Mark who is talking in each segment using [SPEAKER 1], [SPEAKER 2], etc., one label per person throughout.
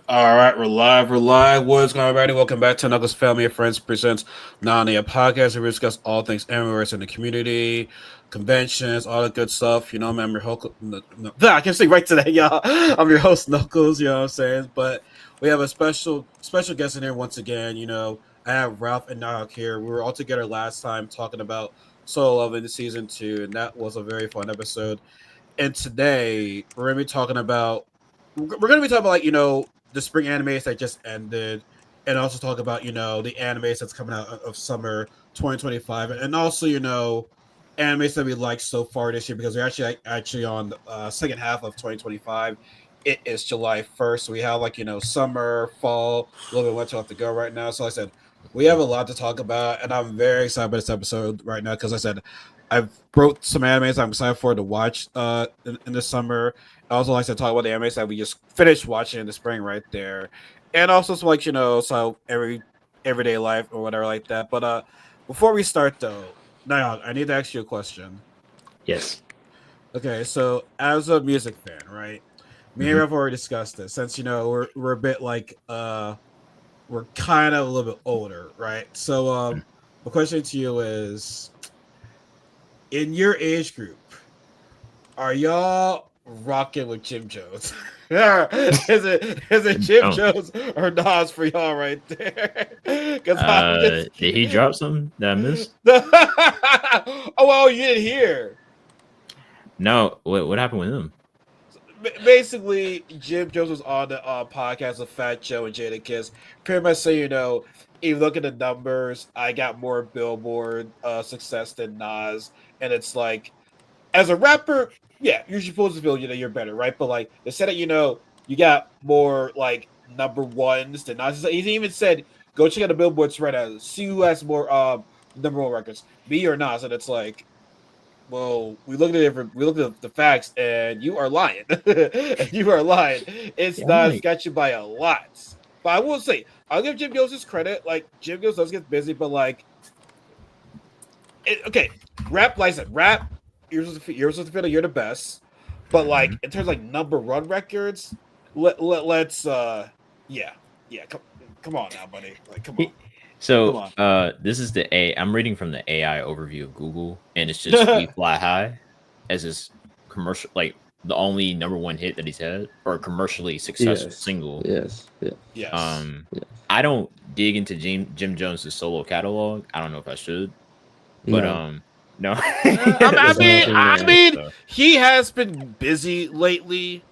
[SPEAKER 1] All right, we're live. We're live. What's going on, everybody? Welcome back to Knuckles Family and Friends presents Nani, a podcast where we discuss all things anime in the community, conventions, all that good stuff. You know, man, I'm your host. I can say right today, y'all. I'm your host, Knuckles. You know what I'm saying? But we have a special guest in here once again. You know, I have Ralph and Nahak here. We were all together last time talking about Solo Leveling season 2, and that was a very fun episode. And today we're gonna be talking about the spring animes that just ended, and also talk about the animes that's coming out of summer 2025, and also animes that we like so far this year because we're actually on the second half of 2025. It is July 1st. So we have summer, fall, a little bit of winter left to go right now. So like I said, we have a lot to talk about, and I'm very excited about this episode right now because I said I've wrote some animes I'm excited for to watch in the summer. I also like to talk about the animes that we just finished watching in the spring right there, and also some so everyday life or whatever like that. But before we start though, now I need to ask you a question.
[SPEAKER 2] Yes.
[SPEAKER 1] Okay, so as a music fan, right? Me and
[SPEAKER 2] hmm
[SPEAKER 1] Rev already discussed this since we're a bit we're kind of a little bit older, right? So the question to you is, in your age group, are y'all rocking with Jim Jones? Is it Jim
[SPEAKER 2] Oh,
[SPEAKER 1] Jones or Nas for y'all right there? Because I'm just
[SPEAKER 2] did he drop something that I missed?
[SPEAKER 1] oh well, you didn't hear.
[SPEAKER 2] No. What happened with him?
[SPEAKER 1] Basically, Jim Jones was on the podcast with Fat Joe and Jada Kiss. Pretty much say, if you look at the numbers, I got more Billboard success than Nas, and it's like, as a rapper, yeah, you're supposed to feel you're better, right? But like they said that you got more like number ones than Nas. He even said go check out the billboards right now, see who has more number one records, me or Nas, and it's like, well, we looked at the facts, and you are lying. And you are lying. It's
[SPEAKER 2] Yeah, I'm
[SPEAKER 1] Nas
[SPEAKER 2] like,
[SPEAKER 1] got you by a lot. But I will say, I'll give Jim Jones his credit. Like Jim Jones does get busy, but like, okay, rap like I said, rap. You're supposed to feel that you're the best, but like
[SPEAKER 2] mhm.
[SPEAKER 1] in terms of like number one records, let's yeah, yeah, come on now, buddy. Like, come on, come
[SPEAKER 2] So,
[SPEAKER 1] on.
[SPEAKER 2] this is the A. I'm reading from the AI overview of Google, and it's just "We Fly High" as his commercial, like the only number one hit that he's had, or commercially successful
[SPEAKER 3] Yes,
[SPEAKER 2] single.
[SPEAKER 3] yes, yeah,
[SPEAKER 1] Yes.
[SPEAKER 2] Um,
[SPEAKER 3] yeah.
[SPEAKER 2] I don't dig into Jim Jones's solo catalog. I don't know if I should, but
[SPEAKER 3] No,
[SPEAKER 2] no.
[SPEAKER 1] I mean,
[SPEAKER 3] sadly,
[SPEAKER 1] I
[SPEAKER 3] no.
[SPEAKER 1] mean,
[SPEAKER 2] So,
[SPEAKER 1] he has been busy lately,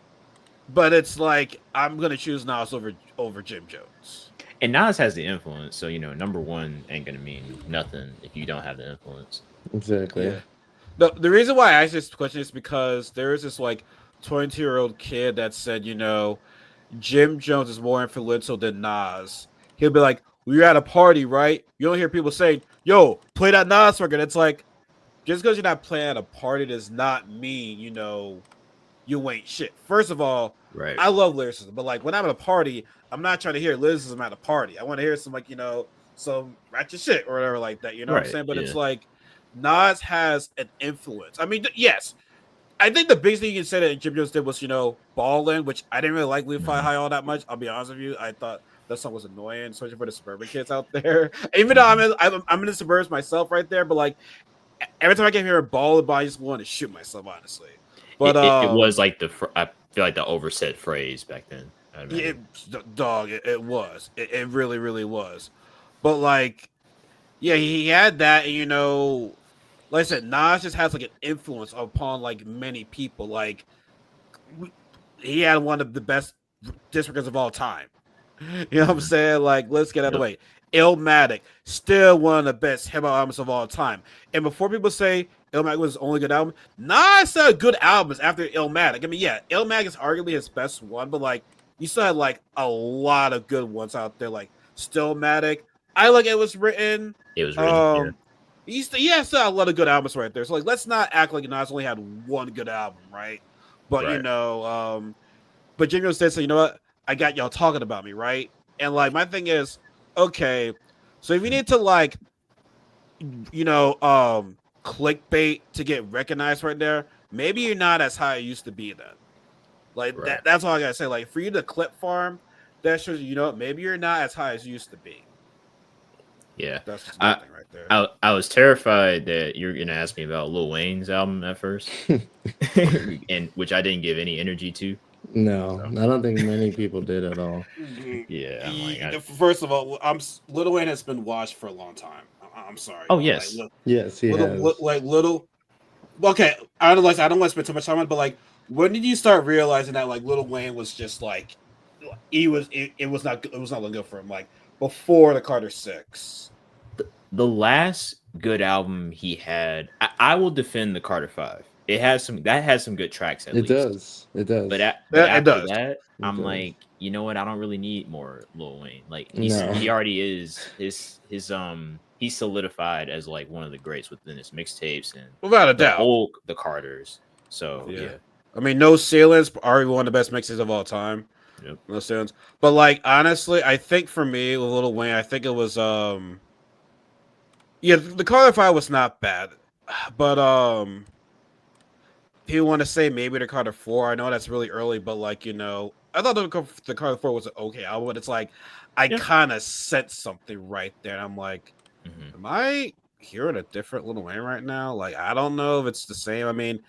[SPEAKER 1] but it's like I'm gonna choose Nas over Jim Jones.
[SPEAKER 2] and Nas has the influence, so number one ain't gonna mean nothing if you don't have the influence.
[SPEAKER 3] Exactly.
[SPEAKER 1] Yeah. The reason why I asked this question is because there is this like 22-year-old kid that said, Jim Jones is more influential than Nas. He'll be like, well, you're at a party, right? You don't hear people saying, yo, play that Nas record. It's like, just because you're not playing at a party does not mean, you ain't shit. First of all,
[SPEAKER 2] Right.
[SPEAKER 1] I love lyricism, but like when I'm at a party, I'm not trying to hear lyricism at a party. I want to hear some some ratchet shit or whatever like that. You know what I'm
[SPEAKER 2] Right.
[SPEAKER 1] saying? But it's
[SPEAKER 2] Yeah.
[SPEAKER 1] like Nas has an influence. I mean, yes, I think the biggest thing you can say that Jim Jones did was, Ballin', which I didn't really like Leave Fly
[SPEAKER 2] hmm
[SPEAKER 1] High all that much. I'll be honest with you. I thought that song was annoying, especially for the suburban kids out there. Even though
[SPEAKER 2] hmm
[SPEAKER 1] I'm in the suburbs myself right there, but like every time I came here a Ballin', I just wanted to shoot myself, honestly. But
[SPEAKER 2] it was like I feel like the overset phrase back then. I
[SPEAKER 1] yeah,
[SPEAKER 2] imagine.
[SPEAKER 1] dog, it was. It really, really was. But like, yeah, he had that, and like I said, Nas just has like an influence upon like many people. Like he had one of the best disc records of all time. You know what I'm
[SPEAKER 2] hmm
[SPEAKER 1] saying? Like, let's get out of the
[SPEAKER 2] Yep.
[SPEAKER 1] way. Illmatic, still one of the best hip hop albums of all time. And before people say Illmatic was his only good album, Nas had good albums after Illmatic. I mean, yeah, Illmatic is arguably his best one, but like, you still had like a lot of good ones out there, like Stillmatic. I like it was written.
[SPEAKER 2] It was written. Yeah.
[SPEAKER 1] Um, he still had a lot of good albums right there. So like, let's not act like Nas only had one good album, right? But
[SPEAKER 2] Right.
[SPEAKER 1] but Jimmy was said, so you know what? I got y'all talking about me, right? And like my thing is, okay, so if you need to like, clickbait to get recognized right there, maybe you're not as high as you used to be then. Like
[SPEAKER 2] Right.
[SPEAKER 1] that's all I gotta say. Like for you to clip farm, that shows you know what, maybe you're not as high as you used to be.
[SPEAKER 2] Yeah,
[SPEAKER 1] That's just my
[SPEAKER 2] I
[SPEAKER 1] thing right there.
[SPEAKER 2] I was terrified that you're gonna ask me about Lil Wayne's album at first, and which I didn't give any energy to.
[SPEAKER 3] No,
[SPEAKER 2] So
[SPEAKER 3] I don't think many people did at all.
[SPEAKER 2] yeah, I'm like,
[SPEAKER 1] First of all, Little Wayne has been watched for a long time. I'm sorry,
[SPEAKER 2] oh
[SPEAKER 1] like
[SPEAKER 2] yes,
[SPEAKER 3] Yes, he has.
[SPEAKER 1] little. Okay, I don't want to spend too much time on it, but like, when did you start realizing that like Little Wayne was just like it was not looking good for him like before the Carter Six.
[SPEAKER 2] the last good album he had, I will defend the Carter Five. It has some good tracks at
[SPEAKER 3] It
[SPEAKER 2] least.
[SPEAKER 3] does. It does.
[SPEAKER 2] But
[SPEAKER 1] It
[SPEAKER 2] after
[SPEAKER 1] does.
[SPEAKER 2] that,
[SPEAKER 3] It
[SPEAKER 2] I'm
[SPEAKER 3] does.
[SPEAKER 2] like, you know what? I don't really need more Lil Wayne. Like
[SPEAKER 3] No.
[SPEAKER 2] he already is he's solidified as like one of the greats within his mixtapes and
[SPEAKER 1] Without a doubt.
[SPEAKER 2] the Carters. So yeah.
[SPEAKER 1] I mean, No Ceilings, already one of the best mixes of all time.
[SPEAKER 2] Yep.
[SPEAKER 1] No Ceilings. But like honestly, I think for me with Little Wayne, I think it was yeah, the Carter Five was not bad. But people want to say maybe the Carter Four. I know that's really early, but like, you know, I thought the Carter Four was an okay album, but it's like I kind of sensed something right there. And I'm like, am I hearing a different Little Wayne right now? Like, I don't know if it's the same. I mean,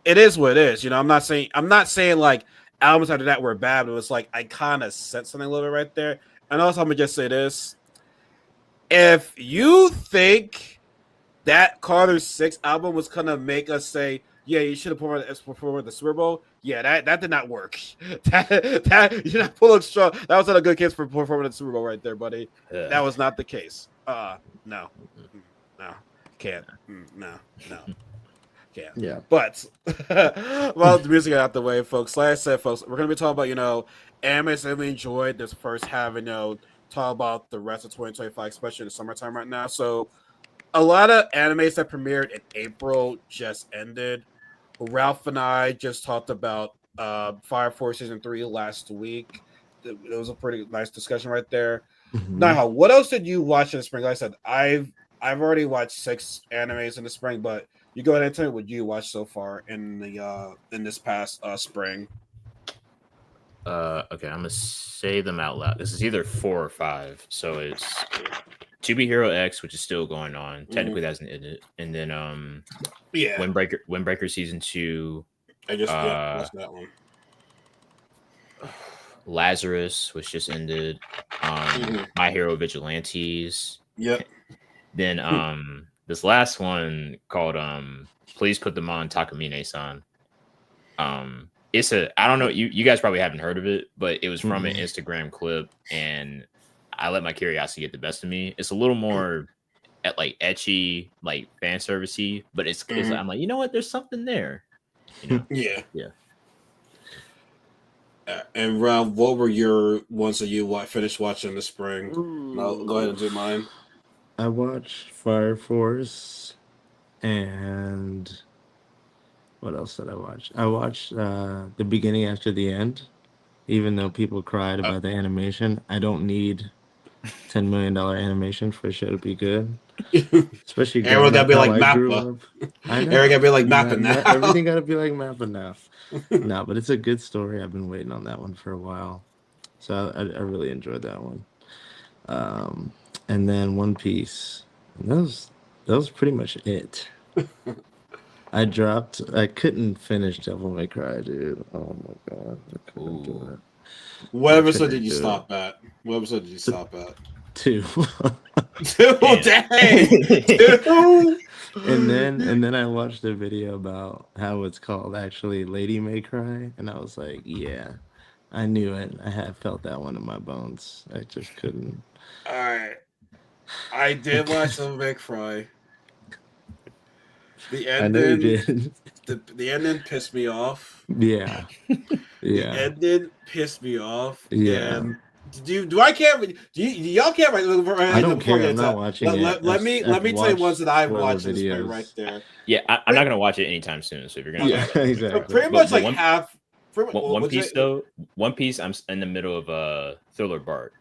[SPEAKER 1] it is what it is. You know, I'm not saying like albums after that were bad, but it was like I kind of sensed something a little bit right there. And also, I'm gonna just say this: if you think that Carter Six album was gonna make us say, "Yeah, you should have performed at the Super Bowl," yeah, that did not work. that you're not pulling strong. That was not a good case for performing at the Super Bowl right there, buddy. That was not the case. No, can't. No.
[SPEAKER 3] Yeah.
[SPEAKER 1] But well, the music got out the way, folks. Like I said, folks, we're gonna be talking about, you know, animes that we enjoyed this first half, and, you know, talk about the rest of 2025, especially in the summertime right now. So a lot of animes that premiered in April just ended. Ralph and I just talked about Fire Force Season 3 last week. It was a pretty nice discussion right there. Now, what else did you watch in the spring? Like I said, I've already watched 6 animes in the spring, but you go ahead and tell me what you watched so far in the in this past spring.
[SPEAKER 2] Okay, I'm gonna say them out loud. This is either 4 or 5. So it's To Be Hero X, which is still going on. Technically, that's ended. And then Windbreaker Season 2.
[SPEAKER 1] I just watched that one.
[SPEAKER 2] Lazarus, which just ended. My Hero Vigilantes.
[SPEAKER 1] Yep.
[SPEAKER 2] Then this last one called Please Put Them On Takamine-san. It's I don't know, you guys probably haven't heard of it, but it was from an Instagram clip, and I let my curiosity get the best of me. It's a little more like etchy, like fan servicey, but it's I'm like, you know what? There's something there. You know?
[SPEAKER 1] Yeah. And Rob, what were your ones that you finished watching in the spring? I'll go ahead and do mine.
[SPEAKER 3] I watched Fire Force, and what else did I watch? I watched The Beginning After the End, even though people cried about the animation. I don't need $10 million animation for a show to be good. Especially
[SPEAKER 1] everyone gotta be like Mappa. Everyone gotta be like Mappa now.
[SPEAKER 3] Everything gotta be like Mappa now. No, but it's a good story. I've been waiting on that one for a while, so I really enjoyed that one. And then One Piece. And that was pretty much it. I couldn't finish Devil May Cry, dude. Oh my god, I couldn't do it.
[SPEAKER 1] What episode did you stop at? What episode did you stop at?
[SPEAKER 3] 2.
[SPEAKER 1] 2, dang! 2.
[SPEAKER 3] And then I watched a video about how it's called actually Lady May Cry, and I was like, yeah, I knew it. I had felt that one in my bones. I just couldn't.
[SPEAKER 1] All right, I did watch Devil May Cry. The ending,
[SPEAKER 3] I know you did.
[SPEAKER 1] The ending pissed me off.
[SPEAKER 3] Yeah.
[SPEAKER 1] The ending pissed me off.
[SPEAKER 3] Yeah.
[SPEAKER 1] And do I care? Do y'all care?
[SPEAKER 3] I don't care. I'm not watching it.
[SPEAKER 1] Let me tell you ones that I've watched in the spring right there.
[SPEAKER 2] Yeah, I'm not gonna watch it anytime soon. So if you're gonna,
[SPEAKER 3] exactly.
[SPEAKER 1] Pretty much like half.
[SPEAKER 2] One Piece though. One Piece. I'm in the middle of Thriller Bark.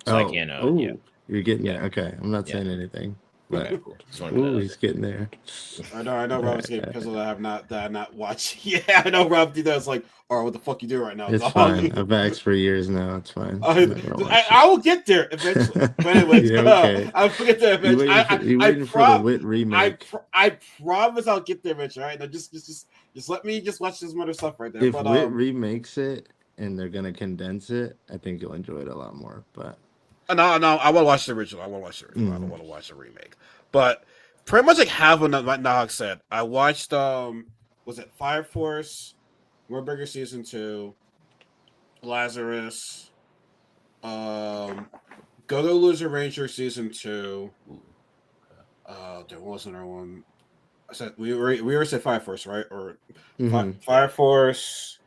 [SPEAKER 2] So I can't.
[SPEAKER 3] You're getting it. Okay, I'm not saying anything. But
[SPEAKER 2] Okay, cool. Just wanted to put that
[SPEAKER 3] ooh,
[SPEAKER 2] out
[SPEAKER 3] he's getting there.
[SPEAKER 1] I know
[SPEAKER 3] All
[SPEAKER 1] Rob's
[SPEAKER 3] right,
[SPEAKER 1] getting
[SPEAKER 3] all
[SPEAKER 1] pissed
[SPEAKER 3] right.
[SPEAKER 1] that I'm not watching. Yeah, I know Rob did that. It's like, all right, what the fuck you do right now,
[SPEAKER 3] It's
[SPEAKER 1] dog?
[SPEAKER 3] fine. I've asked for years now. It's fine. I'm not gonna watch
[SPEAKER 1] I will get there eventually.
[SPEAKER 3] it.
[SPEAKER 1] But anyways,
[SPEAKER 3] Yeah, okay.
[SPEAKER 1] I will get there
[SPEAKER 3] You
[SPEAKER 1] eventually.
[SPEAKER 3] waiting for the Wit remake.
[SPEAKER 1] I promise I'll get there eventually. All right, now just let me just watch some other stuff right there.
[SPEAKER 3] If
[SPEAKER 1] But
[SPEAKER 3] Wit remakes it and they're gonna condense it, I think you'll enjoy it a lot more. But
[SPEAKER 1] no, I want to watch the original. I want to watch the original. I don't want to watch the remake. But pretty much like half of what Nahak said. I watched was it Fire Force, Wordbreaker season 2, Lazarus, Go Go Loser Ranger season 2. There was another one. I said we already said Fire Force, right? Or Fire Force.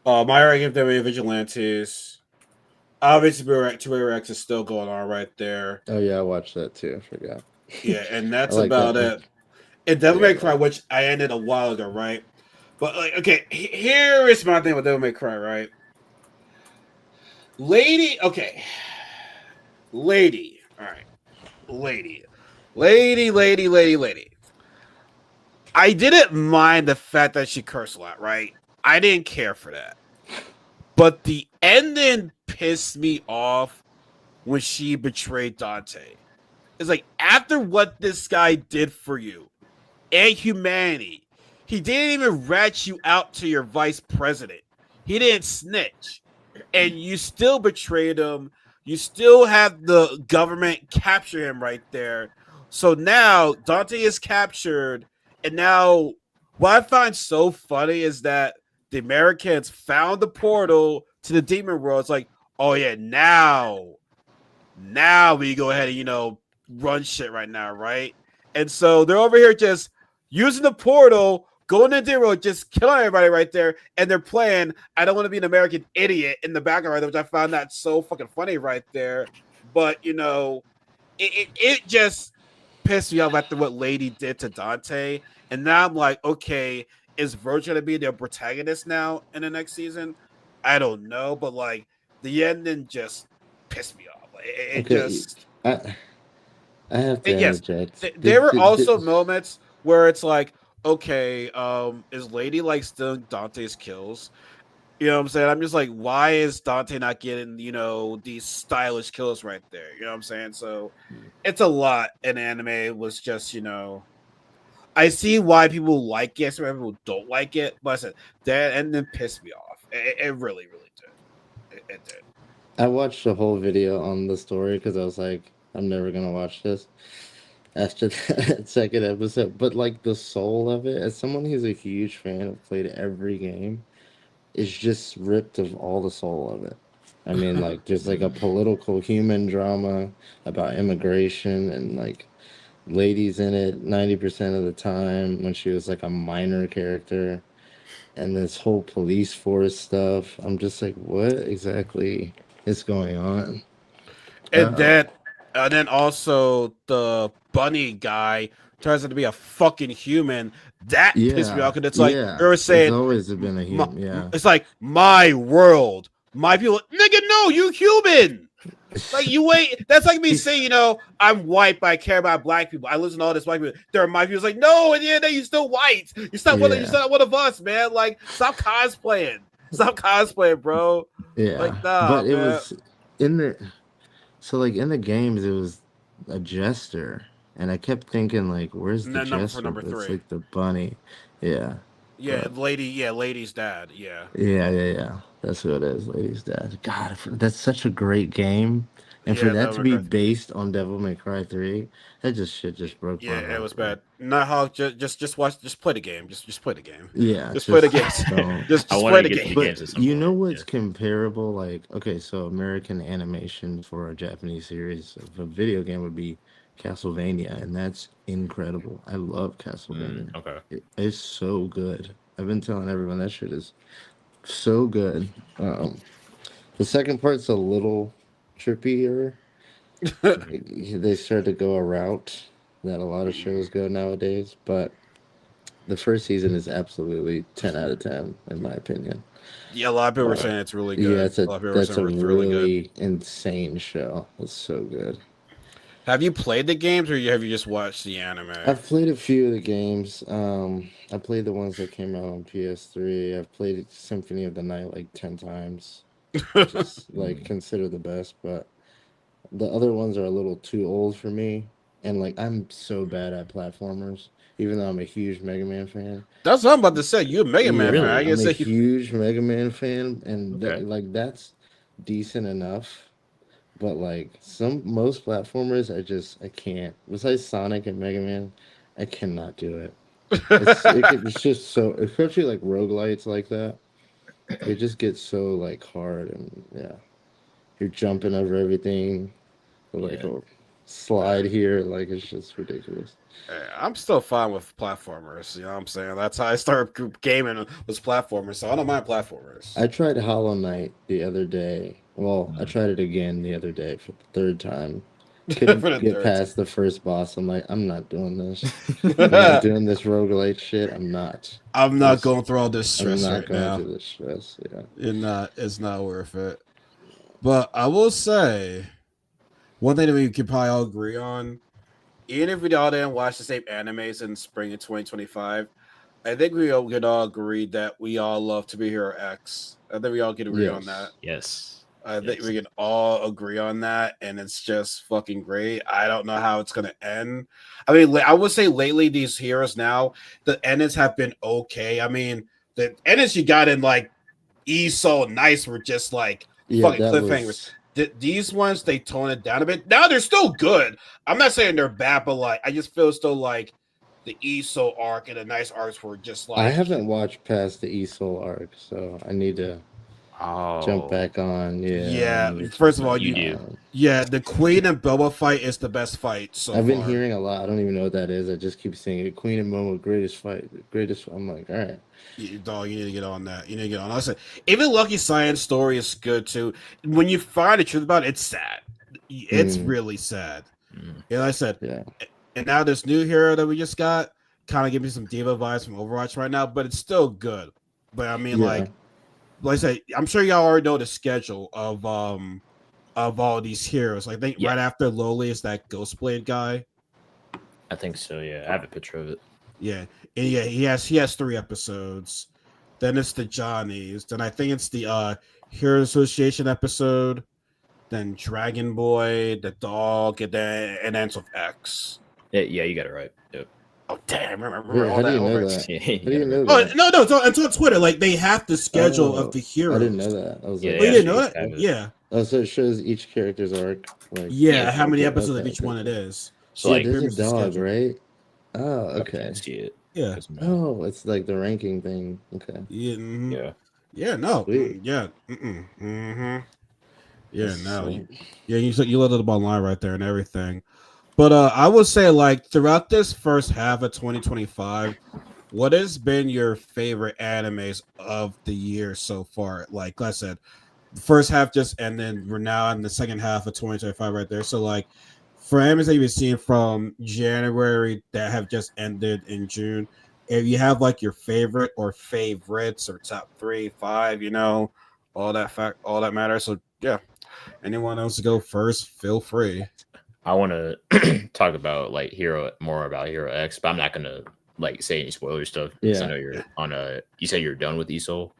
[SPEAKER 1] My Argument of Vigilantes. Obviously, Two Rex is still going on right there.
[SPEAKER 3] oh yeah, I watched that too. I forgot.
[SPEAKER 1] Yeah, and
[SPEAKER 3] I
[SPEAKER 1] that's
[SPEAKER 3] like that
[SPEAKER 1] about
[SPEAKER 3] one.
[SPEAKER 1] it. And Devil
[SPEAKER 3] Yeah,
[SPEAKER 1] May Cry, which I ended a while ago, right? But like, okay, here is my thing with Devil May Cry, right? Lady, okay, lady, all right, lady. I didn't mind the fact that she cursed a lot, right? I didn't care for that. But the ending pissed me off when she betrayed Dante. It's like, after what this guy did for you and humanity, he didn't even rat you out to your vice president. He didn't snitch. And you still betrayed him. You still have the government capture him right there. So now Dante is captured. And now what I find so funny is that the Americans found the portal to the demon world. It's like, oh yeah, now we go ahead and run shit right now, right? And so they're over here just using the portal, going to the road, just killing everybody right there, and they're playing "I Don't Want to Be an American Idiot" in the background right there, which I found that so fucking funny right there. But it just pissed me off after what Lady did to Dante, and now I'm like, okay, is Virgil gonna be the protagonist now in the next season? I don't know, but like the ending just pissed me off. Like, it
[SPEAKER 3] okay.
[SPEAKER 1] just
[SPEAKER 3] I have to
[SPEAKER 1] yes,
[SPEAKER 3] interject.
[SPEAKER 1] there were also moments where it's like, okay, is Lady like stealing Dante's kills? You know what I'm saying? I'm just like, why is Dante not getting, these stylish kills right there? You know what I'm saying? So it's a lot in anime. It was just, I see why people like it, some people don't like it, but I said that and then pissed me off. It really, really did. It did.
[SPEAKER 3] I watched a whole video on the story because I was like, I'm never gonna watch this after that second episode. But like the soul of it, as someone who's a huge fan of played every game, is just ripped of all the soul of it. I mean, like just like a political human drama about immigration and like ladies in it 90% of the time when she was like a minor character and this whole police force stuff. I'm just like, what exactly is going on?
[SPEAKER 1] And
[SPEAKER 3] Uh,
[SPEAKER 1] then, also the bunny guy turns out to be a fucking human. That pissed me
[SPEAKER 3] yeah,
[SPEAKER 1] off because it's like they
[SPEAKER 3] yeah.
[SPEAKER 1] were
[SPEAKER 3] It's
[SPEAKER 1] saying,
[SPEAKER 3] always been a human. Yeah.
[SPEAKER 1] it's like my world, my people. Nigga, no, you human. Like you wait. That's like me saying, I'm white, but I care about black people. I listen to all this white people. There are my people. It's like, no, at the end of the day, you're still white. You're still one. You're
[SPEAKER 3] Yeah,
[SPEAKER 1] still one of us, man. Like, stop cosplaying. Stop cosplaying, bro.
[SPEAKER 3] yeah.
[SPEAKER 1] Like, nah,
[SPEAKER 3] But it
[SPEAKER 1] man.
[SPEAKER 3] was in the so like in the games it was a jester, and I kept thinking like, where's
[SPEAKER 1] And
[SPEAKER 3] the
[SPEAKER 1] then
[SPEAKER 3] jester?
[SPEAKER 1] number
[SPEAKER 3] But it's
[SPEAKER 1] three.
[SPEAKER 3] like the bunny. Yeah,
[SPEAKER 1] Yeah,
[SPEAKER 3] but
[SPEAKER 1] lady's dad. Yeah,
[SPEAKER 3] yeah. That's who it is, Lady's Dad. God, that's such a great game, and for
[SPEAKER 1] yeah,
[SPEAKER 3] that
[SPEAKER 1] Devil
[SPEAKER 3] to
[SPEAKER 1] May
[SPEAKER 3] be
[SPEAKER 1] Cry 3.
[SPEAKER 3] based on Devil May Cry 3, that just shit just broke
[SPEAKER 1] Yeah,
[SPEAKER 3] my
[SPEAKER 1] it
[SPEAKER 3] heart,
[SPEAKER 1] was
[SPEAKER 3] bro.
[SPEAKER 1] bad. Not how just watch, just play the game. Just play the game.
[SPEAKER 3] Yeah,
[SPEAKER 1] Just play the game.
[SPEAKER 3] just don't.
[SPEAKER 2] I
[SPEAKER 1] just
[SPEAKER 2] wanted
[SPEAKER 1] play
[SPEAKER 2] to
[SPEAKER 1] the
[SPEAKER 2] get to the
[SPEAKER 1] game.
[SPEAKER 3] But
[SPEAKER 2] games at some
[SPEAKER 3] you know
[SPEAKER 2] point. Yeah.
[SPEAKER 3] what's comparable? Like, okay, so American animation for a Japanese series of a video game would be Castlevania, and that's incredible. I love Castlevania.
[SPEAKER 2] Okay.
[SPEAKER 3] It's so good. I've been telling everyone that shit is so good. The second part's a little trippier. They start to go a route that a lot of shows go nowadays, but the first season is absolutely 10 out of 10 in my opinion.
[SPEAKER 1] Yeah, a lot of people were
[SPEAKER 2] Okay.
[SPEAKER 1] saying it's really
[SPEAKER 3] Yeah,
[SPEAKER 1] good.
[SPEAKER 3] it's a
[SPEAKER 1] A lot of people were
[SPEAKER 3] that's
[SPEAKER 1] saying
[SPEAKER 3] a
[SPEAKER 1] it's really good.
[SPEAKER 3] really insane show. It's so good.
[SPEAKER 1] Have you played the games or have you just watched the anime?
[SPEAKER 3] I've played a few of the games. I played the ones that came out on PS3. I've played Symphony of the Night like 10 times, which is like considered the best. But the other ones are a little too old for me, and like I'm so bad at platformers. Even though I'm a huge Mega Man fan.
[SPEAKER 1] That's what I'm about to say. You're a Mega Man
[SPEAKER 3] Yeah,
[SPEAKER 1] fan. I
[SPEAKER 2] Really?
[SPEAKER 1] can
[SPEAKER 3] I'm a
[SPEAKER 1] say you.
[SPEAKER 3] huge Mega Man fan, and
[SPEAKER 2] Okay.
[SPEAKER 3] like that's decent enough. But like most platformers, I can't. Besides Sonic and Mega Man, I cannot do it. It's just so, especially like roguelites like that. It just gets so like hard, and yeah, you're jumping over everything, like
[SPEAKER 2] Yeah.
[SPEAKER 3] a slide here, like it's just ridiculous.
[SPEAKER 1] I'm still fine with platformers. You know what I'm saying? That's how I started gaming was platformers. So I don't mind platformers.
[SPEAKER 3] I tried Hollow Knight the other day. Well, I
[SPEAKER 2] Mm.
[SPEAKER 3] tried it again the other day for the third time.
[SPEAKER 1] For
[SPEAKER 3] Couldn't
[SPEAKER 1] the
[SPEAKER 3] get
[SPEAKER 1] third
[SPEAKER 3] past the first boss. I'm like, I'm not doing this. I'm not
[SPEAKER 1] time.
[SPEAKER 3] doing this roguelite shit. I'm not.
[SPEAKER 1] I'm not
[SPEAKER 3] It's,
[SPEAKER 1] going through all this
[SPEAKER 3] I'm
[SPEAKER 1] stress
[SPEAKER 3] not
[SPEAKER 1] right
[SPEAKER 3] going
[SPEAKER 1] now.
[SPEAKER 3] through this stress. Yeah.
[SPEAKER 1] It's not worth it. But I will say one thing that we could probably all agree on, even if we all didn't watch the same animes in spring of 2025, I think we all could all agree that we all love To Be Hero X. I think we all can agree on that.
[SPEAKER 3] Yes.
[SPEAKER 2] Yes.
[SPEAKER 1] I think
[SPEAKER 2] Yes.
[SPEAKER 1] we can all agree on that, and it's just fucking great. I don't know how it's gonna end. I mean, I would say lately these heroes now, the endings have been okay. I mean, the endings you got in like E So Nice were just like
[SPEAKER 3] Yeah,
[SPEAKER 1] fucking
[SPEAKER 3] that
[SPEAKER 1] cliffhangers.
[SPEAKER 3] was.
[SPEAKER 1] These ones they tone it down a bit. Now they're still good. I'm not saying they're bad, but like I just feel still like the ESO arc and the Nice arcs were just
[SPEAKER 3] I
[SPEAKER 1] like
[SPEAKER 3] haven't watched past the Esol arc, so I need to jump
[SPEAKER 2] Oh,
[SPEAKER 3] back on. Yeah, I
[SPEAKER 1] yeah.
[SPEAKER 3] need to
[SPEAKER 1] First
[SPEAKER 3] jump
[SPEAKER 1] of all,
[SPEAKER 3] back
[SPEAKER 2] you
[SPEAKER 1] you
[SPEAKER 2] do.
[SPEAKER 3] on.
[SPEAKER 1] yeah the Queen and Boba fight is the best fight so
[SPEAKER 3] I've been
[SPEAKER 1] far.
[SPEAKER 3] hearing a lot. I don't even know what that is. I just keep saying it. Queen and Momo, greatest fight, greatest. I'm like, all right.
[SPEAKER 1] Dog, you need to get on that. You need to get on. Listen, even Lucky Science story is good too. When you find the truth about it, it's sad. It's
[SPEAKER 3] Hmm.
[SPEAKER 1] really sad.
[SPEAKER 2] Mm.
[SPEAKER 1] And like I said,
[SPEAKER 3] Yeah.
[SPEAKER 1] and now this new hero that we just got kind of gives me some diva vibes from Overwatch right now, but it's still good. But I mean,
[SPEAKER 3] Yeah.
[SPEAKER 1] like I said, I'm sure y'all already know the schedule of all these heroes. I think
[SPEAKER 2] Yeah,
[SPEAKER 1] right after Loli is that Ghostblade guy.
[SPEAKER 2] I think so. Yeah, I have a picture of it.
[SPEAKER 1] Yeah, and yeah, he has 3 episodes. Then it's the Johnnies. Then I think it's the Hero Association episode. Then Dragon Boy, the dog, and then it ends with X.
[SPEAKER 2] Yeah, you got it right. Yep.
[SPEAKER 1] Oh damn! Remember
[SPEAKER 3] Wait,
[SPEAKER 1] all
[SPEAKER 3] how do
[SPEAKER 1] that
[SPEAKER 3] you know
[SPEAKER 1] over.
[SPEAKER 3] that?
[SPEAKER 2] Yeah,
[SPEAKER 3] How
[SPEAKER 2] you
[SPEAKER 3] do
[SPEAKER 2] got
[SPEAKER 3] you
[SPEAKER 2] it right.
[SPEAKER 3] know
[SPEAKER 1] Oh
[SPEAKER 3] that?
[SPEAKER 1] no, it's on Twitter. Like they have the schedule of
[SPEAKER 3] Oh,
[SPEAKER 1] the
[SPEAKER 3] I didn't know
[SPEAKER 1] heroes.
[SPEAKER 3] that. I was
[SPEAKER 2] Yeah,
[SPEAKER 3] like,
[SPEAKER 1] Oh,
[SPEAKER 2] they
[SPEAKER 1] you didn't
[SPEAKER 2] actually
[SPEAKER 1] know that?
[SPEAKER 2] have it.
[SPEAKER 1] Yeah,
[SPEAKER 3] oh, so it shows each character's arc. Like,
[SPEAKER 1] yeah.
[SPEAKER 2] Yeah.
[SPEAKER 1] How many
[SPEAKER 3] okay,
[SPEAKER 1] episodes of
[SPEAKER 3] okay,
[SPEAKER 1] each
[SPEAKER 3] okay,
[SPEAKER 1] one it
[SPEAKER 3] okay.
[SPEAKER 1] is?
[SPEAKER 2] So
[SPEAKER 3] Yeah,
[SPEAKER 2] like,
[SPEAKER 3] there's
[SPEAKER 1] Pretty
[SPEAKER 3] a
[SPEAKER 1] much the
[SPEAKER 3] dog,
[SPEAKER 1] schedule.
[SPEAKER 3] right? Oh,
[SPEAKER 2] I
[SPEAKER 3] okay.
[SPEAKER 2] can't see it.
[SPEAKER 1] Yeah,
[SPEAKER 2] Doesn't matter.
[SPEAKER 3] Oh, it's like the ranking thing. Okay,
[SPEAKER 1] yeah,
[SPEAKER 2] Yeah.
[SPEAKER 1] yeah. No,
[SPEAKER 3] sweet.
[SPEAKER 1] yeah, yeah.
[SPEAKER 3] That's
[SPEAKER 1] No,
[SPEAKER 3] sweet.
[SPEAKER 1] yeah. You loaded up online right there and everything. But I would say like throughout this first half of 2025, what has been your favorite animes of the year so far? Like I said, the first half just and then we're now in the second half of 2025 right there. So like for animes that you've seen from January that have just ended in June, if you have like your favorite or favorites or top 3, 5, all that matters. So yeah, anyone else to go first, feel free.
[SPEAKER 2] I want to talk about like more about Hero X, but I'm not gonna like say any spoiler stuff because I
[SPEAKER 3] Yeah,
[SPEAKER 2] know you're on a. You said you're done with ESOL.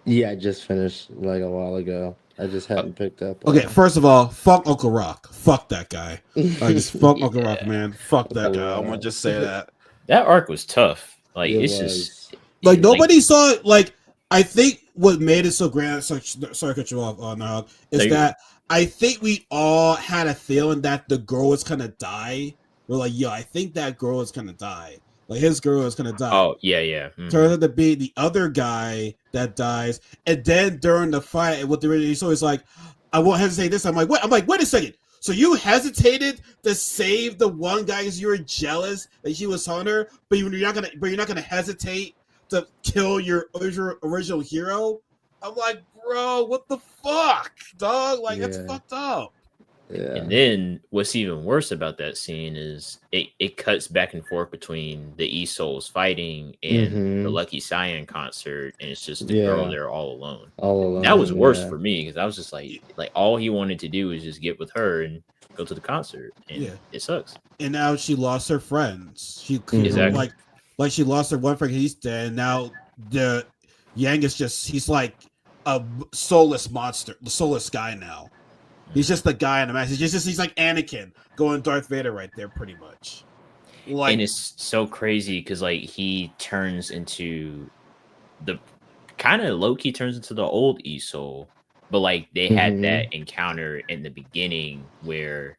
[SPEAKER 3] yeah. I just finished like a while ago. I just
[SPEAKER 2] Uh,
[SPEAKER 3] hadn't picked up.
[SPEAKER 1] Okay, first of all, fuck Uncle Rock. Fuck that guy. Like just fuck Uncle Rock,
[SPEAKER 2] yeah,
[SPEAKER 1] man. Fuck that guy. I'm gonna
[SPEAKER 3] Wow.
[SPEAKER 1] just say that.
[SPEAKER 2] that arc was tough. Like
[SPEAKER 3] It
[SPEAKER 2] it's just
[SPEAKER 3] was.
[SPEAKER 1] Like
[SPEAKER 2] like
[SPEAKER 1] nobody saw it. Like I think what made it so grand. Sorry to cut you off, Nahog,
[SPEAKER 2] no,
[SPEAKER 1] is
[SPEAKER 2] you're good.
[SPEAKER 1] that I think we all had a feeling that the girl was gonna die. We're like, yo, I think that girl is gonna die. Like his girl is gonna die.
[SPEAKER 2] Oh yeah.
[SPEAKER 1] Turns out to be the other guy that dies, and then during the fight, what the really so is like, I won't hesitate this. I'm like, what? I'm like, wait a second. So you hesitated to save the one guy because you were jealous that he was on her, but you're not gonna hesitate to kill your original hero. I'm like, bro, what the fuck, dog? Like that's
[SPEAKER 3] Yeah.
[SPEAKER 1] fucked up.
[SPEAKER 3] Yeah.
[SPEAKER 2] And then what's even worse about that scene is it cuts back and forth between the E-Souls fighting and the
[SPEAKER 3] Mhm.
[SPEAKER 2] Lucky Cyan concert, and it's just the girl
[SPEAKER 3] Yeah.
[SPEAKER 2] there all alone.
[SPEAKER 3] All alone.
[SPEAKER 2] That was worse
[SPEAKER 3] Yeah.
[SPEAKER 2] for me because I was just like all he wanted to do was just get with her, and go to the concert, and it sucks.
[SPEAKER 1] And now she lost her friends. She
[SPEAKER 2] Exactly.
[SPEAKER 1] like she lost her one friend. He's dead. And now the Yang is he's like a soulless monster, the soulless guy now. He's just the guy in the mask. He's like Anakin going Darth Vader right there, pretty much. Like,
[SPEAKER 2] and it's so crazy because like he turns into the kind of low key turns into the old Esol, but like they had that encounter in the beginning where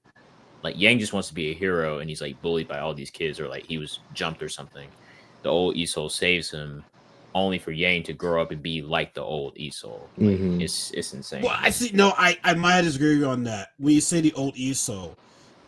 [SPEAKER 2] like Yang just wants to be a hero and he's like bullied by all these kids or like he was jumped or something. The old Esol saves him, only for Yang to grow up and be like the old Esol. Like, it's insane.
[SPEAKER 1] Well, I see. No, I might disagree with you on that. When you say the old Esol,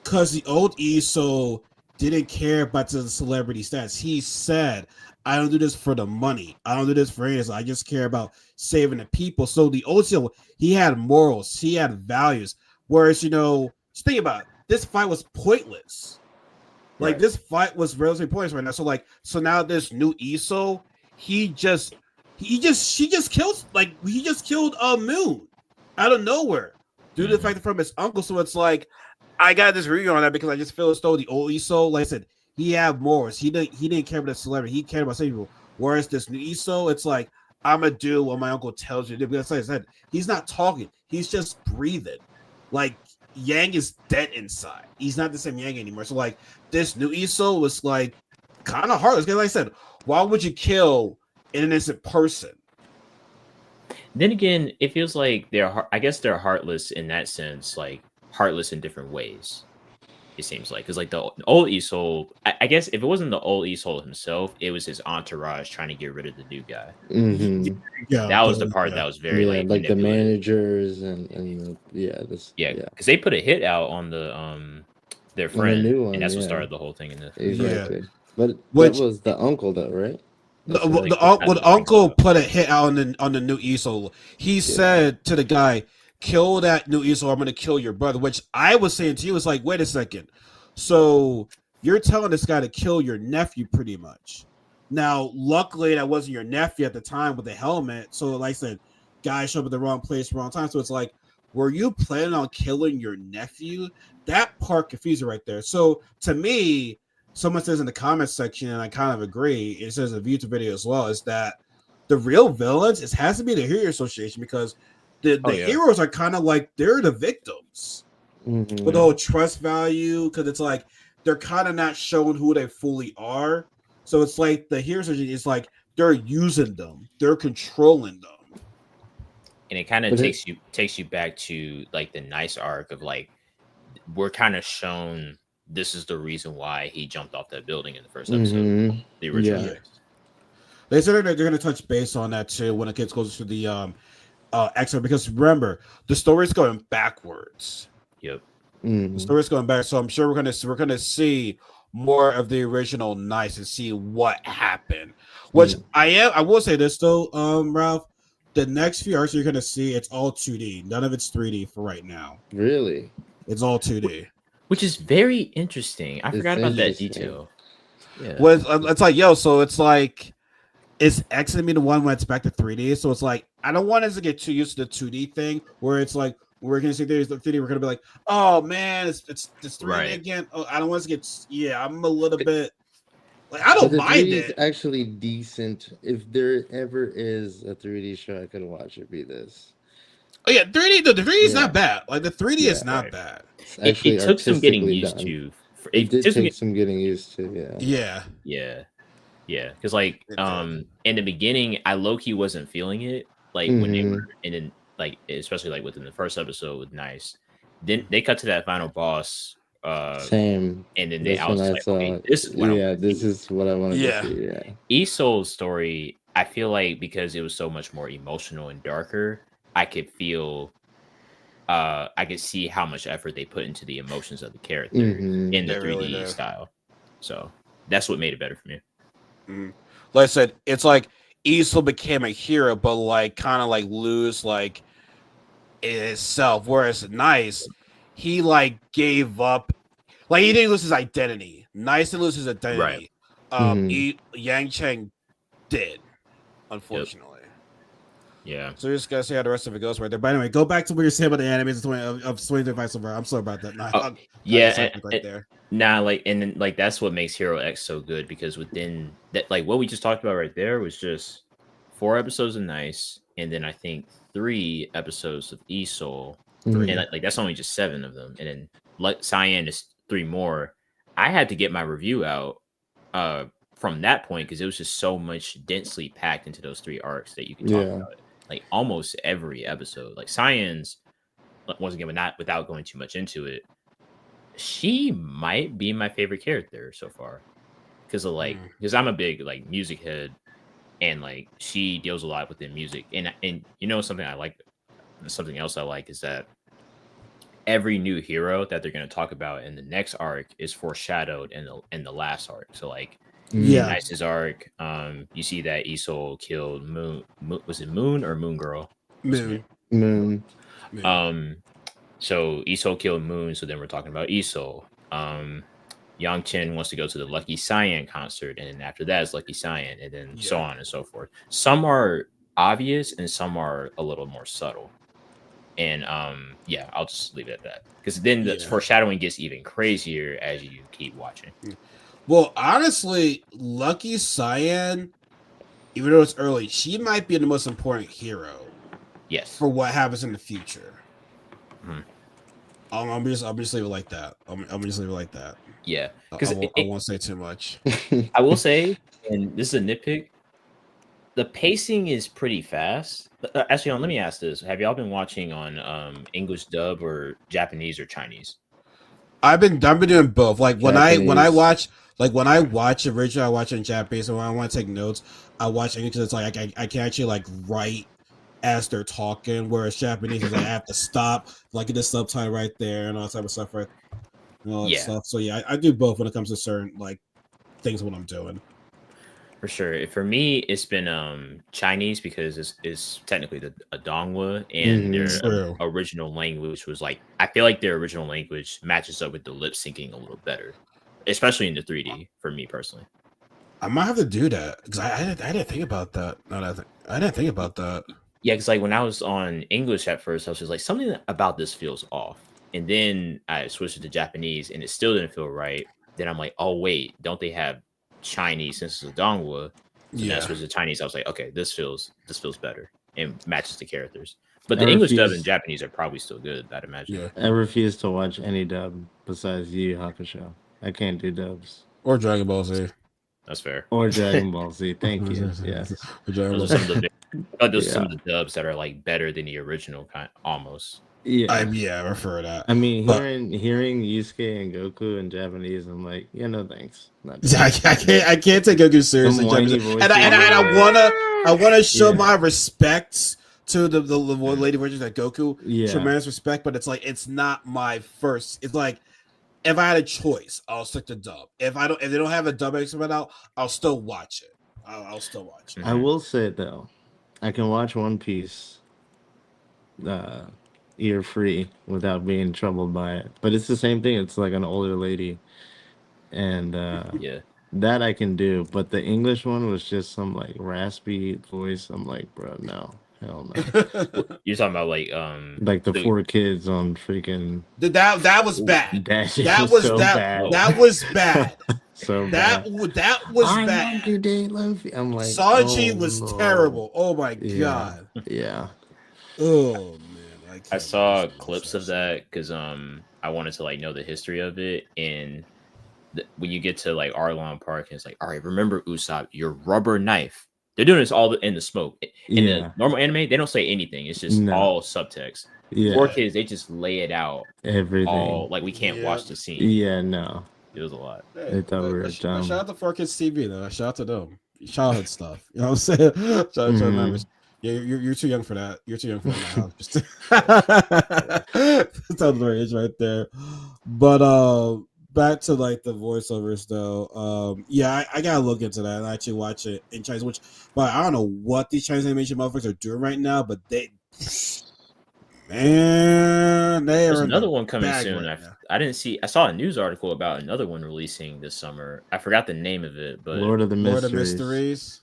[SPEAKER 1] because the old Esol didn't care about the celebrity stats. He said, "I don't do this for the money. I don't do this for anything. I just care about saving the people." So the old Esol, he had morals. He had values. Whereas, just think about it. This fight was pointless. Like, this fight was relatively pointless right now. So now this new Esol, she just killed Moon out of nowhere due to the fact that from his uncle. So it's like, I got this review on that because I just feel as though the old Esol, like I said, he had morals. He didn't care about the celebrity. He cared about saving people. Whereas this new Esol, it's like, I'm gonna do what my uncle tells you to do. Because like I said, he's not talking. He's just breathing. Like, Yang is dead inside. He's not the same Yang anymore. So like, this new Esol was like kind of heartless. Because like I said, why would you kill an innocent person?
[SPEAKER 2] Then again, it feels like I guess they're heartless in that sense, like heartless in different ways. It seems like because like the old Esol, I guess if it wasn't the old Esol himself, it was his entourage trying to get rid of the new guy.
[SPEAKER 1] Yeah,
[SPEAKER 2] that was the part that was very
[SPEAKER 3] like the managers and because
[SPEAKER 2] they put a hit out on the their friend, and that's what started the whole thing in the
[SPEAKER 3] exactly. But that was the uncle though, right?
[SPEAKER 1] The uncle put a hit out on the new Esol. He said to the guy, "Kill that new Esol, I'm going to kill your brother." Which I was saying to you was like, wait a second. So you're telling this guy to kill your nephew, pretty much. Now, luckily, that wasn't your nephew at the time with the helmet. So, like I said, guy showed up at the wrong place, wrong time. So it's like, were you planning on killing your nephew? That part confused you right there. So to me, someone says in the comments section, and I kind of agree, it says a YouTube video as well, is that the real villains, it has to be the Hero Association, because the heroes are kind of like, they're the victims with the whole trust value, because it's like they're kind of not showing who they fully are. So it's like the Hero Association is like they're using them, they're controlling them,
[SPEAKER 2] and it kind of takes you back to like the nice arc of like we're kind of shown this is the reason why he jumped off that building in the first episode, the original.
[SPEAKER 1] They said they're going to touch base on that too when it gets closer to the X-Men, because remember, the story's going backwards.
[SPEAKER 2] Yep.
[SPEAKER 1] The story's going back, so I'm sure we're gonna see more of the original Nice and see what happened. Which I will say this though, Ralph, the next few arcs you're gonna see, it's all 2D. None of it's 3D for right now.
[SPEAKER 3] Really?
[SPEAKER 1] It's all 2D.
[SPEAKER 2] Which is very interesting. I forgot about that detail.
[SPEAKER 1] Yeah. Well, it's like, so it's like, is X gonna be the one when it's back to 3D? So it's like, I don't want us to get too used to the 2D thing, where it's like, we're gonna see there's the 3D, we're gonna be like, oh man, it's 3D again. Oh, I don't want us to get, I'm a little bit like, I don't mind it.
[SPEAKER 3] It's actually decent. If there ever is a 3D show I could watch, it'd be this.
[SPEAKER 1] Oh yeah, 3D. The 3D is not bad. Like, the 3D is not bad.
[SPEAKER 2] It took some getting used to.
[SPEAKER 3] It did take some getting used to.
[SPEAKER 2] Yeah. Because like in the beginning, I low key wasn't feeling it. Like when they were in, like especially like within the first episode with Nice. Then they cut to that final boss.
[SPEAKER 3] Same.
[SPEAKER 2] And then I was like, okay, this is what
[SPEAKER 3] this is what I wanted to see. Yeah.
[SPEAKER 2] Isol's story, I feel like because it was so much more emotional and darker, I could feel. I could see how much effort they put into the emotions of the character in the 3D style. So that's what made it better for me.
[SPEAKER 1] Like I said, it's like Isol became a hero, but like kind of like lose like itself. Whereas Nice, he like gave up, like he didn't lose his identity. Nice didn't lose his identity. Right. Yang Cheng did, unfortunately.
[SPEAKER 2] Yeah.
[SPEAKER 1] So we just gotta see how the rest of it goes right there. But anyway, go back to what you're saying about the animes of Swing Device so far. I'm sorry about that.
[SPEAKER 2] Oh,
[SPEAKER 1] There.
[SPEAKER 2] nah, like, and then like that's what makes Hero X so good, because within that, like what we just talked about right there was just 4 episodes of Nice, and then I think 3 episodes of Soul,
[SPEAKER 3] Mhm.
[SPEAKER 2] and like that's only just 7 of them, and then like Cyan is 3 more. I had to get my review out from that point because it was just so much densely packed into those 3 arcs that you could talk
[SPEAKER 3] Yeah.
[SPEAKER 2] about it. Like almost every episode. Like Cyan's, once again, but not without going too much into it, she might be my favorite character so far because of like because I'm a big like music head, and like she deals a lot within music, and you know something else I like is that every new hero that they're going to talk about in the next arc is foreshadowed in the last arc. So like
[SPEAKER 1] Yeah.
[SPEAKER 2] Nice's arc, you see that Isol killed Moon, was it Moon or Moon Girl?
[SPEAKER 1] Moon.
[SPEAKER 2] So Isol killed Moon, so then we're talking about Isol. Yang Chen wants to go to the Lucky Cyan concert, and then after that is Lucky Cyan, and then so on and so forth. Some are obvious and some are a little more subtle. And yeah, I'll just leave it at that. Because then the foreshadowing gets even crazier as you keep watching.
[SPEAKER 1] Well, honestly, Lucky Cyan, even though it's early, she might be the most important hero.
[SPEAKER 2] Yes.
[SPEAKER 1] For what happens in the future. I'm just leave it like that. I'm just leave it like that.
[SPEAKER 2] Yeah,
[SPEAKER 1] because I won't say too much.
[SPEAKER 2] I will say, and this is a nitpick, the pacing is pretty fast. Actually, let me ask this: have y'all been watching on English dub or Japanese or Chinese?
[SPEAKER 1] I've been doing both. Like when I watch original, I watch it in Japanese, and when I want to take notes, I watch English. It's like I can actually like write as they're talking, whereas Japanese is like I have to stop, like get the subtitle right there and all that type of stuff, right? And all that stuff. So yeah, I do both when it comes to certain like things what I'm doing.
[SPEAKER 2] For sure. For me, it's been Chinese because it's technically a Dongwa, and their original language was like, I feel like their original language matches up with the lip syncing a little better, especially in the 3D for me personally.
[SPEAKER 1] I might have to do that because I didn't think about that. I didn't think about that.
[SPEAKER 2] Yeah, because like when I was on English at first, I was just like, something about this feels off. And then I switched it to Japanese and it still didn't feel right. Then I'm like, oh, wait, don't they have Chinese since it's a Dongwa? So that's was the Chinese. I was like, okay, this feels better and matches the characters. But the English dub and Japanese are probably still good, I'd imagine.
[SPEAKER 3] Yeah. I refuse to watch any dub besides Yu Yu Hakusho. I can't do dubs.
[SPEAKER 1] Or Dragon Ball Z.
[SPEAKER 2] That's fair.
[SPEAKER 3] Or Dragon Ball Z. Thank you. Yes.
[SPEAKER 2] Those are some of the dubs that are like better than the original kind, almost.
[SPEAKER 3] Yeah,
[SPEAKER 1] I prefer that.
[SPEAKER 3] I mean, hearing Yusuke and Goku in Japanese, I'm like, yeah, no thanks.
[SPEAKER 1] I can't take Goku seriously. And I wanna show my respects to the lady versions of Goku. Tremendous respect, but it's like it's not my first. It's like if I had a choice, I'll stick to dub. If they don't have a dub expert out, I'll still watch it. I'll still watch it.
[SPEAKER 3] I will say though, I can watch One Piece ear free without being troubled by it. But it's the same thing. It's like an older lady. And that I can do. But the English one was just some like raspy voice. I'm like, bro, no. Hell no.
[SPEAKER 2] You're talking about like
[SPEAKER 3] the 4 kids on freaking
[SPEAKER 1] that was bad. That was bad. That was bad.
[SPEAKER 3] So
[SPEAKER 1] that was bad.
[SPEAKER 3] I'm like,
[SPEAKER 1] Sanji was terrible. Oh my god.
[SPEAKER 3] Yeah.
[SPEAKER 1] Oh man.
[SPEAKER 2] I saw clips of that because I wanted to like know the history of it, and when you get to like Arlong Park, and it's like, all right, remember Usopp, your rubber knife. They're doing this all in the smoke. In the normal anime, they don't say anything. It's just all subtext. 4 kids, they just lay it out.
[SPEAKER 3] Everything.
[SPEAKER 2] All like we can't watch the scene.
[SPEAKER 3] Yeah, no.
[SPEAKER 2] It was a lot.
[SPEAKER 3] They thought we were dumb.
[SPEAKER 1] Shout out to 4 Kids TV though. Shout out to them. Childhood stuff. You know what I'm saying? Shout out to members. Yeah, you're too young for that. You're too young for that now. That's how the age right there. But back to like the voiceovers though. I gotta look into that and actually watch it in Chinese. But I don't know what these Chinese animation motherfuckers are doing right now. But there's
[SPEAKER 2] another one coming soon. I didn't see. I saw a news article about another one releasing this summer. I forgot the name of it, but
[SPEAKER 3] Lord of the Mysteries.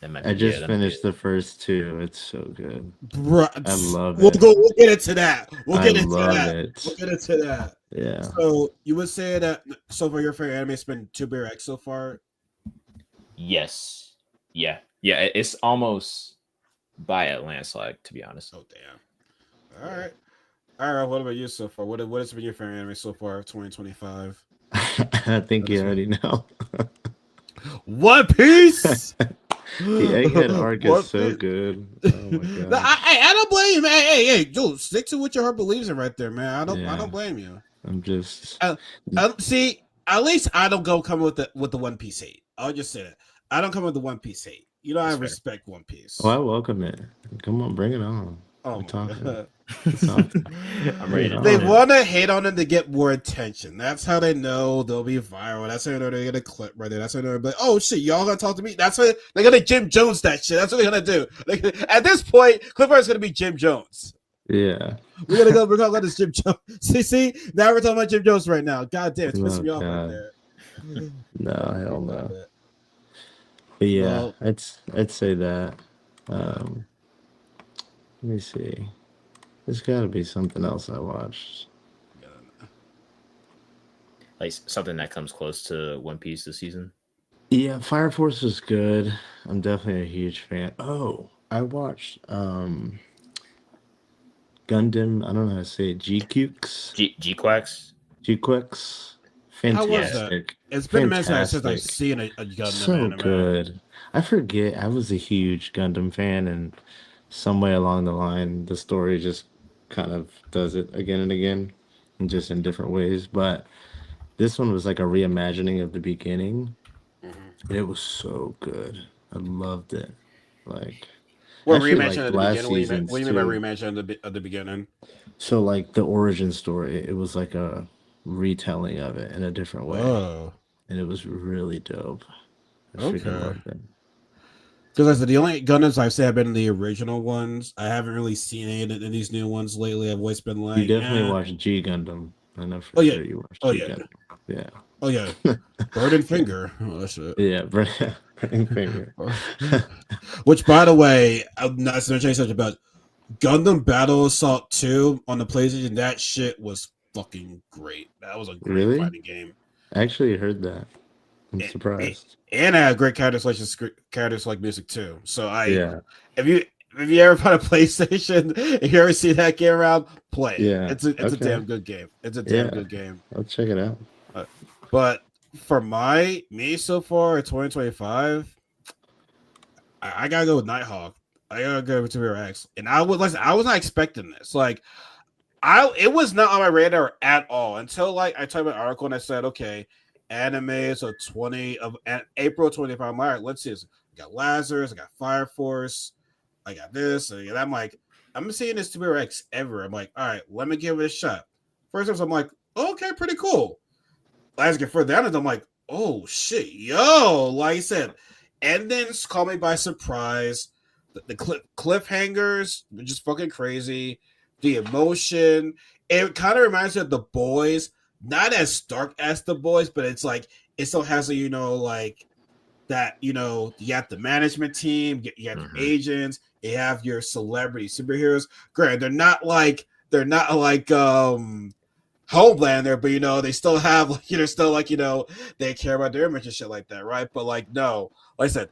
[SPEAKER 2] That might
[SPEAKER 3] I
[SPEAKER 2] be
[SPEAKER 3] just
[SPEAKER 2] that might be
[SPEAKER 3] finished
[SPEAKER 2] it.
[SPEAKER 3] the first two. It's so good. I
[SPEAKER 1] Bruh,
[SPEAKER 3] love
[SPEAKER 1] we'll
[SPEAKER 3] it.
[SPEAKER 1] go. We'll get into that. We'll
[SPEAKER 3] I
[SPEAKER 1] get into
[SPEAKER 3] love
[SPEAKER 1] that. We'll
[SPEAKER 3] it.
[SPEAKER 1] get into that.
[SPEAKER 3] Yeah.
[SPEAKER 1] So you would say that so far your favorite anime has been Two Bear X so far?
[SPEAKER 2] Yes. Yeah. Yeah. It's almost by a landslide, to be honest.
[SPEAKER 1] Oh damn. All
[SPEAKER 2] Yeah.
[SPEAKER 1] right. All right. What about you so far? What has been your favorite anime so far of 2025?
[SPEAKER 3] I think you already know.
[SPEAKER 1] One Piece.
[SPEAKER 3] The Egghead arc is
[SPEAKER 1] One
[SPEAKER 3] so
[SPEAKER 1] Piece.
[SPEAKER 3] good. Oh my
[SPEAKER 1] No,
[SPEAKER 3] god.
[SPEAKER 1] I don't blame you, man. Hey, dude, stick to what your heart believes in, right there, man. I
[SPEAKER 3] Yeah.
[SPEAKER 1] don't blame you.
[SPEAKER 3] I'm just
[SPEAKER 1] Uh, See, at least I don't go come with the One Piece hate. I'll just say that I don't come with the One Piece hate. You know, I
[SPEAKER 2] That's fair.
[SPEAKER 1] respect One
[SPEAKER 3] oh, I
[SPEAKER 1] Piece.
[SPEAKER 3] welcome it. Come on, bring it on.
[SPEAKER 1] Oh
[SPEAKER 3] We're
[SPEAKER 1] my
[SPEAKER 3] talking.
[SPEAKER 1] god.
[SPEAKER 3] We're talking.
[SPEAKER 2] I'm
[SPEAKER 3] Bring
[SPEAKER 2] ready
[SPEAKER 3] it
[SPEAKER 2] to
[SPEAKER 1] They
[SPEAKER 2] join in.
[SPEAKER 3] on.
[SPEAKER 1] want to hate on them to get more attention. That's how they know they'll be viral. That's how they know they're gonna clip right there. That's how they know. But oh shit, y'all gonna talk to me? That's what they're gonna Jim Jones that shit. That's what they're gonna do. At this point, Cliff Hart's gonna be Jim Jones.
[SPEAKER 3] Yeah.
[SPEAKER 1] We're gonna go. We're gonna let this Jim Jones. See. Now we're talking about Jim Jones right now. God damn, it's pissing
[SPEAKER 3] Oh
[SPEAKER 1] me off right
[SPEAKER 3] god.
[SPEAKER 1] there.
[SPEAKER 3] No, hell
[SPEAKER 1] Love
[SPEAKER 3] no.
[SPEAKER 1] it.
[SPEAKER 3] But yeah,
[SPEAKER 1] Well,
[SPEAKER 3] I'd say that.
[SPEAKER 1] yeah.
[SPEAKER 3] Um, let me see. There's got to be something else I watched.
[SPEAKER 2] Like something that comes close to One Piece this season.
[SPEAKER 3] Yeah, Fire Force is good. I'm definitely a huge fan. Oh, I watched Gundam. I don't know how to say it. G-Cukes.
[SPEAKER 2] G Quacks.
[SPEAKER 3] G-Quicks.
[SPEAKER 1] How was that?
[SPEAKER 3] Fantastic.
[SPEAKER 1] It's been a minute since I've
[SPEAKER 3] Fantastic.
[SPEAKER 1] seen a Gundam
[SPEAKER 3] So
[SPEAKER 1] anime.
[SPEAKER 3] good. I forget. I was a huge Gundam fan, and some way along the line, the story just kind of does it again and again, and just in different ways. But this one was like a reimagining of the beginning,
[SPEAKER 1] Mm-hmm.
[SPEAKER 3] and it was so good. I loved it. Like, I
[SPEAKER 1] Well,
[SPEAKER 3] actually
[SPEAKER 1] reimagine
[SPEAKER 3] liked
[SPEAKER 1] at the
[SPEAKER 3] last
[SPEAKER 1] beginning. What
[SPEAKER 3] season's
[SPEAKER 1] do you mean by
[SPEAKER 3] too.
[SPEAKER 1] reimagine at the beginning?
[SPEAKER 3] So, like, the origin story, it was like a retelling of it in a different way,
[SPEAKER 1] Oh,
[SPEAKER 3] and it was really dope. I freaking
[SPEAKER 1] okay.
[SPEAKER 3] loved it.
[SPEAKER 1] Because I said the only Gundams I've seen have been the original ones. I haven't really seen any in these new ones lately. I've always been
[SPEAKER 3] You
[SPEAKER 1] like,
[SPEAKER 3] definitely
[SPEAKER 1] eh.
[SPEAKER 3] watched G Gundam. I know for
[SPEAKER 1] Oh yeah,
[SPEAKER 3] sure you watched
[SPEAKER 1] oh
[SPEAKER 3] G
[SPEAKER 1] yeah,
[SPEAKER 3] Gundam. Yeah.
[SPEAKER 1] oh yeah. Bird and
[SPEAKER 3] Yeah.
[SPEAKER 1] Finger. Oh, that's it.
[SPEAKER 3] Yeah. Burning finger.
[SPEAKER 1] Which, by the way, I'm not going to tell you something about Gundam Battle Assault 2 on the PlayStation. That shit was fucking great. That was a great
[SPEAKER 3] Really?
[SPEAKER 1] fighting game.
[SPEAKER 3] I actually heard that. I'm
[SPEAKER 1] It,
[SPEAKER 3] surprised.
[SPEAKER 1] and I had great characters like music too. So
[SPEAKER 3] Yeah.
[SPEAKER 1] if you if you ever find a PlayStation, if you ever see that game around, play it.
[SPEAKER 3] Yeah.
[SPEAKER 1] It's a
[SPEAKER 3] Okay.
[SPEAKER 1] damn good game. It's a damn
[SPEAKER 3] Yeah.
[SPEAKER 1] good game.
[SPEAKER 3] I'll check it out.
[SPEAKER 1] But for me so far in 2025, I gotta go with Nighthawk. I gotta go with Tiberius X. And I was not expecting this. Like it was not on my radar at all until like I typed an article and I said, okay, anime so 20 of April 25. I'm like, all right, let's see this. I got Lazarus, I got Fire Force, I got this, and I'm like, I'm seeing this Tiberius X ever. I'm like, all right, let me give it a shot. First time I'm like, okay, pretty cool. As I get further down, I'm like, oh shit, yo, like I said, endings call me by surprise. The cliffhangers, which is fucking crazy. The emotion, it kind of reminds me of the boys, not as stark as the boys, but it's like it still has a like that you have the management team, you have your agents, you have your celebrity superheroes. Granted, they're not like Homelander, but they still have still they care about their image and shit like that, right? But like no, like I said,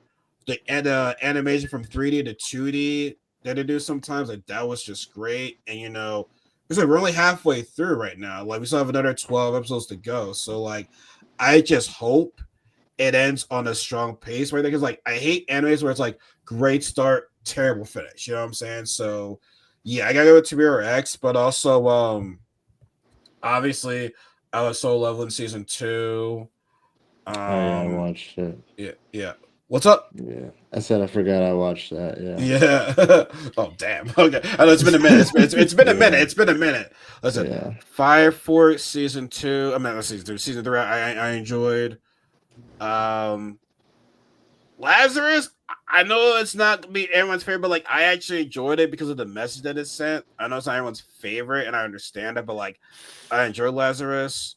[SPEAKER 1] the animation from 3D to 2D that they do sometimes, like that was just great. And it's like we're only halfway through right now. Like we still have another 12 episodes to go. So like I just hope it ends on a strong pace right there. Because like I hate animes where it's like great start, terrible finish. You know what I'm saying? So yeah, I gotta go with Tiberius X, but also obviously, I was so level in season 2.
[SPEAKER 3] Oh yeah, I
[SPEAKER 1] Um,
[SPEAKER 3] watched it.
[SPEAKER 1] yeah. What's up?
[SPEAKER 3] Yeah. I said I forgot I watched that. Yeah.
[SPEAKER 1] Yeah. Oh damn. Okay. I know it's been a minute. It's been a minute.
[SPEAKER 3] Yeah.
[SPEAKER 1] It's been a minute. Listen,
[SPEAKER 3] Yeah.
[SPEAKER 1] Fire Force season 2. I mean, not season 2. Season 3. I enjoyed. Um, Lazarus. I know it's not gonna be everyone's favorite, but like I actually enjoyed it because of the message that it sent. I know it's not everyone's favorite, and I understand it, but like I enjoyed Lazarus.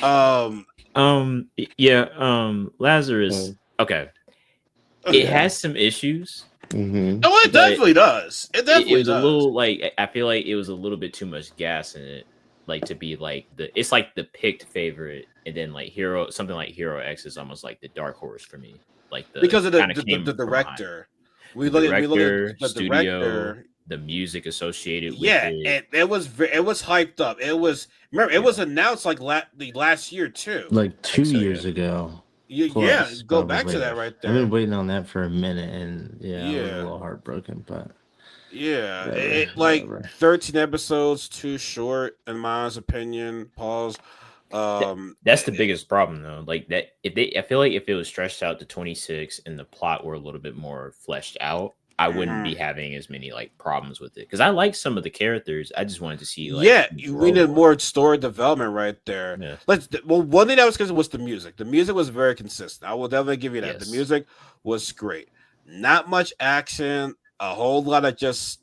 [SPEAKER 1] Um,
[SPEAKER 2] Yeah, Lazarus.
[SPEAKER 3] So,
[SPEAKER 2] Okay. it has some issues,
[SPEAKER 3] Mm-hmm.
[SPEAKER 1] Oh, it
[SPEAKER 2] but
[SPEAKER 1] definitely does. It
[SPEAKER 2] it
[SPEAKER 1] definitely
[SPEAKER 2] was a
[SPEAKER 1] does.
[SPEAKER 2] little like I feel like it was a little bit too much gas in it, like to be like it's like the picked favorite, and then like something like Hero X is almost like the dark horse for me, like the
[SPEAKER 1] Because of
[SPEAKER 2] kind of
[SPEAKER 1] the
[SPEAKER 2] came from behind
[SPEAKER 1] director.
[SPEAKER 2] the
[SPEAKER 1] We look at
[SPEAKER 2] director,
[SPEAKER 1] the
[SPEAKER 2] studio,
[SPEAKER 1] director.
[SPEAKER 2] the music associated with
[SPEAKER 1] Yeah,
[SPEAKER 2] it.
[SPEAKER 1] and it was hyped up. It was remember it
[SPEAKER 2] Yeah,
[SPEAKER 1] was announced like the last year too.
[SPEAKER 3] Like
[SPEAKER 2] I think
[SPEAKER 3] 2
[SPEAKER 2] so. Yeah.
[SPEAKER 3] years ago.
[SPEAKER 1] Yeah,
[SPEAKER 3] Plus,
[SPEAKER 1] go back to
[SPEAKER 3] probably.
[SPEAKER 1] that right
[SPEAKER 3] I've been
[SPEAKER 1] there.
[SPEAKER 3] waiting on that for a minute, and yeah, I was a
[SPEAKER 1] Yeah,
[SPEAKER 3] little heartbroken, but
[SPEAKER 1] yeah.
[SPEAKER 3] whatever,
[SPEAKER 1] Like
[SPEAKER 3] whatever.
[SPEAKER 1] 13 episodes too short in my honest opinion. Pause.
[SPEAKER 2] That,
[SPEAKER 1] Um,
[SPEAKER 2] that's the biggest problem though. Like that if they I feel like if it was stretched out to 26 and the plot were a little bit more fleshed out, I wouldn't be
[SPEAKER 1] mhm.
[SPEAKER 2] having as many like problems with it. Because I like some of the characters. I just wanted to see like
[SPEAKER 1] Yeah,
[SPEAKER 2] them
[SPEAKER 1] we
[SPEAKER 2] grow
[SPEAKER 1] need
[SPEAKER 2] more.
[SPEAKER 1] more story development right there.
[SPEAKER 2] Yeah.
[SPEAKER 1] Well, one thing that was good was the music. The music was very consistent. I will definitely give you that. The
[SPEAKER 2] Yes.
[SPEAKER 1] music was great. Not much action, a whole lot of just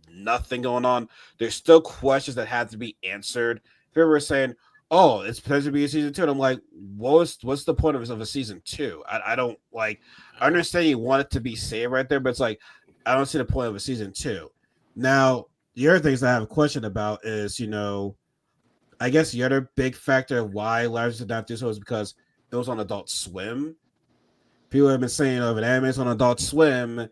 [SPEAKER 1] nothing going on. There's still questions that have to be answered. People were saying, "Oh, it's potentially be a season two," and I'm like, what's the point of a season two? I don't like. I understand you want it to be saved right there, but it's like I don't see the point of a season two. Now, the other things I have a question about is, I guess the other big factor of why Lazarus did not do so is because it was on Adult Swim. People have been saying, oh, if an anime is on Adult Swim,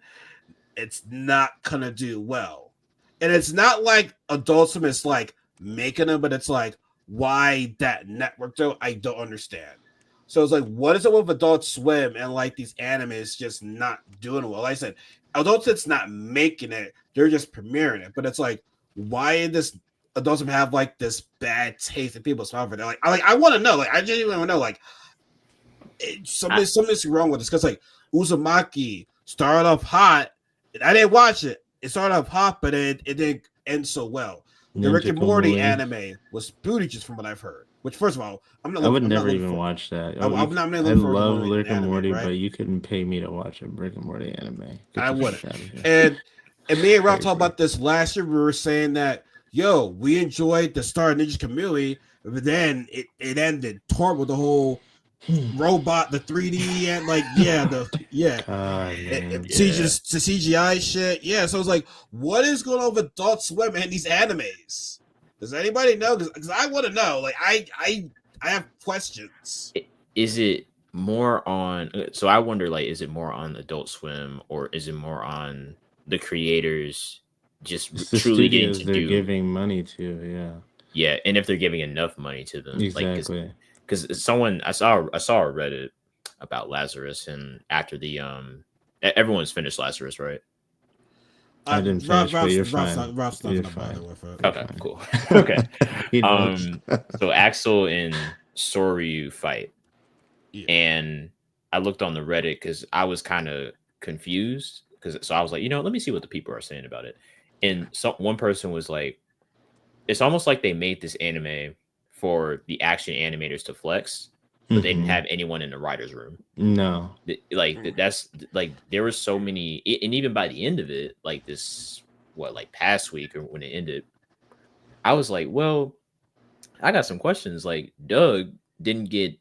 [SPEAKER 1] it's not gonna do well. And it's not like Adult Swim is like making them, but it's like why that network though, I don't understand. So it's like, what is it with Adult Swim and like these animes just not doing well? Like I said, Adult Swim's not making it, they're just premiering it. But it's like, why did this Adult Swim have like this bad taste in people's mouth? They're like, I want to know, like I genuinely want to know, like
[SPEAKER 2] I,
[SPEAKER 1] something's wrong with this because like Uzumaki started off hot. And I didn't watch it. It started off hot, but it didn't end so well. The Rick
[SPEAKER 3] Ninja
[SPEAKER 1] and Morty
[SPEAKER 3] Kamui.
[SPEAKER 1] anime was booty just from what I've heard. Which, first of all,
[SPEAKER 3] I would
[SPEAKER 1] I'm not
[SPEAKER 3] never
[SPEAKER 1] looking
[SPEAKER 3] even
[SPEAKER 1] for.
[SPEAKER 3] watch that.
[SPEAKER 1] I'm not
[SPEAKER 3] I
[SPEAKER 1] looking for Rick and
[SPEAKER 3] love
[SPEAKER 1] Morty
[SPEAKER 3] Rick and
[SPEAKER 1] anime,
[SPEAKER 3] Morty,
[SPEAKER 1] right?
[SPEAKER 3] but you couldn't pay me to watch a Rick and Morty anime. Get
[SPEAKER 1] I
[SPEAKER 3] the
[SPEAKER 1] wouldn't.
[SPEAKER 3] fuck out of here.
[SPEAKER 1] And me and Ralph talked
[SPEAKER 3] Crazy.
[SPEAKER 1] about this last year. We were saying that we enjoyed the start of Ninja Kamui, but then it ended torn with the whole robot, the 3D, and like
[SPEAKER 3] God, man.
[SPEAKER 2] yeah.
[SPEAKER 1] the CGI shit. Yeah, so it's like, what is going on with Adult Swim and these animes? Does anybody know? Because I want to know. Like, I have questions.
[SPEAKER 2] Is it more on? So I wonder, like, is it more on Adult Swim or is it more on the creators just
[SPEAKER 3] It's the
[SPEAKER 2] truly getting
[SPEAKER 3] studios
[SPEAKER 2] to
[SPEAKER 3] they're
[SPEAKER 2] do?
[SPEAKER 3] giving money to, yeah.
[SPEAKER 2] Yeah, and if they're giving enough money to them, like,
[SPEAKER 3] Exactly.
[SPEAKER 2] because someone I saw a Reddit about Lazarus, and after the everyone's finished Lazarus, right?
[SPEAKER 3] I didn't finish, but you're
[SPEAKER 1] Ralph's
[SPEAKER 3] fine.
[SPEAKER 1] Ralph's not
[SPEAKER 3] You're
[SPEAKER 1] gonna bother
[SPEAKER 3] fine.
[SPEAKER 1] with it.
[SPEAKER 3] You're
[SPEAKER 2] Okay,
[SPEAKER 3] fine.
[SPEAKER 2] cool. Okay.
[SPEAKER 3] He knows.
[SPEAKER 2] So Axel and Soryu fight,
[SPEAKER 1] Yeah.
[SPEAKER 2] and I looked on the Reddit because I was kind of confused so I was like, let me see what the people are saying about it. And one person was like, it's almost like they made this anime for the action animators to flex, but they didn't
[SPEAKER 3] Mhm.
[SPEAKER 2] have anyone in the writer's room.
[SPEAKER 3] No.
[SPEAKER 2] That's like there were so many, and even by the end of it, like past week or when it ended, I was like, well, I got some questions. Like Doug didn't get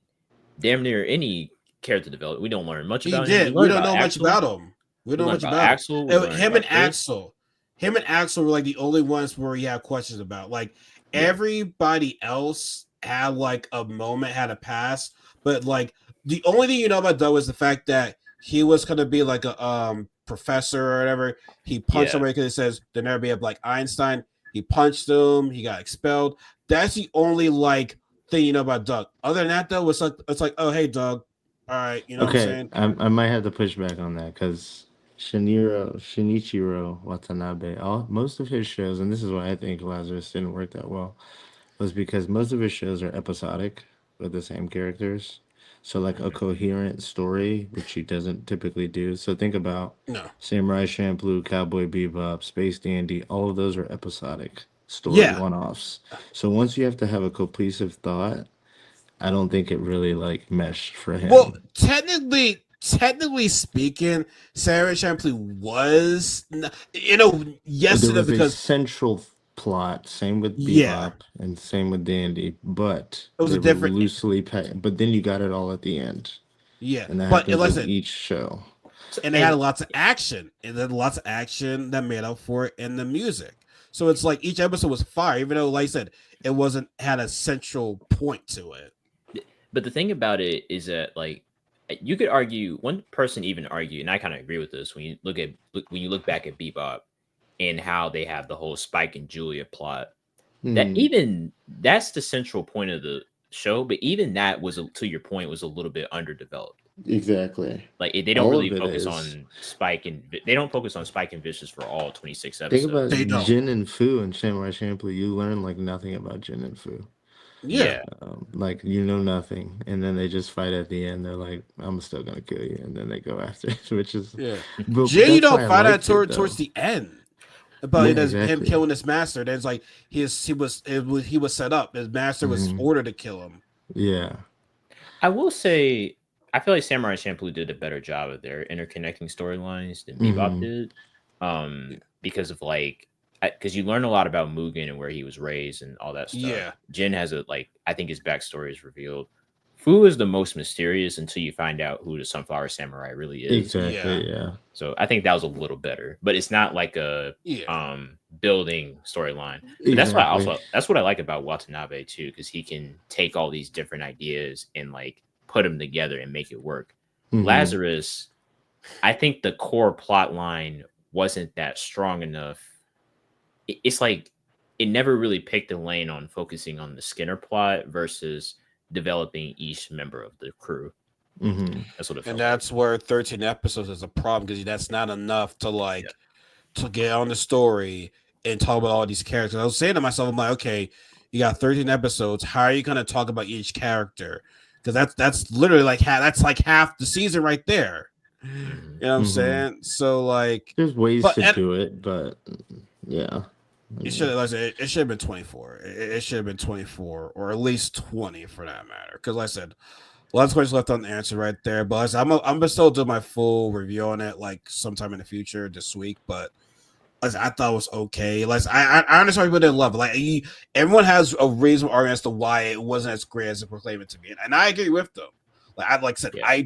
[SPEAKER 2] damn near any character development. We don't learn much
[SPEAKER 1] He
[SPEAKER 2] about him. We
[SPEAKER 1] did. We
[SPEAKER 2] learned
[SPEAKER 1] don't
[SPEAKER 2] about
[SPEAKER 1] know much
[SPEAKER 2] Axel.
[SPEAKER 1] about him. We
[SPEAKER 2] We
[SPEAKER 1] don't know
[SPEAKER 2] learned
[SPEAKER 1] much
[SPEAKER 2] about
[SPEAKER 1] about him.
[SPEAKER 2] Axel. We learned
[SPEAKER 1] Him
[SPEAKER 2] about
[SPEAKER 1] and
[SPEAKER 2] Chris.
[SPEAKER 1] Axel were like the only ones where he had questions about. Like
[SPEAKER 2] Yeah.
[SPEAKER 1] everybody else had like a moment, had a past, but like the only thing you know about Doe is the fact that he was gonna be like a professor or whatever. He punched
[SPEAKER 2] Yeah.
[SPEAKER 1] somebody because it says there never be a like Einstein. He punched him. He got expelled. That's the only like thing you know about Doug. Other than that, though, it's like oh hey Doug, all right, you know what I'm
[SPEAKER 3] Okay,
[SPEAKER 1] saying?
[SPEAKER 3] I might have to push back on that because Shinichiro Watanabe, most of his shows, and this is why I think Lazarus didn't work that well, was because most of his shows are episodic with the same characters. So like a coherent story, which he doesn't typically do. So think about
[SPEAKER 1] No.
[SPEAKER 3] Samurai Champloo, Cowboy Bebop, Space Dandy. All of those are episodic story
[SPEAKER 1] Yeah.
[SPEAKER 3] one-offs. So once you have to have a cohesive thought, I don't think it really like meshed for him.
[SPEAKER 1] Well, technically speaking, Sarah Champloo was, yes
[SPEAKER 3] There
[SPEAKER 1] to them
[SPEAKER 3] was a
[SPEAKER 1] because
[SPEAKER 3] central plot, same with
[SPEAKER 1] yeah,
[SPEAKER 3] Bebop and same with Dandy, but
[SPEAKER 1] it was
[SPEAKER 3] they
[SPEAKER 1] a
[SPEAKER 3] were
[SPEAKER 1] different
[SPEAKER 3] loosely packed. But then you got it all at the end,
[SPEAKER 1] yeah.
[SPEAKER 3] and that
[SPEAKER 1] But
[SPEAKER 3] happens with
[SPEAKER 1] listen,
[SPEAKER 3] each show.
[SPEAKER 1] and it had lots of action, and then lots of action that made up for it in the music. So it's like each episode was fire, even though, like I said, it wasn't had a central point to it.
[SPEAKER 2] But the thing about it is that, like, you could argue, one person even argued, and I kind of agree with this, when you look back at Bebop and how they have the whole Spike and Julia plot, that's the central point of the show, but even that was, to your point, was a little bit underdeveloped.
[SPEAKER 3] Exactly.
[SPEAKER 2] Like, they don't really focus on Spike, and they don't focus on Spike and Vicious for all 26 episodes.
[SPEAKER 3] Think about Jin and Fu and Samurai Champloo. You learn like nothing about Jin and Fu.
[SPEAKER 1] Yeah.
[SPEAKER 3] Like, you know nothing, and then they just fight at the end. They're like, "I'm still gonna kill you," and then they go after it, which is
[SPEAKER 1] Jin, you don't find out towards the end about him killing his master. There's like he was set up. His master was ordered to kill him.
[SPEAKER 3] Yeah,
[SPEAKER 2] I will say, I feel like Samurai Champloo did a better job of their interconnecting storylines than Bebop did, because of because you learn a lot about Mugen and where he was raised and all that stuff.
[SPEAKER 1] Yeah,
[SPEAKER 2] Jin has I think his backstory is revealed. Fu is the most mysterious until you find out who the Sunflower Samurai really is.
[SPEAKER 3] Exactly. Yeah.
[SPEAKER 2] So I think that was a little better, but it's not like a building storyline. But that's what I like about Watanabe too, because he can take all these different ideas and like put them together and make it work. Lazarus, I think the core plot line wasn't that strong enough. It's like it never really picked a lane on focusing on the Skinner plot versus developing each member of the crew. That's what it felt.
[SPEAKER 1] And that's where 13 episodes is a problem, because that's not enough to to get on the story and talk about all these characters. I was saying to myself, I'm like, okay, you got 13 episodes. How are you going to talk about each character? Because that's literally like half the season right there. You know what I'm saying? So like,
[SPEAKER 3] there's ways to do it, but yeah.
[SPEAKER 1] It should have been 24. It should have been 24, or at least 20 for that matter. Because like I said, lots of questions left unanswered right there. But I'm gonna still do my full review on it like sometime in the future this week. But I thought it was okay. I understand people didn't love it. Like everyone has a reasonable argument as to why it wasn't as great as they proclaim it to be, and I agree with them. Like I said, I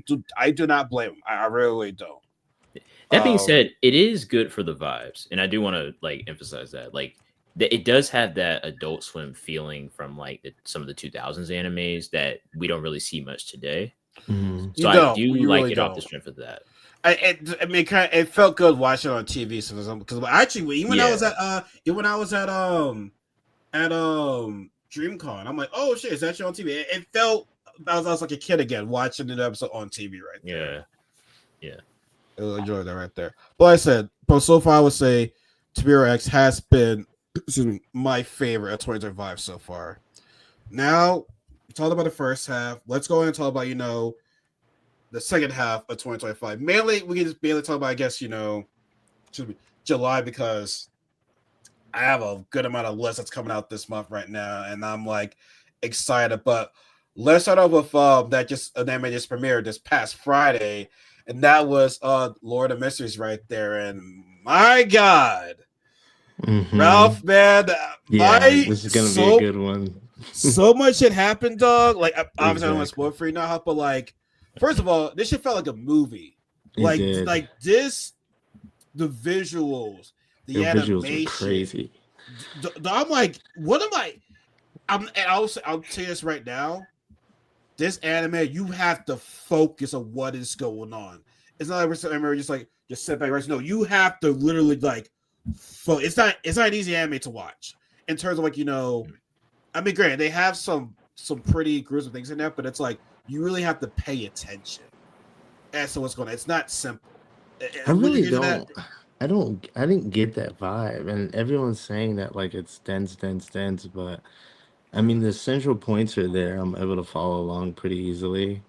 [SPEAKER 1] do not blame them. I really don't.
[SPEAKER 2] That being said, it is good for the vibes, and I do want to emphasize that. It does have that Adult Swim feeling from some of the 2000s animes that we don't really see much today. So I do like it off the strength of that.
[SPEAKER 1] It felt good watching it on TV, because actually even when I was at DreamCon, I'm like, oh shit, it's actually on TV. It felt I was like a kid again watching the episode on TV right there.
[SPEAKER 2] Yeah.
[SPEAKER 1] I enjoyed that right there. But like I said, so far I would say Tabira X has been my favorite of 2025 so far. Now, we talked about the first half. Let's go ahead and talk about, the second half of 2025. Mainly, we can just barely talk about, I guess, July, because I have a good amount of lists that's coming out this month right now, and I'm excited. But let's start off with an anime just premiered this past Friday, and that was Lord of Mysteries right there. And my God, Ralph, man,
[SPEAKER 3] this is gonna be a good one.
[SPEAKER 1] So much shit happened, dog. Obviously, I don't want to spoil for you now, but first of all, this shit felt like a movie. The visuals, the animation,
[SPEAKER 3] visuals are crazy.
[SPEAKER 1] I'm like, what am I? I'll tell you this right now. This anime, you have to focus on what is going on. It's not like we're just sit back, right? No, you have to literally it's not an easy anime to watch in terms of granted, they have some pretty gruesome things in there, but it's you really have to pay attention as to what's going on. It's not simple.
[SPEAKER 3] I really don't. I didn't get that vibe, and everyone's saying that it's dense, but I mean the central points are there. I'm able to follow along pretty easily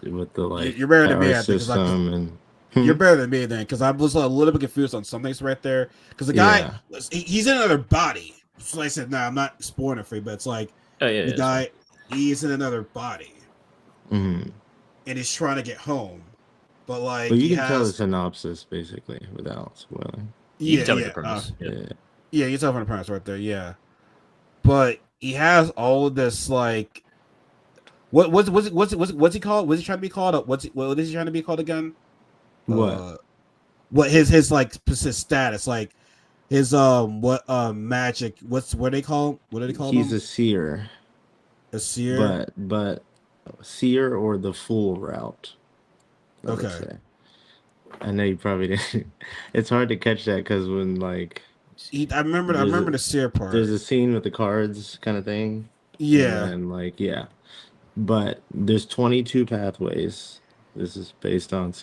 [SPEAKER 3] with the
[SPEAKER 1] you're better than me, I think,
[SPEAKER 3] system
[SPEAKER 1] you're better than me then, because I was a little bit confused on some things right there. Because the guy, he's in another body. So I said, I'm not spoiling it for you, but it's the guy, he's in another body, and he's trying to get home. But
[SPEAKER 3] you can tell the synopsis basically without spoiling.
[SPEAKER 2] You can tell the premise.
[SPEAKER 1] You tell from the premise right there. Yeah, but he has all of this what's he called? What's he trying to be called? What is he trying to be called again?
[SPEAKER 3] What?
[SPEAKER 1] what his like his status, like his what magic, what do they call, what do they call
[SPEAKER 3] He's
[SPEAKER 1] them?
[SPEAKER 3] a seer,
[SPEAKER 1] A seer.
[SPEAKER 3] but seer or the fool route, let us
[SPEAKER 1] Okay.
[SPEAKER 3] say. I know you probably didn't. It's hard to catch that because when like
[SPEAKER 1] I
[SPEAKER 3] there's
[SPEAKER 1] remember
[SPEAKER 3] a
[SPEAKER 1] the seer
[SPEAKER 3] there's
[SPEAKER 1] part.
[SPEAKER 3] a scene with the cards kind of thing, and
[SPEAKER 1] Yeah.
[SPEAKER 3] then like yeah, but there's 22 pathways. This is based on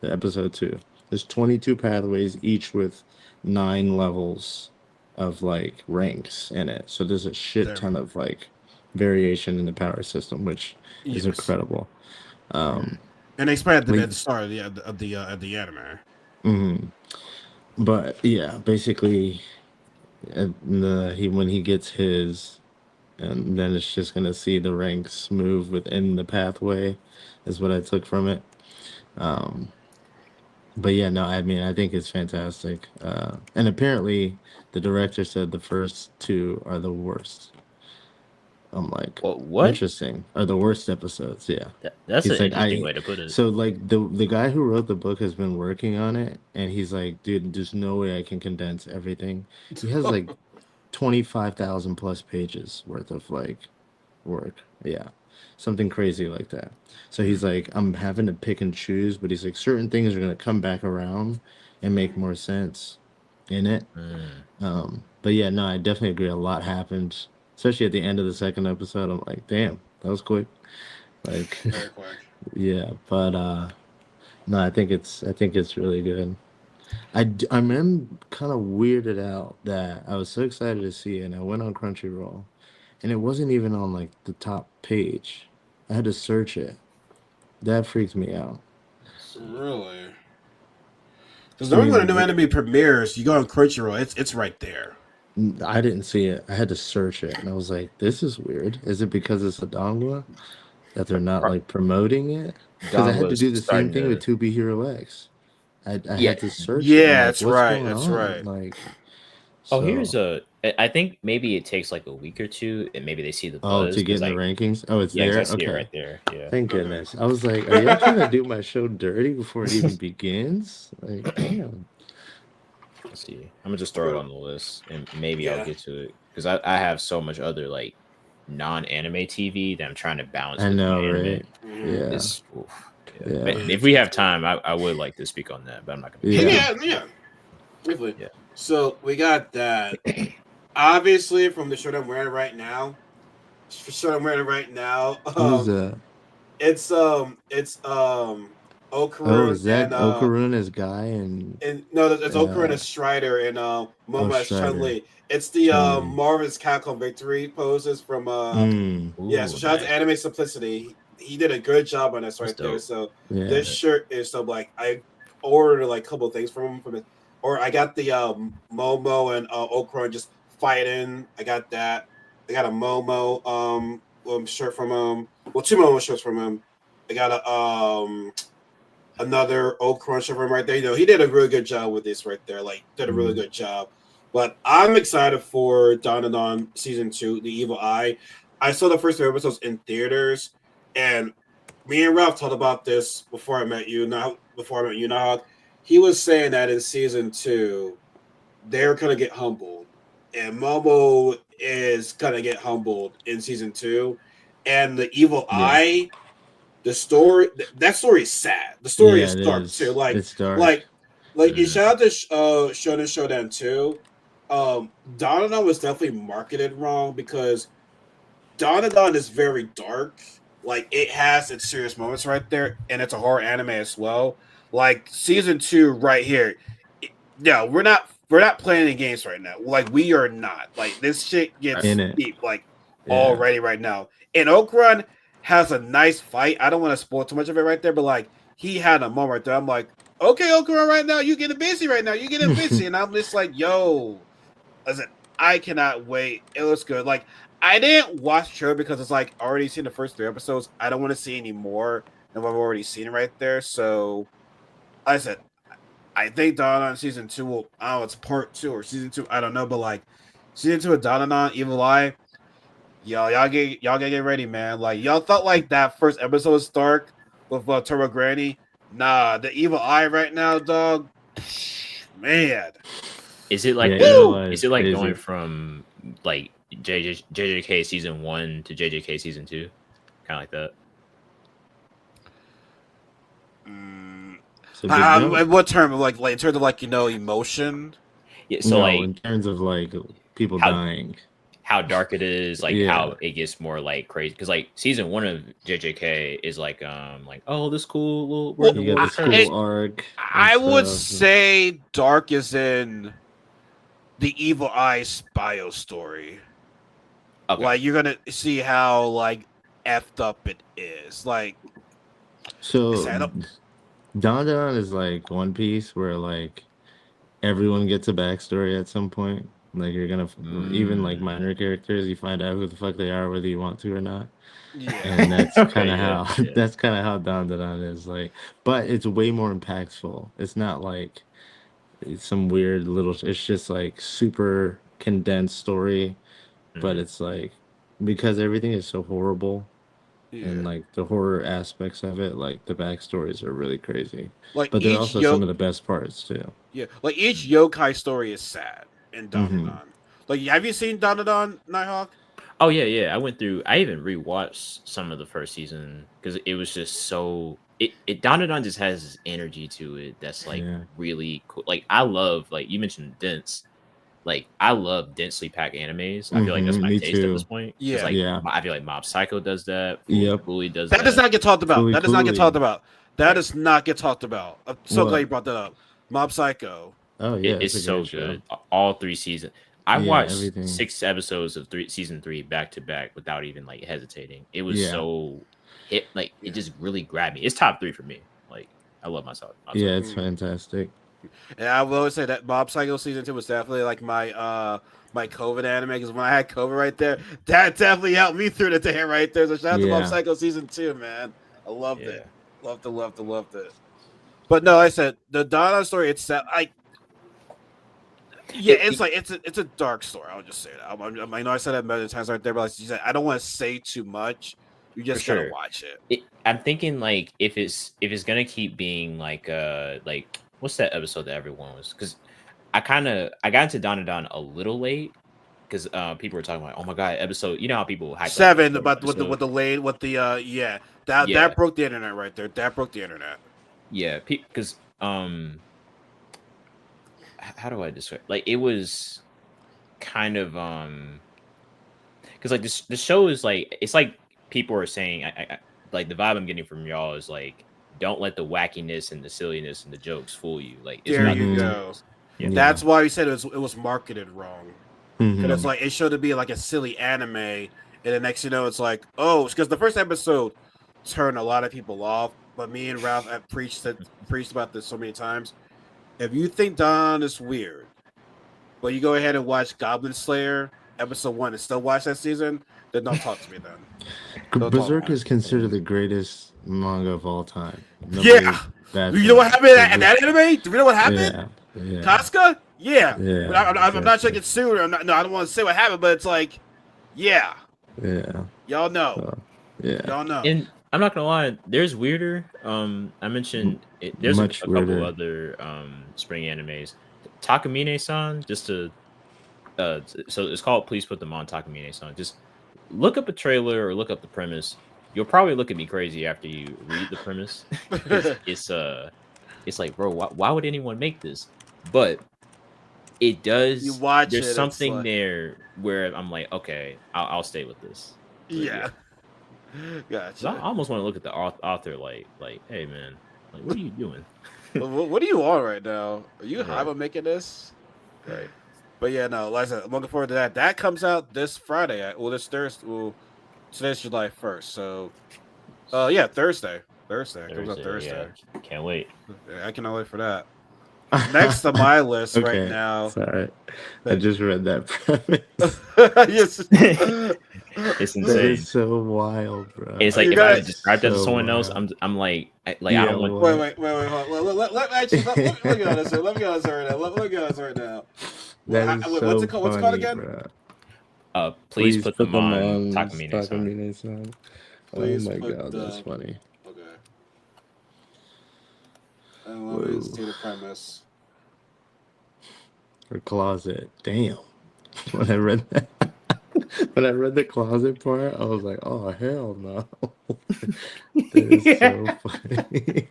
[SPEAKER 3] episode 2. There's 22 pathways, each with 9 levels of like ranks in it. So there's a shit
[SPEAKER 1] There.
[SPEAKER 3] ton of like variation in the power system, which is
[SPEAKER 1] Yes.
[SPEAKER 3] incredible. Um,
[SPEAKER 1] And they explained
[SPEAKER 3] we,
[SPEAKER 1] at the start of the anime.
[SPEAKER 3] mhm. But yeah, basically, when he gets his, and then it's just gonna see the ranks move within the pathway, is what I took from it. Um, but yeah, no, I mean, I think it's fantastic. And apparently, the director said the first 2 are the worst. I'm like,
[SPEAKER 2] What?
[SPEAKER 3] interesting. Are the worst episodes? Yeah.
[SPEAKER 2] That's an
[SPEAKER 3] He's like,
[SPEAKER 2] interesting way to put it.
[SPEAKER 3] so like the guy who wrote the book has been working on it, and he's like, dude, there's no way I can condense everything. He has like 25,000 plus pages worth of like work. Yeah. Something crazy like that. So he's like, I'm having to pick and choose, but he's like, certain things are going to come back around and make more sense in it.
[SPEAKER 2] Mm.
[SPEAKER 3] But yeah, no, I definitely agree. A lot happened, especially at the end of the second episode. I'm like, damn, that was quick. Like,
[SPEAKER 1] Very quick.
[SPEAKER 3] yeah, but no, I think it's really good. I'm kind of weirded out that I was so excited to see it, and I went on Crunchyroll, and it wasn't even on like the top page. I had to search it. That freaked me out.
[SPEAKER 2] Let's see.
[SPEAKER 1] Really? Because
[SPEAKER 3] I
[SPEAKER 1] normally when a
[SPEAKER 3] mean,
[SPEAKER 1] new anime premieres, you go on Crunchyroll. It's right there.
[SPEAKER 3] I didn't see it. I had to search it, and I was like, "This is weird. Is it because it's a donghua that they're not like promoting it?" Because I
[SPEAKER 2] Don
[SPEAKER 3] had to
[SPEAKER 2] was
[SPEAKER 3] do the same
[SPEAKER 2] starting
[SPEAKER 3] thing with
[SPEAKER 2] to.
[SPEAKER 3] 2B Hero X. I
[SPEAKER 2] Yeah.
[SPEAKER 3] had to search it. I'm
[SPEAKER 1] Yeah,
[SPEAKER 3] like,
[SPEAKER 1] that's
[SPEAKER 3] "What's
[SPEAKER 1] right.
[SPEAKER 3] going
[SPEAKER 1] That's
[SPEAKER 3] on?"
[SPEAKER 1] right.
[SPEAKER 3] Like,
[SPEAKER 2] Oh, here's
[SPEAKER 3] so
[SPEAKER 2] I think maybe it takes like a week or two, and maybe they see the
[SPEAKER 3] oh,
[SPEAKER 2] buzz
[SPEAKER 3] to get
[SPEAKER 2] because
[SPEAKER 3] in the
[SPEAKER 2] like
[SPEAKER 3] rankings. Oh, it's
[SPEAKER 2] yeah, because I
[SPEAKER 3] there.
[SPEAKER 2] see it
[SPEAKER 3] Okay,
[SPEAKER 2] right there. Yeah.
[SPEAKER 3] thank
[SPEAKER 1] Okay.
[SPEAKER 3] goodness. I was like, "Are y'all trying to do my show dirty before it even begins?" Like, damn.
[SPEAKER 2] Let's see. I'm gonna just throw it on the list, and maybe I'll
[SPEAKER 1] Yeah.
[SPEAKER 2] get to it because I have so much other like non-anime TV that I'm trying to balance
[SPEAKER 3] I
[SPEAKER 2] with the
[SPEAKER 3] know,
[SPEAKER 2] anime.
[SPEAKER 3] right?
[SPEAKER 1] Mm-hmm.
[SPEAKER 3] Yeah,
[SPEAKER 2] It's oof, yeah.
[SPEAKER 3] yeah,
[SPEAKER 2] If we have time, I would like to speak on that, but I'm not gonna be able
[SPEAKER 3] yeah.
[SPEAKER 1] Yeah, yeah. Briefly.
[SPEAKER 2] to.
[SPEAKER 1] So we got that. Obviously, from the shirt I'm wearing right now,
[SPEAKER 3] Who's that?
[SPEAKER 1] it's
[SPEAKER 3] Oh,
[SPEAKER 1] Okarun
[SPEAKER 3] is that
[SPEAKER 1] and
[SPEAKER 3] Okaruna's guy and
[SPEAKER 1] no, it's Okarun
[SPEAKER 3] uh
[SPEAKER 1] as Strider and
[SPEAKER 3] oh
[SPEAKER 1] Momo as Chun
[SPEAKER 3] Strider,
[SPEAKER 1] Li. It's the
[SPEAKER 3] Chun Li.
[SPEAKER 1] Marvel's Capcom victory poses from
[SPEAKER 3] Mm,
[SPEAKER 1] yeah.
[SPEAKER 2] Ooh,
[SPEAKER 1] So shout out to
[SPEAKER 2] nice.
[SPEAKER 1] Anime Simplicity. He did a good job on this
[SPEAKER 2] That's
[SPEAKER 1] right there.
[SPEAKER 2] dope.
[SPEAKER 1] So this
[SPEAKER 3] yeah.
[SPEAKER 1] shirt is so like I ordered like a couple of things from it, or I got the Momo and Okra just fighting. I got that. I got a Momo shirt from well, two Momo shirts from him. I got a another Okra shirt from him right there. You know, he did a really good job with this right there. Like did a really
[SPEAKER 3] Mm.
[SPEAKER 1] good job. But I'm excited for Don season 2, The Evil Eye. I saw the first 3 episodes in theaters, and me and Ralph talked about this before I met you. Now, before I met you, now he was saying that in season 2 they're gonna get humbled, and Momo is gonna get humbled in season 2, and the Evil
[SPEAKER 3] Yeah.
[SPEAKER 1] Eye. The story that story is sad. The story
[SPEAKER 3] Yeah,
[SPEAKER 1] is
[SPEAKER 3] it
[SPEAKER 1] dark too.
[SPEAKER 3] is.
[SPEAKER 1] Like
[SPEAKER 3] It's dark.
[SPEAKER 1] like and
[SPEAKER 2] Mm,
[SPEAKER 1] shout out to Shonen Showdown too. Donovan was definitely marketed wrong because Donovan is very dark. Like it has its serious moments right there, and it's a horror anime as well. Like season 2 right here. No, we're not playing any games right now. Like we are not. Like this shit
[SPEAKER 3] In
[SPEAKER 1] gets
[SPEAKER 3] it.
[SPEAKER 1] deep like
[SPEAKER 3] Yeah.
[SPEAKER 1] already right now. And Okrun has a nice fight. I don't want to spoil too much of it right there, but like he had a moment right there. I'm like, okay, Okrun, right now you getting busy right now. You getting busy, and I'm just like, yo, listen, I cannot wait. It looks good. Like I didn't watch the show because it's like already seen the first 3 episodes. I don't want to see any more than what I've already seen right there. So like I said, I think Dawn season 2 will I don't know, it's part 2 or season 2, I don't know, but like season 2 of Dawn Evil Eye, y'all gotta get ready, man. Like y'all thought like that first episode was Stark with Turbo Granny. Nah, the evil eye right now, dog. Man.
[SPEAKER 2] Is it like is it like going from like JJK season 1 to JJK season 2? Kind of like that.
[SPEAKER 1] In what term? Like in terms of like emotion?
[SPEAKER 2] Yeah. So like
[SPEAKER 3] in terms of like people
[SPEAKER 2] how,
[SPEAKER 3] dying,
[SPEAKER 2] how dark it is, like how it gets more like crazy. Because like season 1 of JJK is like oh, this cool little
[SPEAKER 3] you got the school arc.
[SPEAKER 1] I would say dark is in the evil eye's bio story. Okay. Like you're gonna see how like effed up it is. Like
[SPEAKER 3] so Don is like One Piece where like everyone gets a backstory at some point. Like you're gonna even like minor characters, you find out who the fuck they are, whether you want to or not. Yeah, and that's kind of that's kind of how Don is like. But it's way more impactful. It's not like it's some weird little. It's just like super condensed story, but it's like because everything is so horrible. Yeah. And like the horror aspects of it, like the backstories are really crazy. Like, but they're also some of the best parts too.
[SPEAKER 1] Yeah, like each yokai story is sad in Dandadan. Like, have you seen Dandadan, Nighthawk?
[SPEAKER 2] Oh yeah. I went through. I even rewatched some of the first season because it was just so. It Dandadan just has this energy to it that's like really cool. Like I love like you mentioned dense. Like I love densely packed animes. I feel like that's my taste at this point.
[SPEAKER 1] Yeah,
[SPEAKER 2] like, I feel like Mob Psycho does that. Bully does
[SPEAKER 1] that. That does not get talked about. That does not get talked about. That does not get talked about. I'm so glad you brought that up. Mob Psycho.
[SPEAKER 3] Oh yeah,
[SPEAKER 2] it's so good. All 3 seasons. I watched 6 episodes of season 3 back to back without even like hesitating. It was so it just really grabbed me. It's top 3 for me. Like I love myself.
[SPEAKER 3] Yeah, it's fantastic.
[SPEAKER 1] And I will always say that Mob Psycho season 2 was definitely like my my COVID anime because when I had COVID right there, that definitely helped me through the day right there. So shout out to Mob Psycho season 2, man. I loved it. Loved it. But no, like I said the Donna story itself, it's a dark story. I'll just say that. I know I said that many times right there, but like you said, I don't want to say too much. You just gotta watch it.
[SPEAKER 2] I'm thinking like if it's gonna keep being like what's that episode that everyone was? Because I got into Dandadan a little late because people were talking about, oh my god, episode. You know how people hype
[SPEAKER 1] 7 about with the lane with the that broke the internet right there. That broke the internet.
[SPEAKER 2] Yeah, because how do I describe? Like it was kind of because like the show is like it's like people are saying I like the vibe I'm getting from y'all is like don't let the wackiness and the silliness and the jokes fool you. Like it's
[SPEAKER 1] there you go. Yeah. That's why we said it was marketed wrong. Because it's like it showed be like a silly anime, and the next it's like because the first episode turned a lot of people off. But me and Ralph have preached about this so many times. If you think Don is weird, but you go ahead and watch Goblin Slayer episode 1 and still watch that season, then don't talk to me then.
[SPEAKER 3] Berserk is considered the greatest manga of all time.
[SPEAKER 1] You know what happened in that anime? Do you know what happened? Yeah. Casca? Yeah. I'm not sure I get sued. I don't want to say what happened, but it's like, yeah. Y'all know. Y'all know.
[SPEAKER 2] And I'm not gonna lie, there's weirder. I mentioned there's a couple other spring animes. Takamine-san, just to so it's called Please Put Them On Takamine-san. Just look up a trailer or look up the premise. You'll probably look at me crazy after you read the premise. It's like, bro, why would anyone make this? But it does.
[SPEAKER 1] You watch
[SPEAKER 2] there's something there where I'm like, okay, I'll stay with this.
[SPEAKER 1] Yeah. Gotcha.
[SPEAKER 2] I almost want to look at the author like, hey man, like, what are you doing?
[SPEAKER 1] What are you on right now? Are you high about making this? Right. But yeah, no, like I said, I'm looking forward to that. That comes out this Friday. This Thursday. Well, today's July 1st. So, Thursday. Thursday. Comes out Thursday.
[SPEAKER 2] Yeah. Can't wait.
[SPEAKER 1] Yeah, I cannot wait for that. Next on my list right now.
[SPEAKER 3] Sorry. I just read that premise.
[SPEAKER 1] Yes.
[SPEAKER 2] It's insane.
[SPEAKER 3] That is so wild, bro.
[SPEAKER 2] It's like if I described that to someone else, I'm like I don't want.
[SPEAKER 1] Wait, hold on. Let me get on this. Let me get on this right now. What's it called? What's it called again?
[SPEAKER 3] Bro.
[SPEAKER 2] Please put them on Takamine-san.
[SPEAKER 3] Oh my god, that's funny.
[SPEAKER 1] Okay. And let me
[SPEAKER 3] Whoa.
[SPEAKER 1] see the premise.
[SPEAKER 3] Her closet. Damn. When I read that, when I read the closet part, I was like, oh hell no. That is so
[SPEAKER 2] Yeah.
[SPEAKER 3] funny.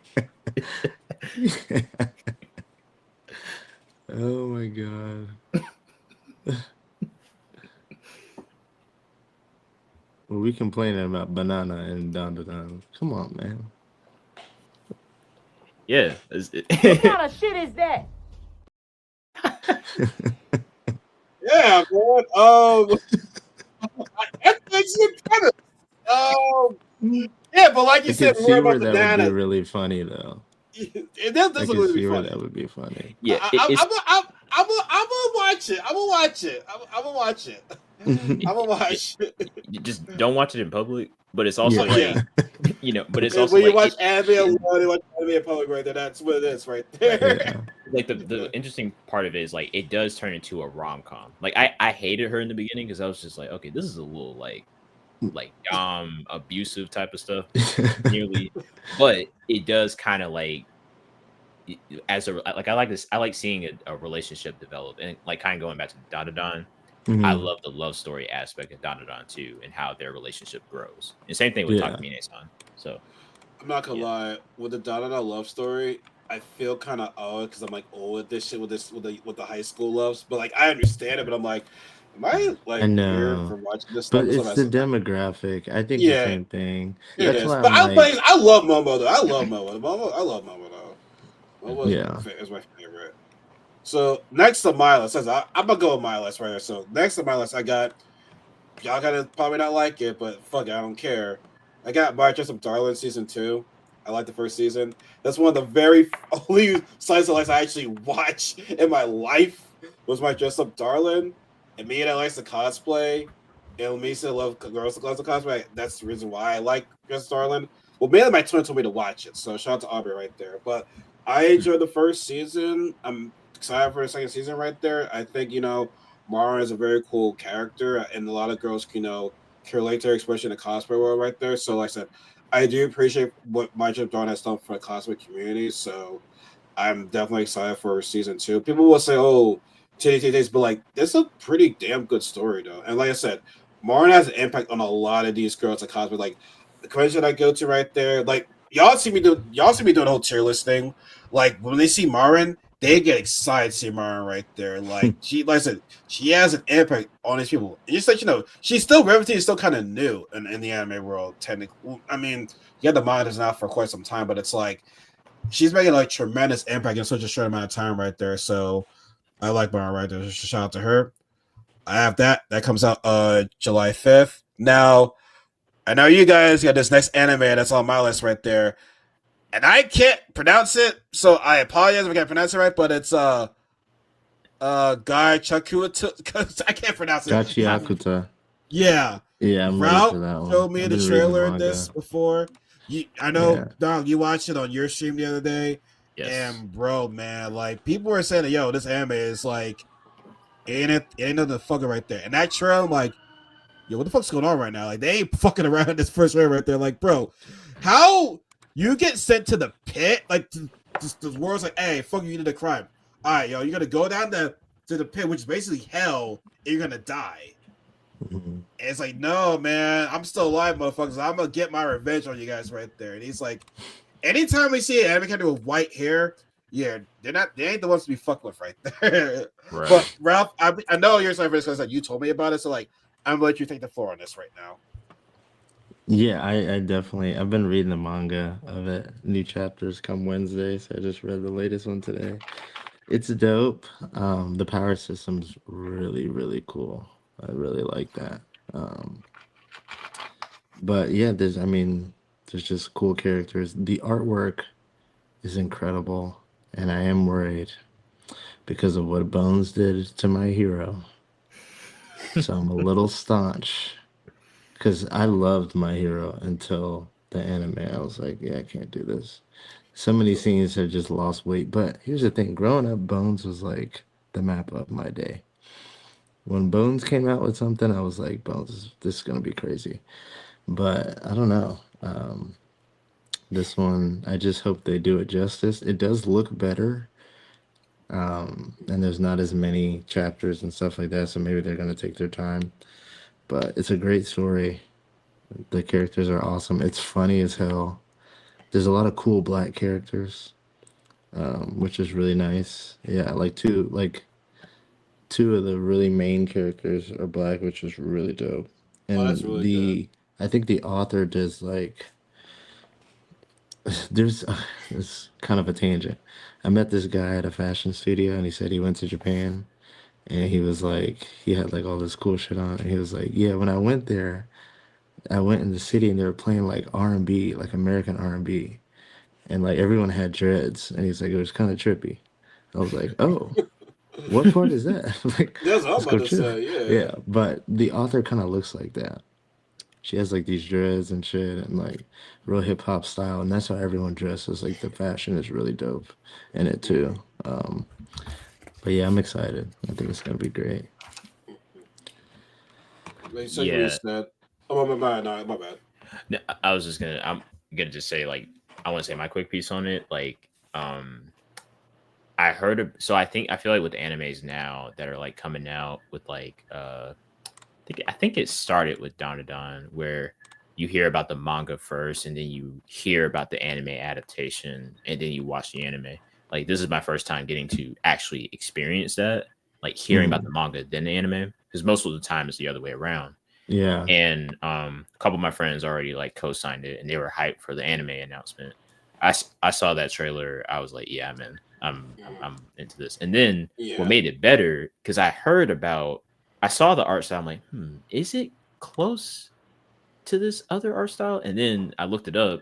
[SPEAKER 3] Oh my god. Well, we complaining about banana and Don Don. Come on, man.
[SPEAKER 2] Yeah.
[SPEAKER 4] What kind of shit is that?
[SPEAKER 1] Yeah, man. That's the premise. Um, yeah, but like you
[SPEAKER 3] I
[SPEAKER 1] said,
[SPEAKER 3] could
[SPEAKER 1] we were
[SPEAKER 3] see where
[SPEAKER 1] about
[SPEAKER 3] that would be
[SPEAKER 1] banana.
[SPEAKER 3] really funny though.
[SPEAKER 1] It does
[SPEAKER 3] I
[SPEAKER 1] doesn't
[SPEAKER 3] could
[SPEAKER 1] really be
[SPEAKER 3] see where
[SPEAKER 1] funny.
[SPEAKER 3] that would be funny.
[SPEAKER 2] Yeah. It's
[SPEAKER 1] I'm gonna watch it. I'm gonna watch it. I'm gonna watch it. I'm gonna
[SPEAKER 2] yeah,
[SPEAKER 1] watch it.
[SPEAKER 2] you just don't watch it in public. But it's
[SPEAKER 3] Yeah.
[SPEAKER 2] also
[SPEAKER 1] Yeah.
[SPEAKER 2] like, but it's
[SPEAKER 1] And
[SPEAKER 2] also
[SPEAKER 1] when you
[SPEAKER 2] like
[SPEAKER 1] watch
[SPEAKER 2] it.
[SPEAKER 1] anime alone, you watch anime in public right there. That's what it is right there.
[SPEAKER 3] Yeah.
[SPEAKER 2] Like the interesting part of it is like it does turn into a rom com. Like I hated her in the beginning because I was just like, okay, this is a little like abusive type of stuff nearly, but it does kind of like as a like I like this. I like seeing a relationship develop and like kind of going back to Dandadan. I
[SPEAKER 3] Mhm.
[SPEAKER 2] love the love story aspect of Dandadan too and how their relationship grows. And same thing with
[SPEAKER 3] Yeah.
[SPEAKER 2] Takamine-san. So
[SPEAKER 1] I'm not gonna
[SPEAKER 2] yeah,
[SPEAKER 1] lie. With the Dada love story, I feel kind of odd because I'm like old with this shit with the high school loves. But like I understand it, but I'm like, am I
[SPEAKER 3] I
[SPEAKER 1] like weird
[SPEAKER 3] know.
[SPEAKER 1] for watching this stuff?
[SPEAKER 3] But
[SPEAKER 1] So
[SPEAKER 3] it's the
[SPEAKER 1] that's
[SPEAKER 3] demographic. I think the
[SPEAKER 1] yeah,
[SPEAKER 3] same thing.
[SPEAKER 1] it
[SPEAKER 3] That's
[SPEAKER 1] is.
[SPEAKER 3] why
[SPEAKER 1] But
[SPEAKER 3] I'm like,
[SPEAKER 1] I love Momo though. I love Momo. I love Momo though. Momo
[SPEAKER 3] yeah.
[SPEAKER 1] is my favorite. So next to my list, I'm gonna go with my list right here. So next to my list, I got y'all gotta probably not like it, but fuck it, I don't care. I got My Dress Up Darling season 2. I like the first season. That's one of the very only slice of life I actually watch in my life was My Dress Up Darling. And me and I likes to cosplay. And me still love girls that love to cosplay. That's the reason why I like Dress Up Darling. Well, mainly my twin told me to watch it, so shout out to Aubrey right there. But I enjoyed the first season. I'm excited for the second season right there. I think Mara is a very cool character, and a lot of girls, can relate to her, especially in the cosplay world right there. So, like I said, I do appreciate what My Trip Dawn has done for the cosplay community. So, I'm definitely excited for season 2. People will say, "Oh, TTTs," but like, this is a pretty damn good story, though. And like I said, Martin has an impact on a lot of these girls at cosplay. Like the convention I go to right there, like y'all see me doing the whole tier list thing. Like when they see Marin, they get excited to see Marin right there. Like I said, she has an impact on these people. And just let you know, she's still Revity is still kind of new in the anime world. Technically, I mean, yeah, the mind is now for quite some time, but it's like she's making like tremendous impact in such a short amount of time right there. So I like Marin right there. Shout out to her. I have that. That comes out July 5th. Now, I know you guys got this next anime that's on my list right there. And I can't pronounce it, so I apologize if I can't pronounce it right, but it's Guy Chakuta. I can't pronounce it.
[SPEAKER 3] Gachiakuta.
[SPEAKER 1] Yeah.
[SPEAKER 3] Yeah, I'm ready
[SPEAKER 1] Ralph
[SPEAKER 3] for that one.
[SPEAKER 1] showed me
[SPEAKER 3] I've
[SPEAKER 1] the
[SPEAKER 3] been reading the
[SPEAKER 1] trailer of this
[SPEAKER 3] manga.
[SPEAKER 1] before. I know,
[SPEAKER 3] Yeah.
[SPEAKER 1] Dog, you watched it on your stream the other day.
[SPEAKER 2] yes.
[SPEAKER 1] And bro, man, like people were saying, yo, this anime is like it ain't nothing fucking right there. And that trailer, I'm like, yo, what the fuck's going on right now? Like they ain't fucking around in this first trailer right there. Like, bro, how you get sent to the pit? Like the world's like, hey, fuck you did a crime. All right, yo, you're gonna go down to the pit, which is basically hell, and you're gonna die.
[SPEAKER 3] Mhm.
[SPEAKER 1] And it's like, no, man, I'm still alive, motherfuckers. I'm gonna get my revenge on you guys right there. And he's like, anytime we see an anime character with white hair, yeah, they ain't the ones to be fucked with right there.
[SPEAKER 2] Right.
[SPEAKER 1] But Ralph, I know you're sorry for this because like, you told me about it, so like I'm gonna let you take the floor on this right now.
[SPEAKER 3] Yeah, I definitely I've been reading the manga of it. New chapters come Wednesday, so I just read the latest one today. It's dope. The power system's really, really cool. I really like that. Um, but yeah, there's just cool characters. The artwork is incredible, and I am worried because of what Bones did to my hero. So I'm a little staunch because I loved my hero until the anime. I was like, yeah, I can't do this. So many scenes have just lost weight. But here's the thing: growing up, Bones was like the map of my day. When Bones came out with something, I was like, Bones, this is gonna be crazy. But I don't know. This one, I just hope they do it justice. It does look better, and there's not as many chapters and stuff like that, so maybe they're gonna take their time. But it's a great story. The characters are awesome. It's funny as hell. There's a lot of cool black characters, which is really nice. Yeah, two of the really main characters are black, which is really dope.
[SPEAKER 1] Oh, that's
[SPEAKER 3] And
[SPEAKER 1] really good.
[SPEAKER 3] I think the author does like there's it's kind of a tangent. I met this guy at a fashion studio and he said he went to Japan and he was like he had like all this cool shit on and he was like, "Yeah, when I went there, I went in the city and they were playing like R&B, like American R&B, and like everyone had dreads." And he's like, "It was kind of trippy." I was like, "Oh, what part is that?" Like,
[SPEAKER 1] That's what I was
[SPEAKER 3] let's go
[SPEAKER 1] about to
[SPEAKER 3] chill.
[SPEAKER 1] say. Yeah.
[SPEAKER 3] Yeah, but the author kind of looks like that. She has like these dreads and shit and like real hip hop style, and that's how everyone dresses. Like the fashion is really dope in it too. But yeah, I'm excited. I think it's gonna be great.
[SPEAKER 1] Like, so you
[SPEAKER 2] Yeah,
[SPEAKER 1] said, oh my bad, no, my bad.
[SPEAKER 2] no, I'm gonna just say like I want to say my quick piece on it. Like, I heard of, so I feel like with the animes now that are like coming out with like I think it started with Don where you hear about the manga first and then you hear about the anime adaptation and then you watch the anime. Like this is my first time getting to actually experience that, like hearing about the manga then the anime, because most of the time it's the other way around.
[SPEAKER 3] Yeah.
[SPEAKER 2] And a couple of my friends already like co-signed it and they were hyped for the anime announcement. I saw that trailer. I was like, yeah, man, I'm into this. And then what
[SPEAKER 1] Yeah.
[SPEAKER 2] made it better, because I saw the art style. I'm like, is it close to this other art style? And then I looked it up.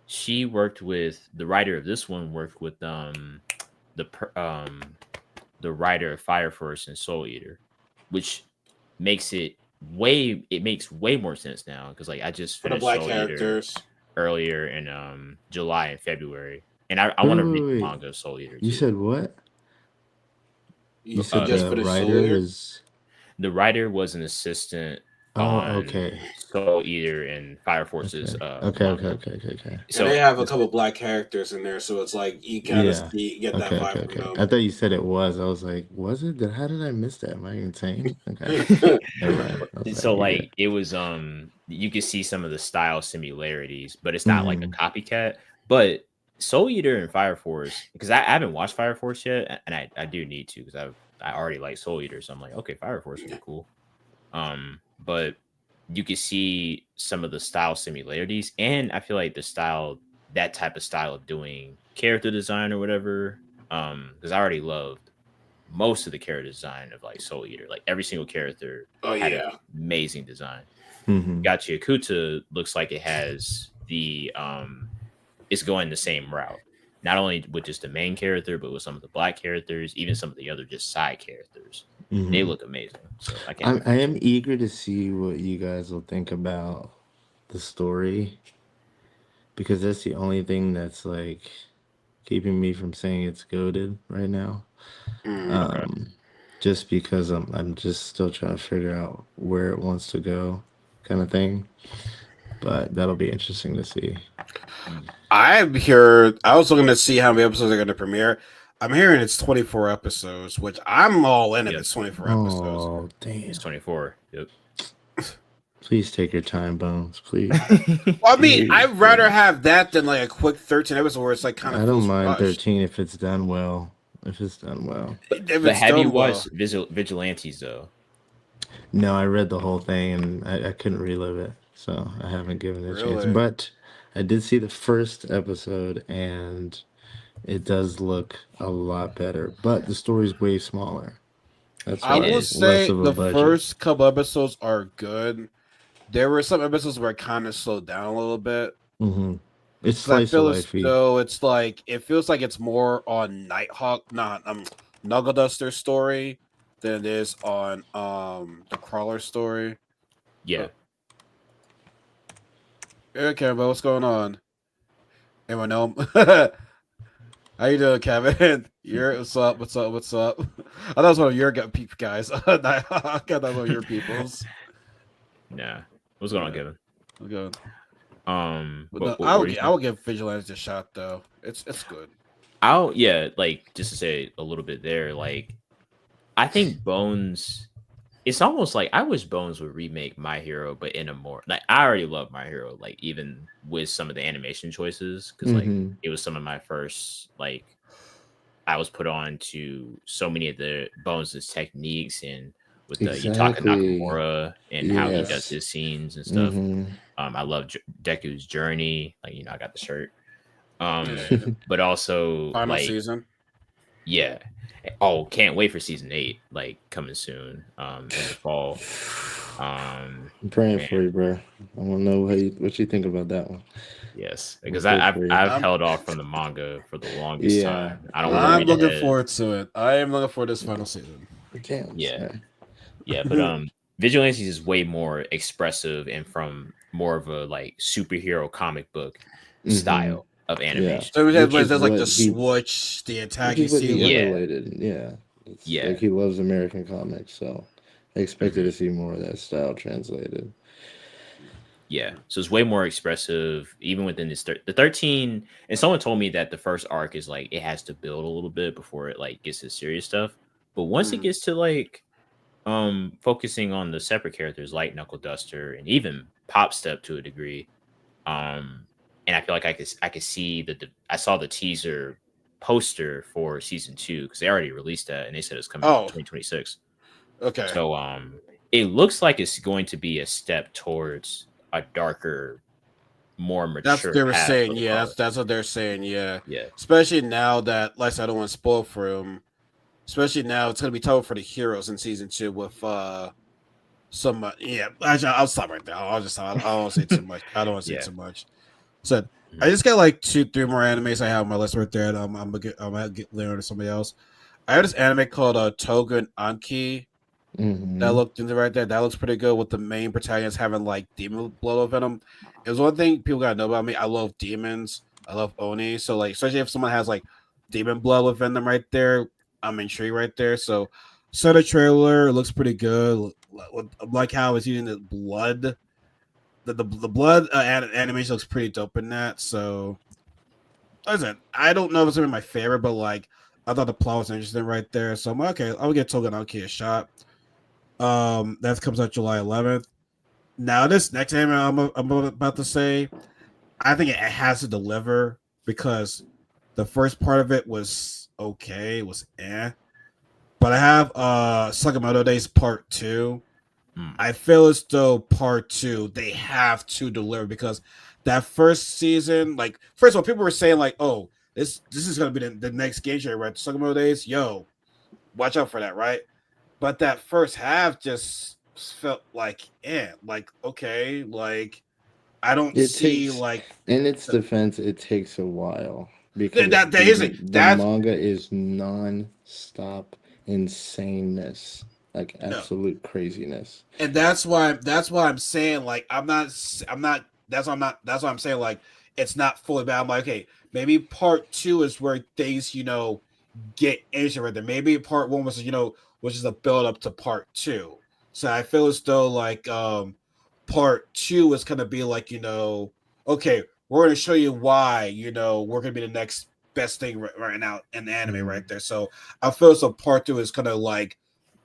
[SPEAKER 2] She worked with the writer of this one. Worked with the writer of Fire Force and Soul Eater, which makes it makes way more sense now because like I just
[SPEAKER 1] For the
[SPEAKER 2] finished
[SPEAKER 1] black
[SPEAKER 2] Soul Eater
[SPEAKER 1] characters.
[SPEAKER 2] earlier in July and February, and I
[SPEAKER 3] Wait,
[SPEAKER 2] want to
[SPEAKER 3] wait,
[SPEAKER 2] read
[SPEAKER 3] wait,
[SPEAKER 2] the
[SPEAKER 3] wait.
[SPEAKER 2] manga of Soul Eater
[SPEAKER 3] You
[SPEAKER 2] too.
[SPEAKER 3] said what? You said
[SPEAKER 1] Just
[SPEAKER 3] the
[SPEAKER 1] for the Soul
[SPEAKER 3] writer
[SPEAKER 1] Eater?
[SPEAKER 3] is.
[SPEAKER 2] The writer was an assistant
[SPEAKER 3] Oh,
[SPEAKER 2] on
[SPEAKER 3] okay.
[SPEAKER 2] Soul Eater and Fire Force's manga.
[SPEAKER 3] Okay.
[SPEAKER 2] So
[SPEAKER 1] And they have a
[SPEAKER 2] this-
[SPEAKER 1] couple black characters in there, so it's like you kind of
[SPEAKER 3] Yeah.
[SPEAKER 1] get that vibe from
[SPEAKER 3] Okay.
[SPEAKER 1] them.
[SPEAKER 3] I thought you said it was. I was like, was it? How did I miss that? Am I insane? Okay. Never mind. I was
[SPEAKER 2] so
[SPEAKER 3] like,
[SPEAKER 2] like it was you could see some of the style similarities, but it's not like a copycat. But Soul Eater and Fire Force, because I haven't watched Fire Force yet, and I do need to because I already like Soul Eater, so I'm like, okay, Fire Force would be cool. But you can see some of the style similarities, and I feel like that type of style of doing character design or whatever, because I already loved most of the character design of like Soul Eater. Like every single character had an amazing design. Gachi Akuta looks like it has it's going the same route. Not only with just the main character, but with some of the black characters, even some of the other just side characters. They look amazing. So
[SPEAKER 3] I am eager to see what you guys will think about the story because that's the only thing that's like keeping me from saying it's goated right now. Just because I'm just still trying to figure out where it wants to go, kind of thing. But that'll be interesting to see.
[SPEAKER 1] I'm here. I was looking to see how many episodes are going to premiere. I'm hearing it's 24 episodes, which I'm all in if it's 24 episodes.
[SPEAKER 3] Oh, damn.
[SPEAKER 2] It's 24. Yep.
[SPEAKER 3] Please take your time, Bones. Please.
[SPEAKER 1] Well, I mean, I'd rather have that than like a quick 13 episodes where it's like kind of.
[SPEAKER 3] I don't mind 13 if it's done well. If it's done well.
[SPEAKER 2] But have you watched Vigilantes though?
[SPEAKER 3] No, I read the whole thing and I couldn't relive it, so I haven't given it a chance. But I did see the first episode and it does look a lot better. But the story's way smaller. That's why
[SPEAKER 1] I will say the
[SPEAKER 3] budget.
[SPEAKER 1] first couple episodes are good. There were some episodes where it kind of slowed down a little bit.
[SPEAKER 3] It's slice of life.
[SPEAKER 1] So it's like it feels like it's more on Nighthawk, not Knuckle Duster story than it is on the Crawler story.
[SPEAKER 2] Yeah.
[SPEAKER 1] Okay, but what's going on? Anyone know him? How you doing, Kevin? What's up? I thought it was one of your guys. I thought that was one of your peoples.
[SPEAKER 2] Nah. What's going on, Kevin?
[SPEAKER 1] What's going? But no,
[SPEAKER 2] what were you
[SPEAKER 1] I
[SPEAKER 2] saying?
[SPEAKER 1] would give Vigilance a shot though. It's good.
[SPEAKER 2] Yeah, like just to say a little bit there, like I think Bones. It's almost like I wish Bones would remake My Hero, but in a more like I already love My Hero, like even with some of the animation choices, because like
[SPEAKER 3] Mm-hmm.
[SPEAKER 2] it was some of my first like I was put on to so many of the Bones' techniques and with the Yutaka
[SPEAKER 3] Exactly.
[SPEAKER 2] Nakamura and how he does
[SPEAKER 3] Yes.
[SPEAKER 2] his scenes and stuff.
[SPEAKER 3] Mm-hmm.
[SPEAKER 2] I love Deku's journey. Like I got the shirt. Um,
[SPEAKER 1] Yeah.
[SPEAKER 2] but also
[SPEAKER 1] Final
[SPEAKER 2] like
[SPEAKER 1] season.
[SPEAKER 2] yeah. Oh, can't wait for season 8, like coming soon. In the fall.
[SPEAKER 3] I'm praying
[SPEAKER 2] Man,
[SPEAKER 3] for you, bro. I want to know what you think about that one.
[SPEAKER 2] yes,
[SPEAKER 3] I'm
[SPEAKER 2] because
[SPEAKER 3] good
[SPEAKER 2] I've
[SPEAKER 3] for you.
[SPEAKER 2] I've
[SPEAKER 1] I'm
[SPEAKER 2] held off from the manga for the longest
[SPEAKER 3] Yeah.
[SPEAKER 2] time. I don't want to
[SPEAKER 3] Yeah.
[SPEAKER 1] I'm
[SPEAKER 2] read
[SPEAKER 1] looking
[SPEAKER 2] ahead.
[SPEAKER 1] forward to it. I am looking forward to this final season.
[SPEAKER 3] Damn.
[SPEAKER 2] Yeah,
[SPEAKER 3] Son.
[SPEAKER 2] yeah, but Vigilantes is way more expressive and from more of a like superhero comic book
[SPEAKER 3] Mm-hmm.
[SPEAKER 2] style of
[SPEAKER 3] Yeah.
[SPEAKER 2] animation.
[SPEAKER 1] So
[SPEAKER 3] Which
[SPEAKER 1] there's
[SPEAKER 3] is
[SPEAKER 1] like
[SPEAKER 3] what
[SPEAKER 1] the
[SPEAKER 3] he
[SPEAKER 1] switch, the attack
[SPEAKER 3] which
[SPEAKER 1] you
[SPEAKER 3] is what
[SPEAKER 1] see.
[SPEAKER 3] he
[SPEAKER 1] With,
[SPEAKER 2] Yeah,
[SPEAKER 3] emulated. Yeah. It's
[SPEAKER 2] yeah.
[SPEAKER 3] like he loves American comics, so I expected
[SPEAKER 2] Mhm.
[SPEAKER 3] to see more of that style translated.
[SPEAKER 2] Yeah, so it's way more expressive, even within this the 13. And someone told me that the first arc is like it has to build a little bit before it like gets to serious stuff. But once it
[SPEAKER 1] mm,
[SPEAKER 2] gets to like focusing on the separate characters like Knuckle Duster and even Pop Step to a degree, and I feel like I could see I saw the teaser poster for season 2 because they already released that and they said it's coming
[SPEAKER 1] oh,
[SPEAKER 2] 2026.
[SPEAKER 1] okay.
[SPEAKER 2] So it looks like it's going to be a step towards a darker, more
[SPEAKER 1] That's what
[SPEAKER 2] mature
[SPEAKER 1] they were
[SPEAKER 2] path for
[SPEAKER 1] saying.
[SPEAKER 2] the
[SPEAKER 1] Yeah,
[SPEAKER 2] cause.
[SPEAKER 1] that's what they're saying. Yeah,
[SPEAKER 2] Yeah.
[SPEAKER 1] especially now that, like I said, I don't want to spoil for him. Especially now, it's gonna be tough for the heroes in season 2 with some. Yeah, actually, I'll stop right there. I don't want to say too much. I don't want to say
[SPEAKER 2] Yeah.
[SPEAKER 1] too much. So I
[SPEAKER 2] Mhm.
[SPEAKER 1] just got like 3 more animes I have on my list right there. And I'm gonna get later to somebody else. I have this anime called Toga and Anki that
[SPEAKER 3] Mm-hmm.
[SPEAKER 1] looked into right there. That looks pretty good with the main protagonist having like demon blood within him. It was one thing people gotta know about me. I love demons. I love Oni. So like, especially if someone has like demon blood within them right there, I'm intrigued right there. So saw the trailer. It looks pretty good. Like how it's using the blood. The blood animation looks pretty dope in that. So listen, I don't know if it's gonna be my favorite, but like I thought the plot was interesting right there. So I'm like, okay. I'll get Toganaki a shot. That comes out July 11th. Now, this next anime I'm about to say, I think it has to deliver because the first part of it was okay, it was eh. But I have Sakamoto Days Part 2.
[SPEAKER 2] Mm.
[SPEAKER 1] I feel as though Part 2 they have to deliver because that first season, like first of all, people were saying like, oh, this is gonna be the next game show, right? Sakamoto Days, yo, watch out for that, right? But that first half just felt like like okay, like I don't
[SPEAKER 3] It
[SPEAKER 1] see
[SPEAKER 3] takes,
[SPEAKER 1] like
[SPEAKER 3] in its
[SPEAKER 1] the,
[SPEAKER 3] defense, it takes a while because
[SPEAKER 1] that is it.
[SPEAKER 3] the
[SPEAKER 1] That's
[SPEAKER 3] manga is non-stop insaneness, like
[SPEAKER 1] no,
[SPEAKER 3] absolute craziness.
[SPEAKER 1] and that's why I'm saying like I'm not that's why I'm saying like it's not fully bad. I'm like okay, maybe part 2 is where things get interesting. Maybe part 1 was which is a build up to part 2. So I feel as though like part 2 is gonna be like okay, we're gonna show you why we're gonna be the next best thing right now in anime
[SPEAKER 3] Mm-hmm.
[SPEAKER 1] right there. So I feel as though part 2 is gonna like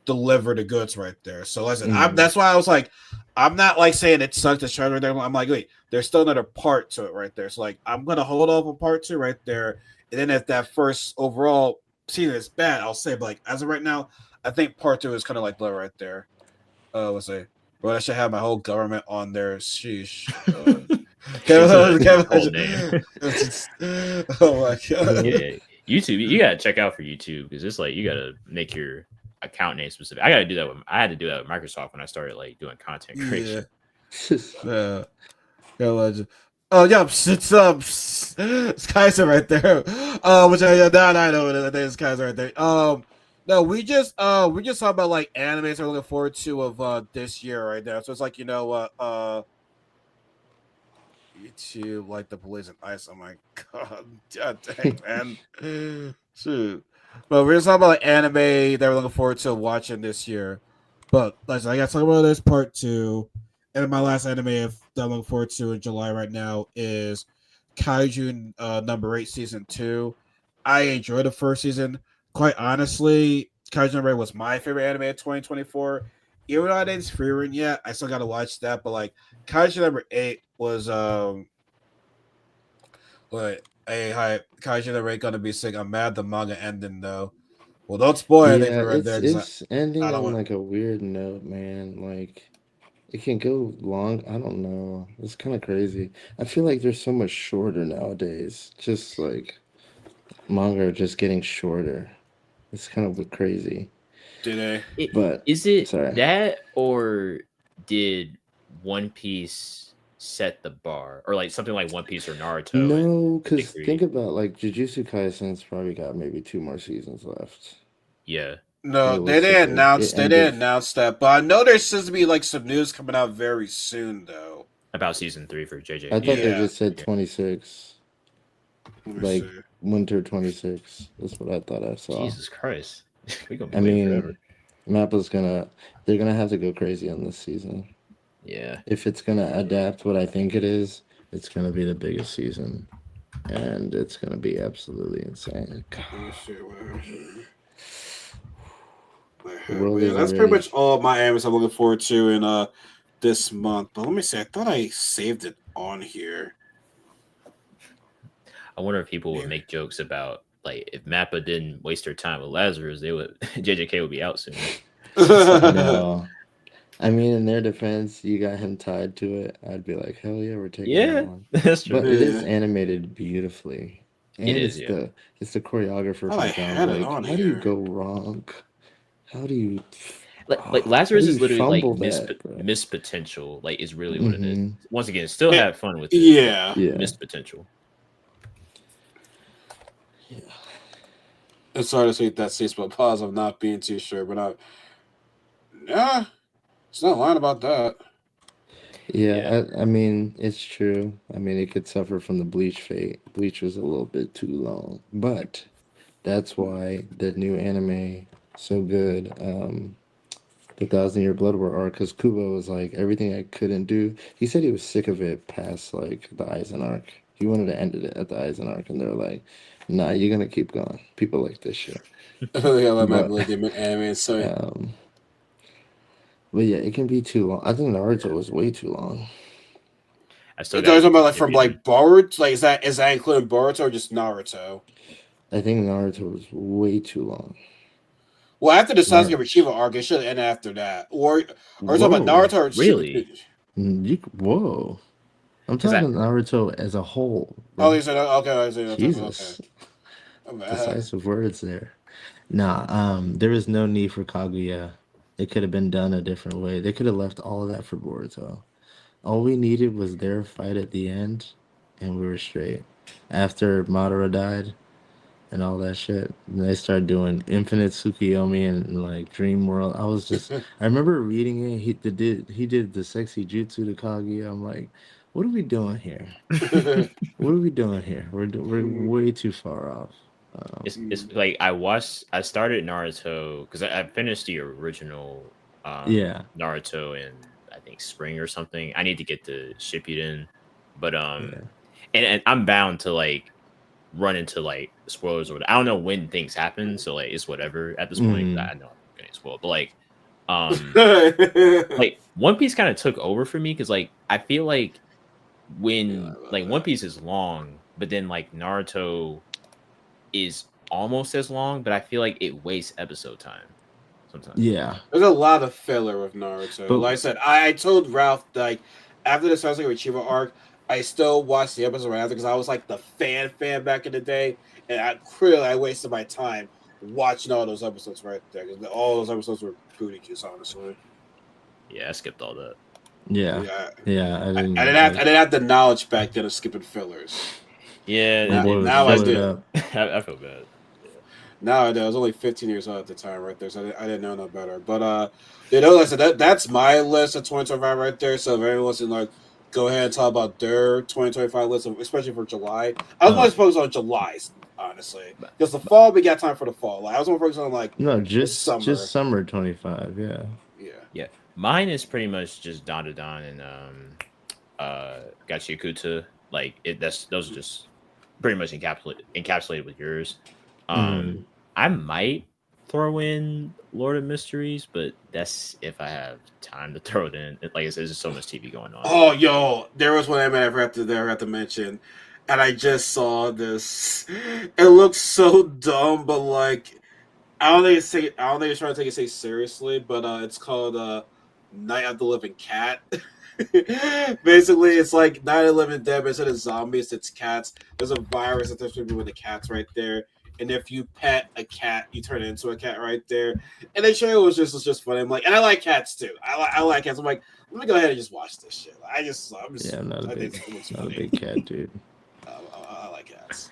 [SPEAKER 1] deliver the goods right there. So listen,
[SPEAKER 3] Mm-hmm.
[SPEAKER 1] that's why I was like, I'm not like saying it sucked to show right there. I'm like, wait, there's still another part to it right there. So like, I'm gonna hold off on part 2 right there, and then if that first overall season is bad, I'll say. But like as of right now, I think part 2 is kind of like low right there. Let's say, bro, I should have my whole government on there. Sheesh.
[SPEAKER 2] It's a whole
[SPEAKER 1] Kevin,
[SPEAKER 2] name.
[SPEAKER 1] oh my god.
[SPEAKER 2] Yeah. YouTube, you gotta check out for YouTube because it's like you gotta make your account name specific. I had to do that with Microsoft when I started like doing content
[SPEAKER 1] Yeah.
[SPEAKER 2] creation.
[SPEAKER 1] Yeah. Yeah, legend. Oh, yeah, it's Kaiser right there. Which now I know it is Kaiser right there. No, we just talk about like animes we're looking forward to of this year right now. So it's like YouTube like the police and ice. Oh my god dang man, shoot. But we're just talking about like anime that we're looking forward to watching this year. But like I got to talk about this part 2. And my last anime that I'm looking forward to in July right now is Kaiju number 8 season 2. I enjoyed the first season. Quite honestly, Kaiju number 8 was my favorite anime of 2024. Even though I didn't free yet, I still gotta watch that. But like Kaiju number 8 was but hey hi Kaiju number 8 gonna be sick. I'm mad the manga ending though. Well, don't spoil anything
[SPEAKER 3] Yeah,
[SPEAKER 1] for right there because
[SPEAKER 3] it's ending
[SPEAKER 1] I don't
[SPEAKER 3] on
[SPEAKER 1] want.
[SPEAKER 3] like a weird note, man. Like it can go long. I don't know. It's kind of crazy. I feel like they're so much shorter nowadays. Just like manga are just getting shorter. It's kind of crazy.
[SPEAKER 1] Did they?
[SPEAKER 3] But
[SPEAKER 2] Is it
[SPEAKER 3] sorry.
[SPEAKER 2] that, or did One Piece set the bar, or like something like One Piece or Naruto?
[SPEAKER 3] No,
[SPEAKER 2] and
[SPEAKER 3] because
[SPEAKER 2] Big
[SPEAKER 3] think
[SPEAKER 2] Three?
[SPEAKER 3] about like Jujutsu Kaisen's probably got maybe 2 more seasons left.
[SPEAKER 2] Yeah,
[SPEAKER 1] No, they didn't
[SPEAKER 3] Realistically,
[SPEAKER 1] announce.
[SPEAKER 3] it
[SPEAKER 1] They didn't
[SPEAKER 3] ended.
[SPEAKER 1] announce that, but I know there's supposed to be like some news coming out very soon, though.
[SPEAKER 2] about season 3 for
[SPEAKER 3] I
[SPEAKER 2] JJ.
[SPEAKER 3] thought
[SPEAKER 2] Yeah,
[SPEAKER 3] they
[SPEAKER 1] Yeah,
[SPEAKER 3] just said
[SPEAKER 2] yeah.
[SPEAKER 3] 26,
[SPEAKER 1] let me
[SPEAKER 3] like
[SPEAKER 1] see.
[SPEAKER 3] winter 26. That's what I thought I saw.
[SPEAKER 2] Jesus Christ, we gonna be
[SPEAKER 3] I
[SPEAKER 2] waiting forever.
[SPEAKER 3] mean, Mappa's they're gonna have to go crazy on this season.
[SPEAKER 2] Yeah,
[SPEAKER 3] If it's gonna adapt what I think it is, it's gonna be the biggest season, and it's gonna be absolutely insane. God,
[SPEAKER 1] Let me see.
[SPEAKER 3] the world
[SPEAKER 1] But yeah,
[SPEAKER 3] isn't
[SPEAKER 1] that's pretty
[SPEAKER 3] ready.
[SPEAKER 1] much all my animes I'm looking forward to in this month. But let me see. I thought I saved it on here.
[SPEAKER 2] I wonder if people would
[SPEAKER 1] Maybe.
[SPEAKER 2] make jokes about like if Mappa didn't waste her time with Lazarus, they would JJK would be out soon.
[SPEAKER 3] No, I mean, in their defense, you got him tied to it. I'd be like, hell yeah, we're taking that
[SPEAKER 2] Yeah,
[SPEAKER 3] one.
[SPEAKER 2] that's true.
[SPEAKER 3] But it is
[SPEAKER 1] Yeah,
[SPEAKER 3] animated beautifully,
[SPEAKER 2] It
[SPEAKER 3] and
[SPEAKER 2] is, yeah.
[SPEAKER 3] it's the choreographer
[SPEAKER 1] thought I
[SPEAKER 3] from John
[SPEAKER 1] had it
[SPEAKER 3] Wick.
[SPEAKER 1] on
[SPEAKER 3] How do you
[SPEAKER 1] here.
[SPEAKER 3] go wrong? How do you
[SPEAKER 2] Like
[SPEAKER 3] how do
[SPEAKER 2] Lazarus
[SPEAKER 3] you
[SPEAKER 2] is literally like
[SPEAKER 3] fumble that, bro?
[SPEAKER 2] missed potential. Like is really what it is.
[SPEAKER 3] Mm-hmm.
[SPEAKER 2] Once again, still
[SPEAKER 1] It,
[SPEAKER 2] have fun with it, but
[SPEAKER 1] yeah,
[SPEAKER 3] Yeah.
[SPEAKER 2] missed potential.
[SPEAKER 3] Yeah.
[SPEAKER 1] it's hard to say that states, but positive not being too sure. But yeah, it's not lying about that.
[SPEAKER 2] Yeah,
[SPEAKER 3] Yeah, I mean, it's true. I mean, it could suffer from the Bleach fate. Bleach was a little bit too long, but that's why the new anime so good. The Thousand Year Blood War arc, because Kubo was like everything I couldn't do. He said he was sick of it past like the Eisen arc. He wanted to end it at the Eisen arc, and they're like, "Nah, you're gonna keep going. People like this shit."
[SPEAKER 1] Yeah, that might be
[SPEAKER 3] But
[SPEAKER 1] like the anime. So
[SPEAKER 3] um, but yeah, it can be too long. I think Naruto was way too long.
[SPEAKER 2] I still
[SPEAKER 1] you're
[SPEAKER 2] got to
[SPEAKER 1] talking
[SPEAKER 2] get to
[SPEAKER 1] about like from
[SPEAKER 2] Shippuden.
[SPEAKER 1] like Boruto. Like is that including Boruto or just Naruto?
[SPEAKER 3] I think Naruto was way too long.
[SPEAKER 1] Well, after the Sasuke
[SPEAKER 3] Nar-
[SPEAKER 1] Retrieval arc, it should end after that. Or talking about
[SPEAKER 3] Whoa,
[SPEAKER 1] Naruto or
[SPEAKER 2] Really?
[SPEAKER 1] Shippuden.
[SPEAKER 3] whoa! I'm
[SPEAKER 2] Because I
[SPEAKER 3] talking Naruto as a whole,
[SPEAKER 1] Oh,
[SPEAKER 3] bro.
[SPEAKER 1] you said okay. I said okay.
[SPEAKER 3] Jesus, decisive words there. Nah, there was no need for Kaguya. It could have been done a different way. They could have left all of that for Boruto. All we needed was their fight at the end, and we were straight. After Madara died and all that shit, and they started doing Infinite Tsukiyomi and like Dream World. I remember reading it. He did the sexy jutsu to Kaguya. I'm like, what are we doing here? What are we doing here? We're way too far off.
[SPEAKER 2] it's like I started Naruto because I finished the original
[SPEAKER 3] Yeah,
[SPEAKER 2] Naruto in I think spring or something. I need to get to Shippuden, but
[SPEAKER 3] yeah.
[SPEAKER 2] and I'm bound to like run into like spoilers or I don't know when things happen, so like it's whatever at this point. 'Cause
[SPEAKER 3] Mm,
[SPEAKER 2] I know I'm gonna get spoiled, but um
[SPEAKER 1] Yeah,
[SPEAKER 2] like One Piece kind of took over for me because like I feel like when like One Piece is long, but then like Naruto is almost as long, but I feel like it wastes episode time sometimes.
[SPEAKER 3] yeah,
[SPEAKER 1] there's a lot of filler with Naruto.
[SPEAKER 3] but
[SPEAKER 1] Like I said, I told Ralph like after the Sasuke Retrieval arc, I still watched the episode right after because I was like the fan back in the day, and I wasted my time watching all those episodes right there because all those episodes were booty kiss, honestly.
[SPEAKER 2] Yeah, I skipped all that.
[SPEAKER 3] yeah,
[SPEAKER 1] Yeah,
[SPEAKER 3] yeah. I
[SPEAKER 1] I
[SPEAKER 3] didn't
[SPEAKER 1] didn't have
[SPEAKER 3] like.
[SPEAKER 1] I didn't have the knowledge back then of skipping fillers.
[SPEAKER 2] Yeah,
[SPEAKER 3] My boy was
[SPEAKER 1] Now I
[SPEAKER 3] fillered
[SPEAKER 1] do.
[SPEAKER 3] up.
[SPEAKER 2] I feel bad.
[SPEAKER 1] Now I do. I was only 15 years old at the time, right there, so I didn't know no better. But you know, like I said, that's my list of 2025 right there. So if anyone wants to like go ahead and talk about their 2025 list, especially for July, I was
[SPEAKER 3] Oh
[SPEAKER 1] going to focus on July, honestly,
[SPEAKER 2] But,
[SPEAKER 1] because the
[SPEAKER 2] but
[SPEAKER 1] fall we got time for the fall. Like, I was going to focus on like
[SPEAKER 3] no,
[SPEAKER 1] the
[SPEAKER 3] just
[SPEAKER 1] summer.
[SPEAKER 3] summer 25. Yeah.
[SPEAKER 1] Yeah.
[SPEAKER 2] yeah, Mine is pretty much just Don and Gachikuta. Like those are just pretty much encapsulated with yours. I might throw in Lord of Mysteries, but that's if I have time to throw it in. Like I said, there's just so much TV going on.
[SPEAKER 1] Oh, yo, there was one anime I forgot to mention, and I just saw this. It looks so dumb, but like I don't think it's trying to take it seriously, but it's called Night of the Living Cat. Basically, it's like Night of the Living Dead, but instead of zombies, it's cats. There's a virus that there's people with the cats right there, and if you pet a cat, you turn it into a cat right there. And they show it was just funny. I'm like, and I like cats too. I like cats. I'm like, let me go ahead and just watch this shit. I'm
[SPEAKER 3] not a big cat dude.
[SPEAKER 1] I like cats.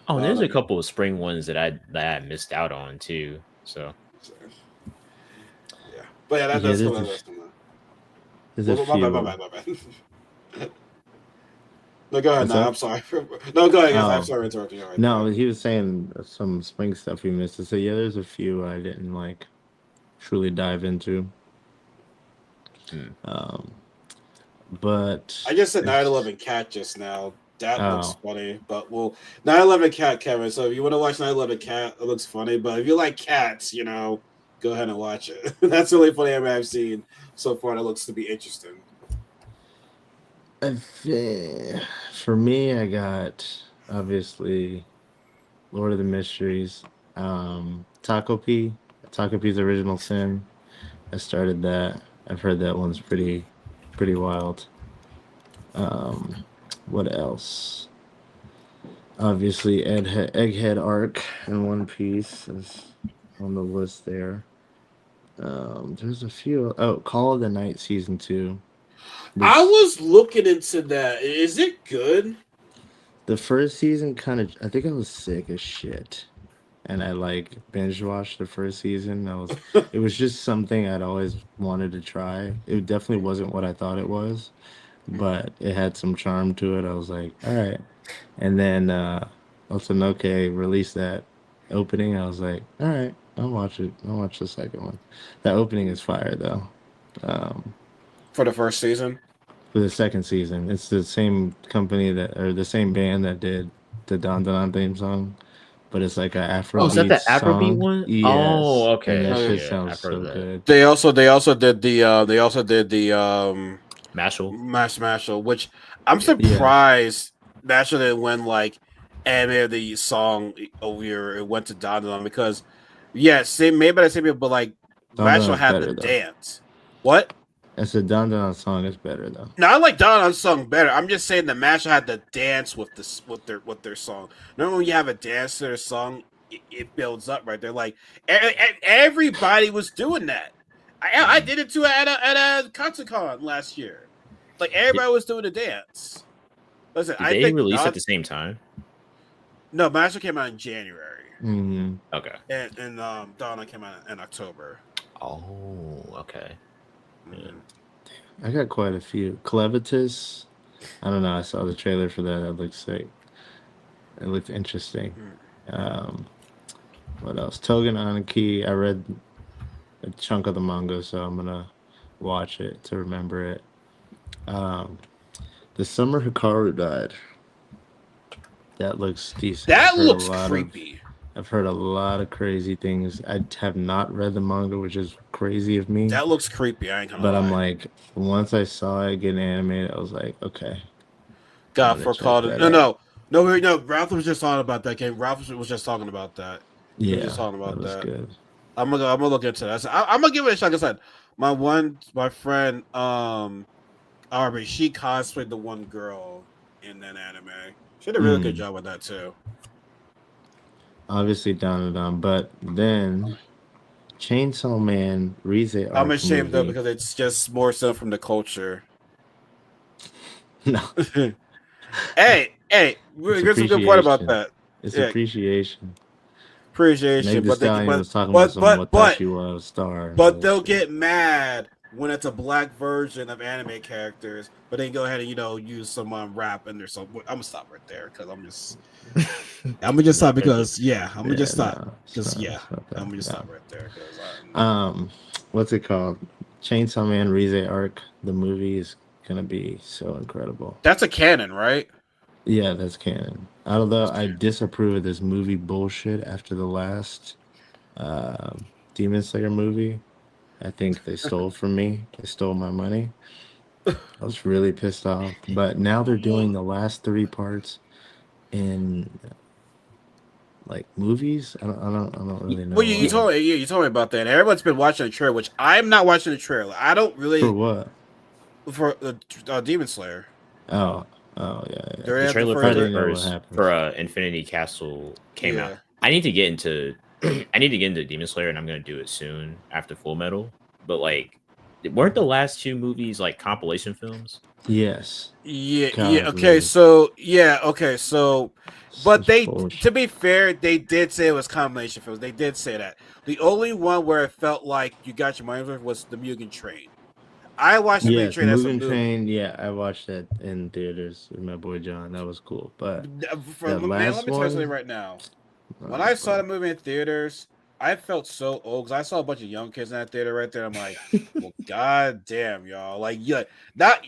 [SPEAKER 2] Oh, there's a couple of spring ones that I missed out on too. So
[SPEAKER 1] yeah, but yeah, that's cool.
[SPEAKER 3] There's a few.
[SPEAKER 1] My bad. No, go ahead. I'm sorry. No, go ahead. I'm sorry to interrupt you. Right
[SPEAKER 3] no, he was saying some spring stuff he missed. So yeah, there's a few I didn't like truly dive into. But
[SPEAKER 1] I just said 9/11 Cat just now. That looks funny, but 9/11 Cat, Kevin. So if you want to watch 9/11 Cat, it looks funny. But if you like cats, go ahead and watch it. That's the only funny anime I've seen so far that looks to be interesting.
[SPEAKER 3] For me, I got obviously Lord of the Mysteries, Takopi, Takopi's Original Sin. I started that. I've heard that one's pretty wild. What else? Obviously, Egghead Arc and One Piece is on the list there. There's a few. Oh, Call of the Night Season 2.
[SPEAKER 1] I was looking into that. Is it good?
[SPEAKER 3] The first season I think I was sick as shit. And I binge watched the first season. It was just something I'd always wanted to try. It definitely wasn't what I thought it was, but it had some charm to it. I was like, all right. And then Otonoke released that opening. I was like, all right, I'll watch it. I'll watch the second one. That opening is fire though.
[SPEAKER 1] For the first season?
[SPEAKER 3] For the second season. It's the same company or the same band that did the Don Don theme song. But it's like an Afrobeat.
[SPEAKER 2] Oh, is that the Afrobeat
[SPEAKER 3] song.
[SPEAKER 2] one?
[SPEAKER 3] Yes.
[SPEAKER 2] Oh, okay.
[SPEAKER 3] And that shit
[SPEAKER 2] Yeah,
[SPEAKER 3] sounds
[SPEAKER 2] I've heard
[SPEAKER 3] so
[SPEAKER 2] of that.
[SPEAKER 3] good.
[SPEAKER 1] They also did the Mashal, which I'm surprised Mashal didn't win anime of the song over here. It went to Don Don because maybe by the same people, but Mashal had the dance. What?
[SPEAKER 3] I said Don Don song is better though.
[SPEAKER 1] No, I like Don Don's song better. I'm just saying that Mashal had the dance with their song. Normally, when you have a dance to their song, it builds up right there. Like everybody was doing that. I did it too at a Katsucon last year. Like everybody was doing the dance. Listen,
[SPEAKER 2] Did they release at the same time?
[SPEAKER 1] No, Mashal came out in January.
[SPEAKER 3] Mm-hmm.
[SPEAKER 2] Okay.
[SPEAKER 1] And Donna came out in October.
[SPEAKER 2] Oh, okay. Yeah.
[SPEAKER 3] I got quite a few. Clevitus. I don't know. I saw the trailer for that. That looked sick. It looked interesting. What else? Togen Aniki. I read a chunk of the manga, so I'm gonna watch it to remember it. The summer Hikaru died. That looks decent.
[SPEAKER 1] That looks creepy.
[SPEAKER 3] I've heard a lot of crazy things. I have not read the manga, which is crazy of me.
[SPEAKER 1] That looks creepy. I ain't gonna lie.
[SPEAKER 3] But I'm like, once I saw it getting animated, I was like, okay.
[SPEAKER 1] God, for called it. No. Ralph was just talking about that game. Ralph was just talking about that.
[SPEAKER 3] Yeah,
[SPEAKER 1] was just talking about that.
[SPEAKER 3] Good.
[SPEAKER 1] I'm gonna look into that. I'm gonna give it a shot. Like I said, my friend, Aubrey, she cosplayed the one girl in that anime. She did a really good job with that too.
[SPEAKER 3] Obviously, Don, but then Chainsaw Man Rize.
[SPEAKER 1] I'm ashamed though because it's just more so from the culture.
[SPEAKER 3] No.
[SPEAKER 1] hey, here's a good point about that.
[SPEAKER 3] It's appreciation.
[SPEAKER 1] Appreciation,
[SPEAKER 3] but they'll get mad
[SPEAKER 1] when it's a black version of anime characters, but then go ahead and use some rap in there. So I'm gonna stop right there because I'm gonna just
[SPEAKER 2] No,
[SPEAKER 1] stop because I'm gonna just stop
[SPEAKER 3] No,
[SPEAKER 1] because
[SPEAKER 3] it's not
[SPEAKER 1] I'm
[SPEAKER 3] that.
[SPEAKER 1] gonna just
[SPEAKER 3] No.
[SPEAKER 1] stop right there because
[SPEAKER 3] What's it called? Chainsaw Man Rize arc. The movie is gonna be so incredible.
[SPEAKER 1] that's a canon, right?
[SPEAKER 3] Yeah, that's canon. Although I disapprove of this movie bullshit after the last Demon Slayer movie. I think they stole from me. They stole my money. I was really pissed off. But now they're doing the last three parts in like movies. I don't really know.
[SPEAKER 1] Well, you told me, you told me about that. Everyone's been watching the trailer, which I'm not watching the trailer. I don't
[SPEAKER 3] For
[SPEAKER 1] really
[SPEAKER 3] what?
[SPEAKER 1] for Demon Slayer.
[SPEAKER 3] Oh, yeah.
[SPEAKER 1] They're
[SPEAKER 2] the
[SPEAKER 1] at the
[SPEAKER 2] trailer
[SPEAKER 3] I
[SPEAKER 2] for the
[SPEAKER 3] didn't know what
[SPEAKER 2] first
[SPEAKER 3] happens.
[SPEAKER 2] for Infinity Castle came out.
[SPEAKER 1] Yeah.
[SPEAKER 2] I need to get into I need to get into Demon Slayer, and I'm gonna do it soon after Full Metal. But like, weren't the last two movies like compilation films?
[SPEAKER 3] Yes.
[SPEAKER 1] Yeah,
[SPEAKER 3] God,
[SPEAKER 1] okay,
[SPEAKER 3] really.
[SPEAKER 1] so okay, so but
[SPEAKER 3] Such
[SPEAKER 1] they
[SPEAKER 3] bullshit.
[SPEAKER 1] to be fair, they did say it was combination films. They did say that. The only one where it felt like you got your money worth was the Mugen Train. I watched the Mugen
[SPEAKER 3] Yes,
[SPEAKER 1] Train as a
[SPEAKER 3] Mugen
[SPEAKER 1] movie.
[SPEAKER 3] Train. Yeah, I watched that in theaters with my boy John. That was cool. But that
[SPEAKER 1] Man, let
[SPEAKER 3] last
[SPEAKER 1] me tell you something
[SPEAKER 3] one,
[SPEAKER 1] right now. When
[SPEAKER 3] nah,
[SPEAKER 1] I saw
[SPEAKER 3] bro.
[SPEAKER 1] the movie in theaters, I felt so old because I saw a bunch of young kids in that theater right there. I'm like, well, god damn, y'all. Like, yeah, not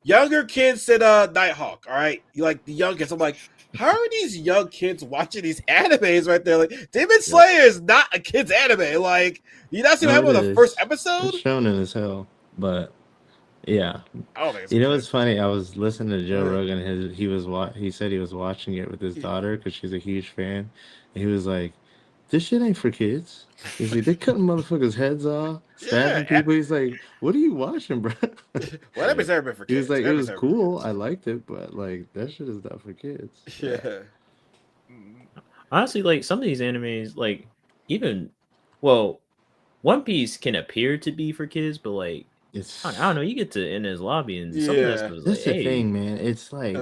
[SPEAKER 1] younger kids than Nighthawk, all right? You like the young kids. I'm like, how are these young kids watching these animes right there? Like, Demon
[SPEAKER 3] Yep.
[SPEAKER 1] Slayer is not a kid's anime. Like, you not see what
[SPEAKER 3] No, it
[SPEAKER 1] happened on the first
[SPEAKER 3] is.
[SPEAKER 1] episode?
[SPEAKER 3] It's shonen as hell. But yeah,
[SPEAKER 1] I don't think it's
[SPEAKER 3] you
[SPEAKER 1] a
[SPEAKER 3] know
[SPEAKER 1] kid.
[SPEAKER 3] what's funny? I was listening to Joe
[SPEAKER 1] Uh,
[SPEAKER 3] Rogan. He said he was watching it with his daughter because she's a huge fan. And he was like, "This shit ain't for kids." He's like, "They cutting motherfuckers' heads off, stabbing
[SPEAKER 1] yeah,
[SPEAKER 3] people." He's like, "What are you watching, bro?"
[SPEAKER 1] well, anime's never been for
[SPEAKER 3] He was
[SPEAKER 1] kids.
[SPEAKER 3] like, "It
[SPEAKER 1] Anime's
[SPEAKER 3] was
[SPEAKER 1] never been for
[SPEAKER 3] cool.
[SPEAKER 1] kids.
[SPEAKER 3] I liked it, but like that shit is not for kids." Yeah.
[SPEAKER 1] Yeah. Mm.
[SPEAKER 2] Honestly, like some of these animes, like even well, One Piece can appear to be for kids, but like I
[SPEAKER 3] It's
[SPEAKER 2] don't know, you get to Ines Lobby and some of that
[SPEAKER 1] Yeah.
[SPEAKER 2] stuff is like,
[SPEAKER 3] That's the thing,
[SPEAKER 2] hey,
[SPEAKER 3] man. It's like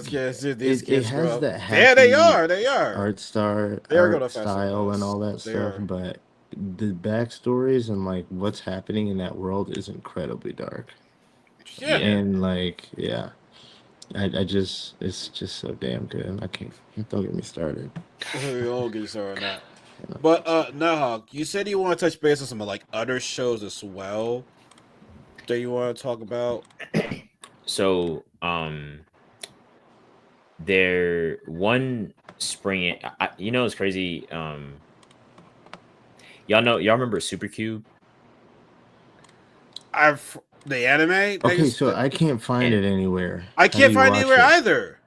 [SPEAKER 1] These
[SPEAKER 3] it
[SPEAKER 1] kids grow
[SPEAKER 3] has
[SPEAKER 1] up.
[SPEAKER 3] that
[SPEAKER 1] Yeah, they
[SPEAKER 3] happy
[SPEAKER 1] are. They are. They are going
[SPEAKER 3] art
[SPEAKER 1] up faster than
[SPEAKER 3] style and
[SPEAKER 1] us.
[SPEAKER 3] all that
[SPEAKER 1] They
[SPEAKER 3] stuff,
[SPEAKER 1] are.
[SPEAKER 3] but the backstories and like what's happening in that world is incredibly dark.
[SPEAKER 1] Yeah.
[SPEAKER 2] yeah.
[SPEAKER 3] And like, yeah, I just it's just so damn good. I can't don't get me started.
[SPEAKER 1] We all get you started on that.
[SPEAKER 3] Cannot
[SPEAKER 1] But
[SPEAKER 3] get started.
[SPEAKER 1] Nahawk, you said you want to touch base on some like other shows as well that you want to talk about.
[SPEAKER 2] So there one spring you know it's crazy. Y'all remember Supercube?
[SPEAKER 1] I've the anime.
[SPEAKER 3] Okay, so I can't find
[SPEAKER 2] And
[SPEAKER 3] it anywhere.
[SPEAKER 1] I
[SPEAKER 3] How do
[SPEAKER 1] can't
[SPEAKER 3] you
[SPEAKER 1] find it
[SPEAKER 3] watch
[SPEAKER 1] anywhere
[SPEAKER 3] it?
[SPEAKER 1] either.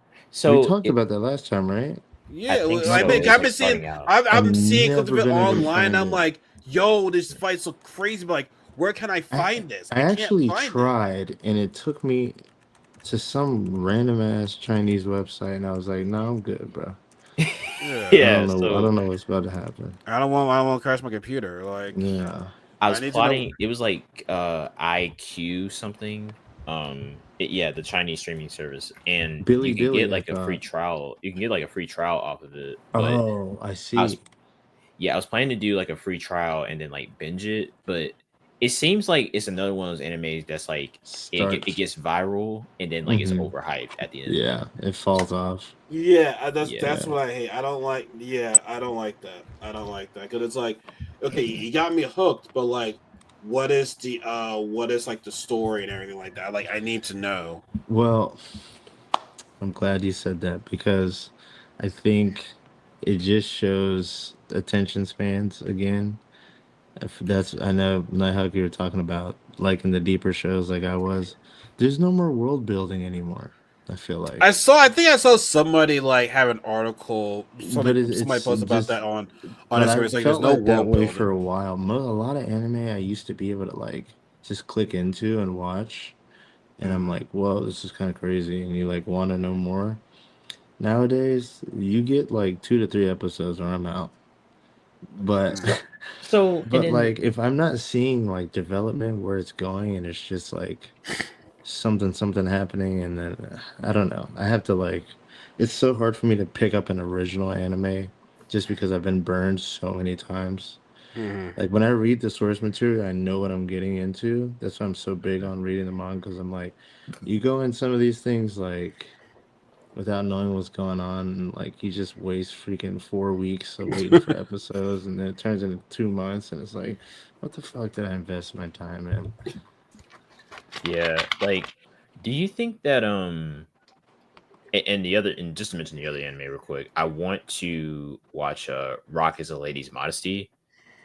[SPEAKER 3] We
[SPEAKER 2] so
[SPEAKER 3] talked about that last time, right?
[SPEAKER 2] I
[SPEAKER 1] Yeah,
[SPEAKER 2] think
[SPEAKER 1] well,
[SPEAKER 2] so. It's
[SPEAKER 1] I've
[SPEAKER 2] like
[SPEAKER 1] been seeing.
[SPEAKER 2] starting out.
[SPEAKER 3] I've
[SPEAKER 1] I'm seeing clips of
[SPEAKER 3] never
[SPEAKER 1] it
[SPEAKER 3] been able to
[SPEAKER 1] online.
[SPEAKER 3] find
[SPEAKER 1] I'm
[SPEAKER 3] it.
[SPEAKER 1] like, yo, this fight's so crazy. But like, where can I
[SPEAKER 3] I
[SPEAKER 1] find this?
[SPEAKER 3] I
[SPEAKER 1] I can't
[SPEAKER 3] actually
[SPEAKER 1] find it.
[SPEAKER 3] tried, and it took me to some random ass Chinese website, and I was like, "No, I'm good, bro.
[SPEAKER 1] Yeah.
[SPEAKER 2] Yeah,
[SPEAKER 3] I
[SPEAKER 2] so
[SPEAKER 3] don't know what's about to happen."
[SPEAKER 1] I don't want to crash my computer. Like,
[SPEAKER 3] Yeah.
[SPEAKER 2] I
[SPEAKER 1] I
[SPEAKER 2] was
[SPEAKER 1] need to know.
[SPEAKER 2] plotting. It was like IQ something. Yeah, the Chinese streaming service, and you can get
[SPEAKER 3] Billy, I
[SPEAKER 2] like a free
[SPEAKER 3] thought.
[SPEAKER 2] trial. You can get like a free trial off of it. But
[SPEAKER 3] Oh, I
[SPEAKER 2] I was
[SPEAKER 3] see.
[SPEAKER 2] I was planning to do like a free trial and then like binge it. But it seems like it's another one of those animes that's like it
[SPEAKER 3] Starts.
[SPEAKER 2] gets viral and then like it's
[SPEAKER 3] Hmm.
[SPEAKER 2] overhyped at the end.
[SPEAKER 3] Yeah, it falls off.
[SPEAKER 1] Yeah,
[SPEAKER 2] Yeah.
[SPEAKER 1] that's what I hate. I don't like. Yeah, I don't like that. I don't like that because it's like, okay, you got me hooked, but like, what is like the story and everything like that? Like, I need to know.
[SPEAKER 3] Well, I'm glad you said that because I think it just shows attention spans again. If that's I know Nighthawk you were talking about like in the deeper shows like I was. There's no more world building anymore. I feel like.
[SPEAKER 1] I think I saw somebody like have an article.
[SPEAKER 3] But
[SPEAKER 1] Somebody
[SPEAKER 3] it's
[SPEAKER 1] post about that
[SPEAKER 3] just
[SPEAKER 1] on
[SPEAKER 3] but
[SPEAKER 1] Instagram.
[SPEAKER 3] I
[SPEAKER 1] It's like there's
[SPEAKER 3] felt
[SPEAKER 1] no
[SPEAKER 3] like that
[SPEAKER 1] world
[SPEAKER 3] way for
[SPEAKER 1] building.
[SPEAKER 3] a while. A lot of anime I used to be able to like just click into and watch, and I'm
[SPEAKER 1] Mm.
[SPEAKER 3] like, whoa, this is kind of crazy, and you like want to know more. Nowadays, you get like 2 to 3 episodes, or I'm out. But
[SPEAKER 1] Mm.
[SPEAKER 2] So and
[SPEAKER 3] but
[SPEAKER 2] then
[SPEAKER 3] like if I'm not seeing like development where it's going, and it's just like something happening, and then I don't know. I have to like. It's so hard for me to pick up an original anime just because I've been burned so many times. Like when I read the source material, I know what I'm getting into. That's why I'm so big on reading the manga because I'm like, you go in some of these things like without knowing what's going on, and like you just waste freaking 4 weeks of waiting for episodes, and then it turns into 2 months, and it's like, what the fuck did I invest my time in?
[SPEAKER 2] Yeah, like, do you think that and the other, and just to mention the other anime real quick, I want to watch Rock is a Lady's Modesty.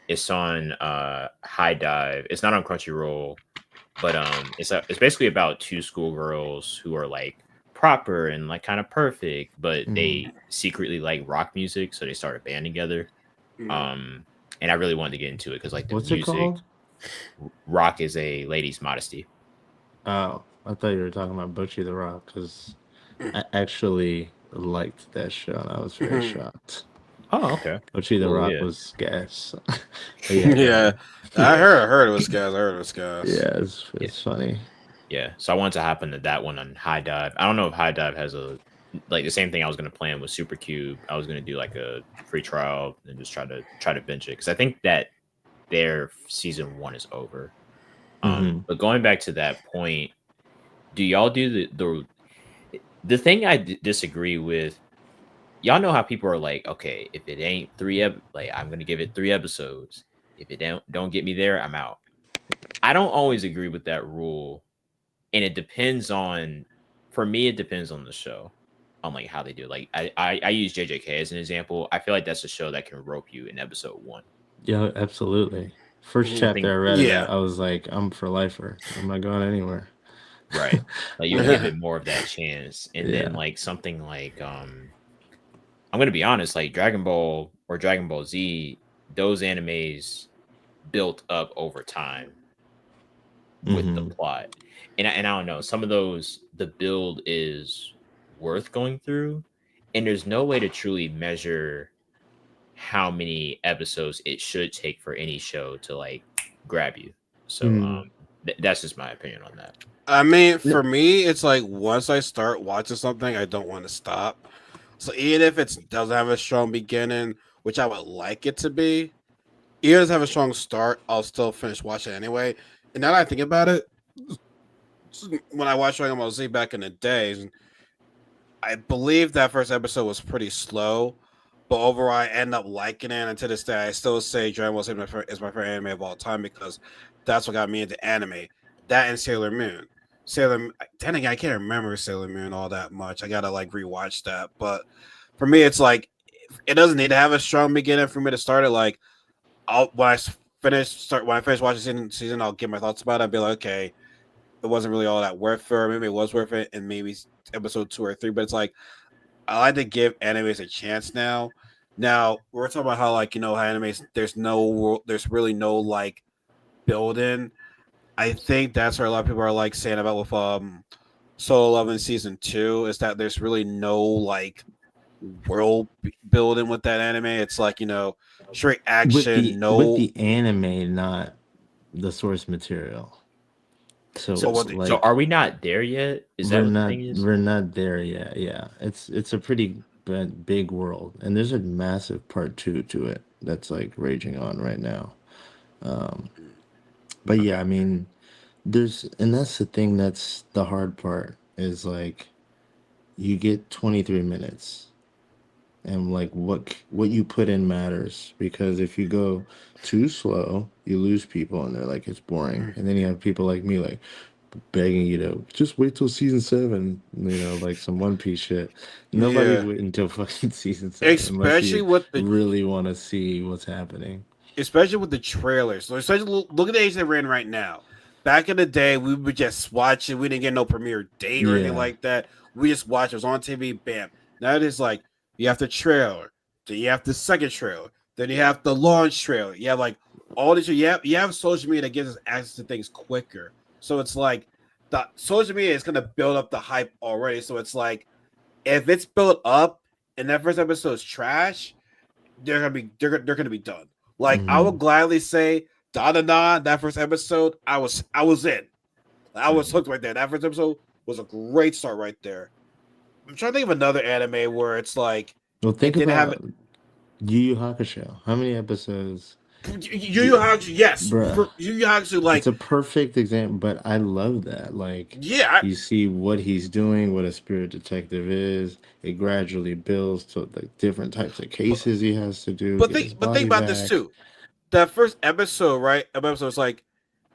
[SPEAKER 2] It's on High Dive. It's not on Crunchyroll, but it's basically about two schoolgirls who are like proper and like kind of perfect, but
[SPEAKER 3] Mm.
[SPEAKER 2] they secretly like rock music, so they start a band together.
[SPEAKER 5] Mm.
[SPEAKER 2] And I really wanted to get into it because like the
[SPEAKER 3] What's it
[SPEAKER 2] music.
[SPEAKER 3] called?
[SPEAKER 2] Rock is a Lady's Modesty.
[SPEAKER 3] Oh, I thought you were talking about Butchie the Rock because I actually liked that show, and I was very shocked.
[SPEAKER 2] Oh, okay.
[SPEAKER 3] Butchie the
[SPEAKER 2] Cool,
[SPEAKER 3] Rock
[SPEAKER 2] yeah.
[SPEAKER 3] was gas.
[SPEAKER 1] Yeah, I heard it was guys. I heard it was guys.
[SPEAKER 3] Yeah, it's funny.
[SPEAKER 2] Yeah, so I wanted to hop into that one on High Dive. I don't know if High Dive has a like the same thing I was going to plan with Super Cube. I was going to do like a free trial and just try to binge it because I think that their season 1 is over. But going back to that point, do y'all do the thing I disagree with? Y'all know how people are like, okay, if it ain't like I'm going to give it 3 episodes. If it don't get me there, I'm out. I don't always agree with that rule. And it depends on, for me, it depends on the show, on like how they do. Like I use JJK as an example. I feel like that's a show that can rope you in episode 1.
[SPEAKER 3] Yeah, absolutely. First
[SPEAKER 5] Mhm.
[SPEAKER 3] chapter I read
[SPEAKER 1] Yeah.
[SPEAKER 3] it, I was like, I'm for lifer. I'm not going anywhere.
[SPEAKER 2] Right. Like you give it more of that chance. And then
[SPEAKER 3] Yeah.
[SPEAKER 2] like something like I'm gonna be honest, like Dragon Ball or Dragon Ball Z, those animes built up over time with the plot. And I don't know, some of those the build is worth going through, and there's no way to truly measure how many episodes it should take for any show to like grab you. So that's just my opinion on that.
[SPEAKER 1] I mean, for me, it's like once I start watching something, I don't want to stop. So even if it doesn't have a strong beginning, which I would like it to be, even if it doesn't have a strong start, I'll still finish watching anyway. And now that I think about it, when I watched Dragon Ball Z back in the days, I believe that first episode was pretty slow, but overall, I end up liking it. And to this day, I still say Dragon Ball Z is my favorite anime of all time because that's what got me into anime. That and Sailor Moon. Then again, I can't remember Sailor Moon all that much. I gotta like rewatch that. But for me, it's like it doesn't need to have a strong beginning for me to start it. Like when I finish watching season, I'll give my thoughts about it. I'll be like, okay, it wasn't really all that worth it, or maybe it was worth it, and maybe episode 2 or 3. But it's like I like to give animes a chance now. Now we're talking about how like how animes there's really no like building. I think that's where a lot of people are like saying about with Solo Leveling season 2 is that there's really no like world building with that anime. It's like straight action.
[SPEAKER 3] With the anime, not the source material. So
[SPEAKER 2] So are we not there yet? Is that what the thing is?
[SPEAKER 3] We're not there yet. Yeah, it's a pretty big world, and there's a massive part 2 to it that's like raging on right now. But yeah, I mean, and that's the thing. That's the hard part is like you get 23 minutes, and like what you put in matters because if you go too slow, you lose people, and they're like it's boring, and then you have people like me like begging you to just wait till season 7, like some One Piece shit. Nobody's waiting until fucking season 7
[SPEAKER 1] especially
[SPEAKER 3] unless
[SPEAKER 1] with
[SPEAKER 3] you really want to see what's happening.
[SPEAKER 1] Especially with the trailers. So especially look at the age that we're in right now. Back in the day, we would just watch it. We didn't get no premiere date or anything like that. We just watched it. It was on TV, bam. Now it is like you have the trailer, then you have the second trailer, then you have the launch trailer. You have like all this. You have social media that gives us access to things quicker. So it's like the social media is gonna build up the hype already. So it's like if it's built up and that first episode is trash, they're gonna be done. Like I would gladly say Da Da Da, that first episode, I was in. I was hooked right there. That first episode was a great start right there. I'm trying to think of another anime where it's like
[SPEAKER 3] Well, think about Yu Yu Hakusho. How many episodes
[SPEAKER 1] Yu Hakusho, yes,
[SPEAKER 3] Bruh.
[SPEAKER 1] Yu Hakusho, like
[SPEAKER 3] It's a perfect example, but I love that. Like,
[SPEAKER 1] yeah,
[SPEAKER 3] you see what he's doing, what a spirit detective is. It gradually builds to like different types of cases he has to do, get his
[SPEAKER 1] but think
[SPEAKER 3] body
[SPEAKER 1] about this
[SPEAKER 3] back.
[SPEAKER 1] too. That first episode, right? Episode was like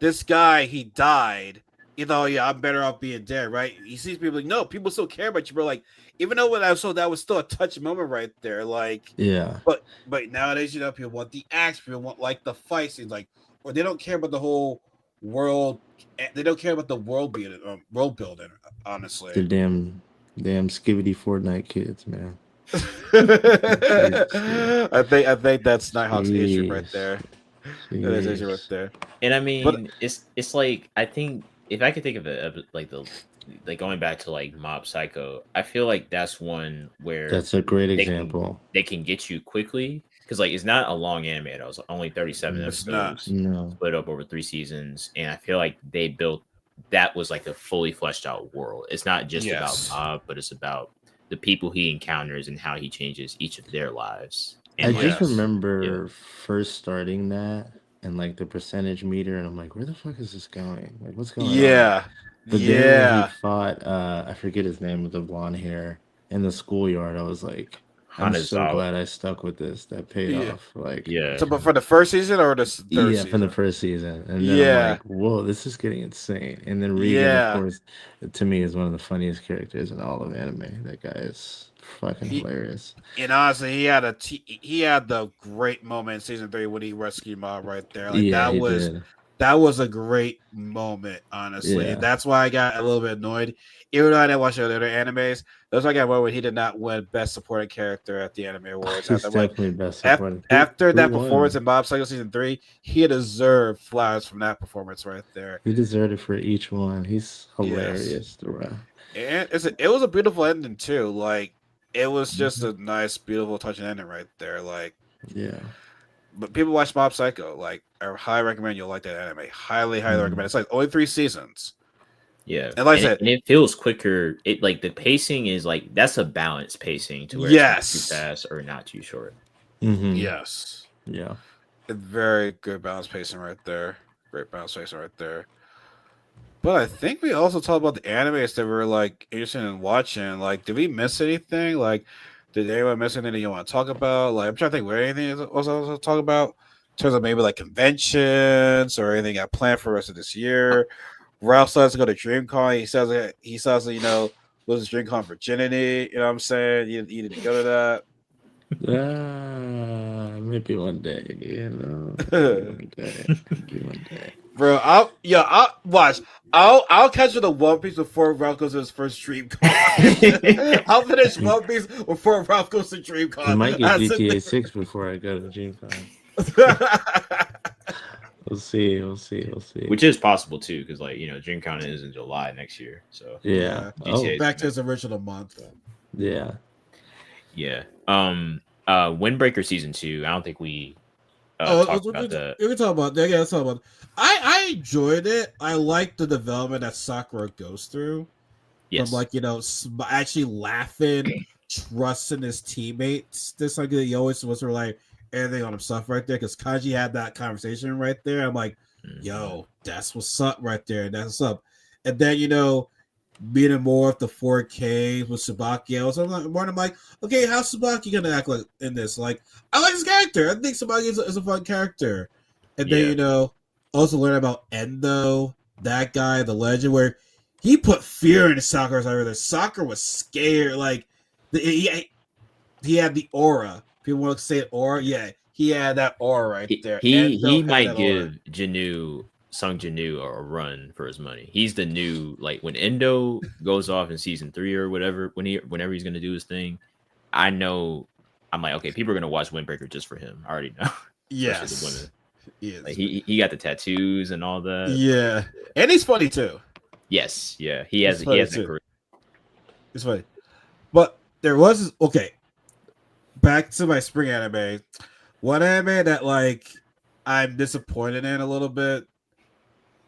[SPEAKER 1] this guy, he died. You know, yeah, I'm better off being dead, right? He sees people like, no, people still care about you, bro. Like, even though when I saw that was still a touching moment right there, like,
[SPEAKER 3] Yeah,
[SPEAKER 1] but nowadays, you know, people want the action, people want like the fight scenes, like, or they don't care about the whole world. They don't care about the world building.
[SPEAKER 3] the
[SPEAKER 1] Honestly,
[SPEAKER 3] damn skibbity Fortnite kids, man. Seriously.
[SPEAKER 1] I think that's Nighthawk's issue right
[SPEAKER 3] Jeez.
[SPEAKER 1] there. That is issue right
[SPEAKER 3] Jeez.
[SPEAKER 1] there.
[SPEAKER 2] And I
[SPEAKER 1] But
[SPEAKER 2] mean, it's like I think if I could think of it like the like going back to like Mob Psycho, I feel like that's one where
[SPEAKER 3] That's a great
[SPEAKER 2] they can
[SPEAKER 3] example.
[SPEAKER 2] they can get you quickly because like it's not a long anime. It was only 37
[SPEAKER 3] Mm,
[SPEAKER 1] it's not.
[SPEAKER 2] episodes,
[SPEAKER 3] no.
[SPEAKER 2] split up over 3 seasons, and I feel like they built that was like a fully fleshed out world. It's not just about
[SPEAKER 1] Yes.
[SPEAKER 2] Mob, but it's about the people he encounters and how he changes each of their lives.
[SPEAKER 3] I
[SPEAKER 2] And like,
[SPEAKER 3] just
[SPEAKER 1] Yes.
[SPEAKER 3] remember first starting that and like the percentage meter, and I'm like, where the fuck is this going? Like, what's going on?
[SPEAKER 1] Yeah.
[SPEAKER 3] But then when he
[SPEAKER 1] Yeah.
[SPEAKER 3] fought, I forget his name with the blonde hair in the schoolyard, I was like, I'm so
[SPEAKER 2] Hanazawa,
[SPEAKER 3] glad I stuck with this. That paid
[SPEAKER 1] Yeah.
[SPEAKER 3] off. Like,
[SPEAKER 2] yeah,
[SPEAKER 1] So, but for the first season or the third
[SPEAKER 3] yeah, from the
[SPEAKER 1] season?
[SPEAKER 3] first season. And then I'm
[SPEAKER 1] Yeah.
[SPEAKER 3] like, whoa, this is getting insane. And then Regan, of
[SPEAKER 1] Yeah.
[SPEAKER 3] course, to me is one of the funniest characters in all of anime. That guy is fucking
[SPEAKER 1] He,
[SPEAKER 3] hilarious.
[SPEAKER 1] and honestly, he had the great moment in season 3 when he rescued Mob right there. Like
[SPEAKER 3] Yeah, he did.
[SPEAKER 1] that was a great moment, honestly.
[SPEAKER 3] Yeah.
[SPEAKER 1] That's why I got a little bit annoyed. Even though I didn't watch the other animes, that's why I got annoyed when he did not win Best Supporting Character at the Anime Awards.
[SPEAKER 3] He's
[SPEAKER 1] After like
[SPEAKER 3] definitely best supporting.
[SPEAKER 1] after
[SPEAKER 3] Who
[SPEAKER 1] that performance
[SPEAKER 3] won?
[SPEAKER 1] in Mob Psycho season 3, he deserved flowers from that performance right there.
[SPEAKER 3] He deserved it for each one. He's
[SPEAKER 1] Yes.
[SPEAKER 3] hilarious throughout.
[SPEAKER 1] And it was a beautiful ending too. Like it was just a nice, beautiful, touching ending right there. Like,
[SPEAKER 3] Yeah.
[SPEAKER 1] but people watch Mob Psycho. Like, I highly recommend you'll like that anime. Highly, highly
[SPEAKER 3] Mhm.
[SPEAKER 1] recommend. It's like only 3 seasons.
[SPEAKER 2] yeah.
[SPEAKER 1] And like I
[SPEAKER 2] And
[SPEAKER 1] said,
[SPEAKER 2] it feels quicker. It like the pacing is like that's a balanced pacing to where
[SPEAKER 1] Yes.
[SPEAKER 2] it's not too fast or not too short.
[SPEAKER 3] Mm-hmm.
[SPEAKER 1] yes,
[SPEAKER 3] Yeah.
[SPEAKER 1] it's very good balance pacing right there. Great balance pacing right there. But I think we also talked about the animes that we were like interested in watching. Like, did we miss anything? Like, did anyone miss anything you want to talk about? Like, I'm trying to think what anything was I to talk about in terms of maybe like conventions or anything got planned for the rest of this year. Ralph starts to go to DreamCon. He says that, you know, loses DreamCon virginity. You know what I'm saying? You need to go to
[SPEAKER 3] Maybe one day, you know.
[SPEAKER 1] that.
[SPEAKER 3] One day. Maybe one day.
[SPEAKER 1] Bro, I'll watch. I'll catch the One Piece before Ralph goes to his first DreamCon. I'll finish One Piece before Ralph goes to DreamCon.
[SPEAKER 3] I might get
[SPEAKER 1] That's the
[SPEAKER 3] GTA
[SPEAKER 1] thing.
[SPEAKER 3] 6 before I go to DreamCon. We'll see. We'll see. We'll see.
[SPEAKER 2] Which is possible too, because like you know, DreamCon is in July next year. So
[SPEAKER 3] Yeah. Oh,
[SPEAKER 2] GTA.
[SPEAKER 1] Back to his original month.
[SPEAKER 3] yeah.
[SPEAKER 2] yeah. Windbreaker season 2. I don't think we talked about that.
[SPEAKER 1] We can talk about that. Yeah, let's talk about. I enjoyed it. I like the development that Sakura goes through.
[SPEAKER 2] Yes.
[SPEAKER 1] From like, you know, actually laughing, trusting his teammates. This like he always was sort of like everything on himself right there. Because Kaji had that conversation right there. I'm like, yo, that's what's up right there. That's what's up. And then, you know, meeting more of the 4K with Tsubaki. I'm like, okay, how's Tsubaki gonna act like in this? Like, I like his character. I think Tsubaki is a fun character. And then,
[SPEAKER 2] Yeah.
[SPEAKER 1] you know, also learn about Endo, that guy, the legend, where he put fear into Sakura's eyes. Sakura was scared. Like, he had the aura. People want to say aura. Yeah, he had that aura right there.
[SPEAKER 2] He
[SPEAKER 1] Endo had
[SPEAKER 2] might
[SPEAKER 1] that aura.
[SPEAKER 2] give Sung Jinu a run for his money. He's the new like when Endo goes off in season 3 or whatever whenever he's gonna do his thing. I know I'm like, okay, people are gonna watch Windbreaker just for him. I already know.
[SPEAKER 1] Yes.
[SPEAKER 2] Especially the women.
[SPEAKER 1] Yes.
[SPEAKER 2] Like he got the tattoos and all that.
[SPEAKER 1] Yeah. And he's funny too.
[SPEAKER 2] Yes, yeah. He has
[SPEAKER 1] funny
[SPEAKER 2] that
[SPEAKER 1] too.
[SPEAKER 2] career.
[SPEAKER 1] It's funny. But there was okay. Back to my spring anime. One anime that like I'm disappointed in a little bit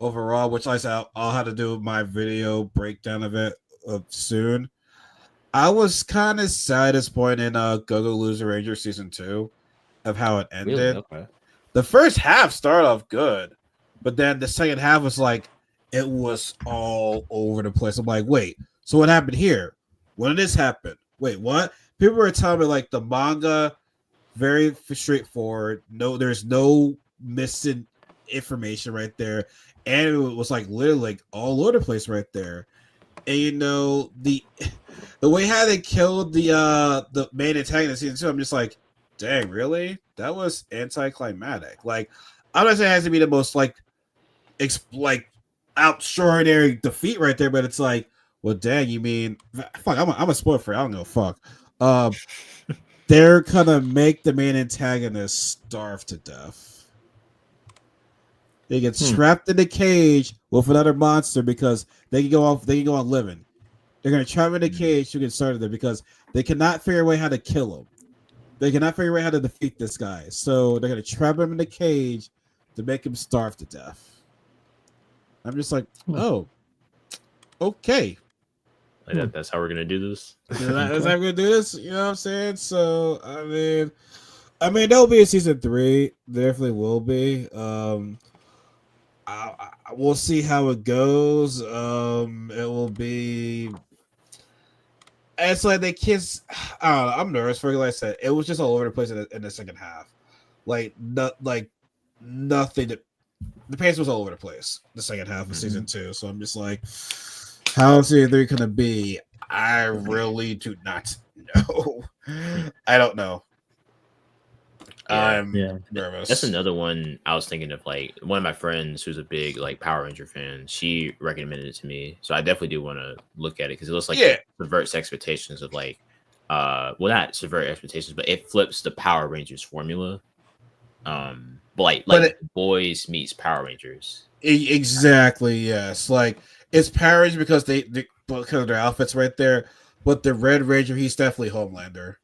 [SPEAKER 1] overall, which I said I'll have to do my video breakdown of it soon. I was kind of sad disappointed in Go Go Loser Ranger season 2 of how it ended.
[SPEAKER 2] Really? Okay.
[SPEAKER 1] the first half started off good, but then the second half was like it was all over the place. I'm like, wait, so what happened here? When did this happen? Wait, what? People were telling me like the manga very straightforward. No, there's no missing information right there, and it was like literally like all over the place right there. And the way how they killed the main antagonist in season 2, I'm just like, dang, really? That was anticlimactic. Like, I'm not saying it has to be the most like like extraordinary defeat right there, but it's like, well, dang, you mean fuck? I'm a spoiler for it. I don't know, fuck. Uh, they're gonna make the main antagonist starve to death. They get trapped in a cage with another monster because they can go off. They can go on living. They're gonna trap him in a cage to get started there because they cannot figure a way how to kill him. They cannot figure a way how to defeat this guy. So they're gonna trap him in the cage to make him starve to death. I'm just like, oh, okay.
[SPEAKER 2] Like that's how we're gonna do this.
[SPEAKER 1] That's how we're gonna do this. You know what I'm saying? So I mean, there'll be a season 3. There definitely will be. We'll see how it goes. It will be. It's like they kiss. I don't know. I'm nervous for it. Like I said, it was just all over the place in the second half. Like nothing. The pace was all over the place. The second half of season 2. So I'm just like, how is season 3 gonna be? I really do not know. I don't know. I'm nervous.
[SPEAKER 2] That's another one I was thinking of. Like one of my friends who's a big like Power Ranger fan, she recommended it to me, so I definitely do want to look at it because it looks like it subverts expectations of like, well, not subvert expectations, but it flips the Power Rangers formula. But Boys meets Power Rangers.
[SPEAKER 1] Exactly. Yes. Like it's Power Rangers because because of their outfits right there, but the Red Ranger, he's definitely Homelander.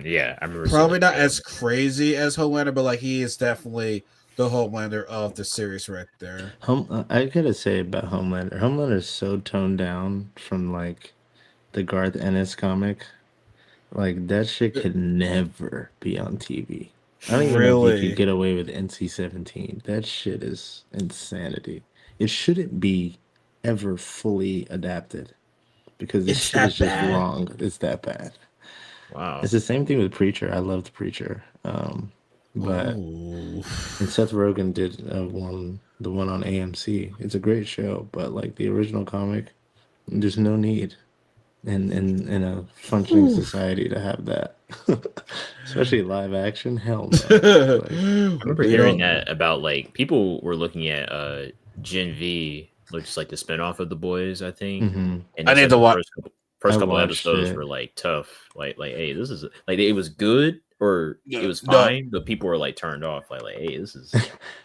[SPEAKER 2] Yeah, I remember.
[SPEAKER 1] Probably not as crazy as Homelander, but like he is definitely the Homelander of the series right there.
[SPEAKER 3] I gotta say about Homelander is so toned down from like the Garth Ennis comic. Like that shit could never be on TV. I don't even know if you could get away with NC-17. That shit is insanity. It shouldn't be ever fully adapted because this shit is just wrong. It's that bad.
[SPEAKER 2] Wow.
[SPEAKER 3] It's the same thing with Preacher. I loved Preacher. But and Seth Rogen did the one on AMC. It's a great show, but like the original comic, there's no need in a functioning society to have that. Especially live action. Hell no. Like,
[SPEAKER 2] I remember hearing that about like people were looking at Gen V, which is like the spinoff of The Boys, I think. And
[SPEAKER 1] I need to watch.
[SPEAKER 2] First couple episodes were like tough. Like, hey, this is like it was good or it was fine, but people were like turned off. Like, hey, this is a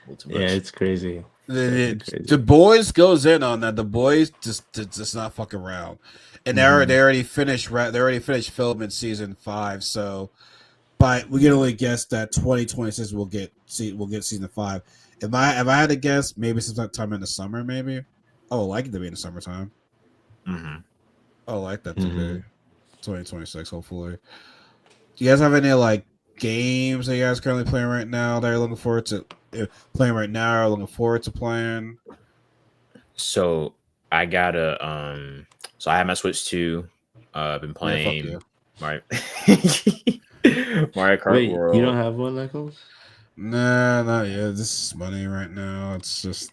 [SPEAKER 2] little too much.
[SPEAKER 3] Yeah, it's crazy.
[SPEAKER 1] The Boys goes in on that. The Boys just not fuck around, and they already finished. They already finished filming season 5. So, we can only guess that 2026 we'll get season 5. If I had to guess, maybe sometime in the summer, maybe. Oh, I like it to be in the summertime. I like that to be 2026, hopefully. Do you guys have any like games that you guys currently playing right now that you're looking forward to playing right now or looking forward to playing?
[SPEAKER 2] So I got so I have my Switch 2. I've been playing Mario Kart World.
[SPEAKER 3] You don't have one, Knuckles?
[SPEAKER 1] Nah, not yet. This is money right now. It's just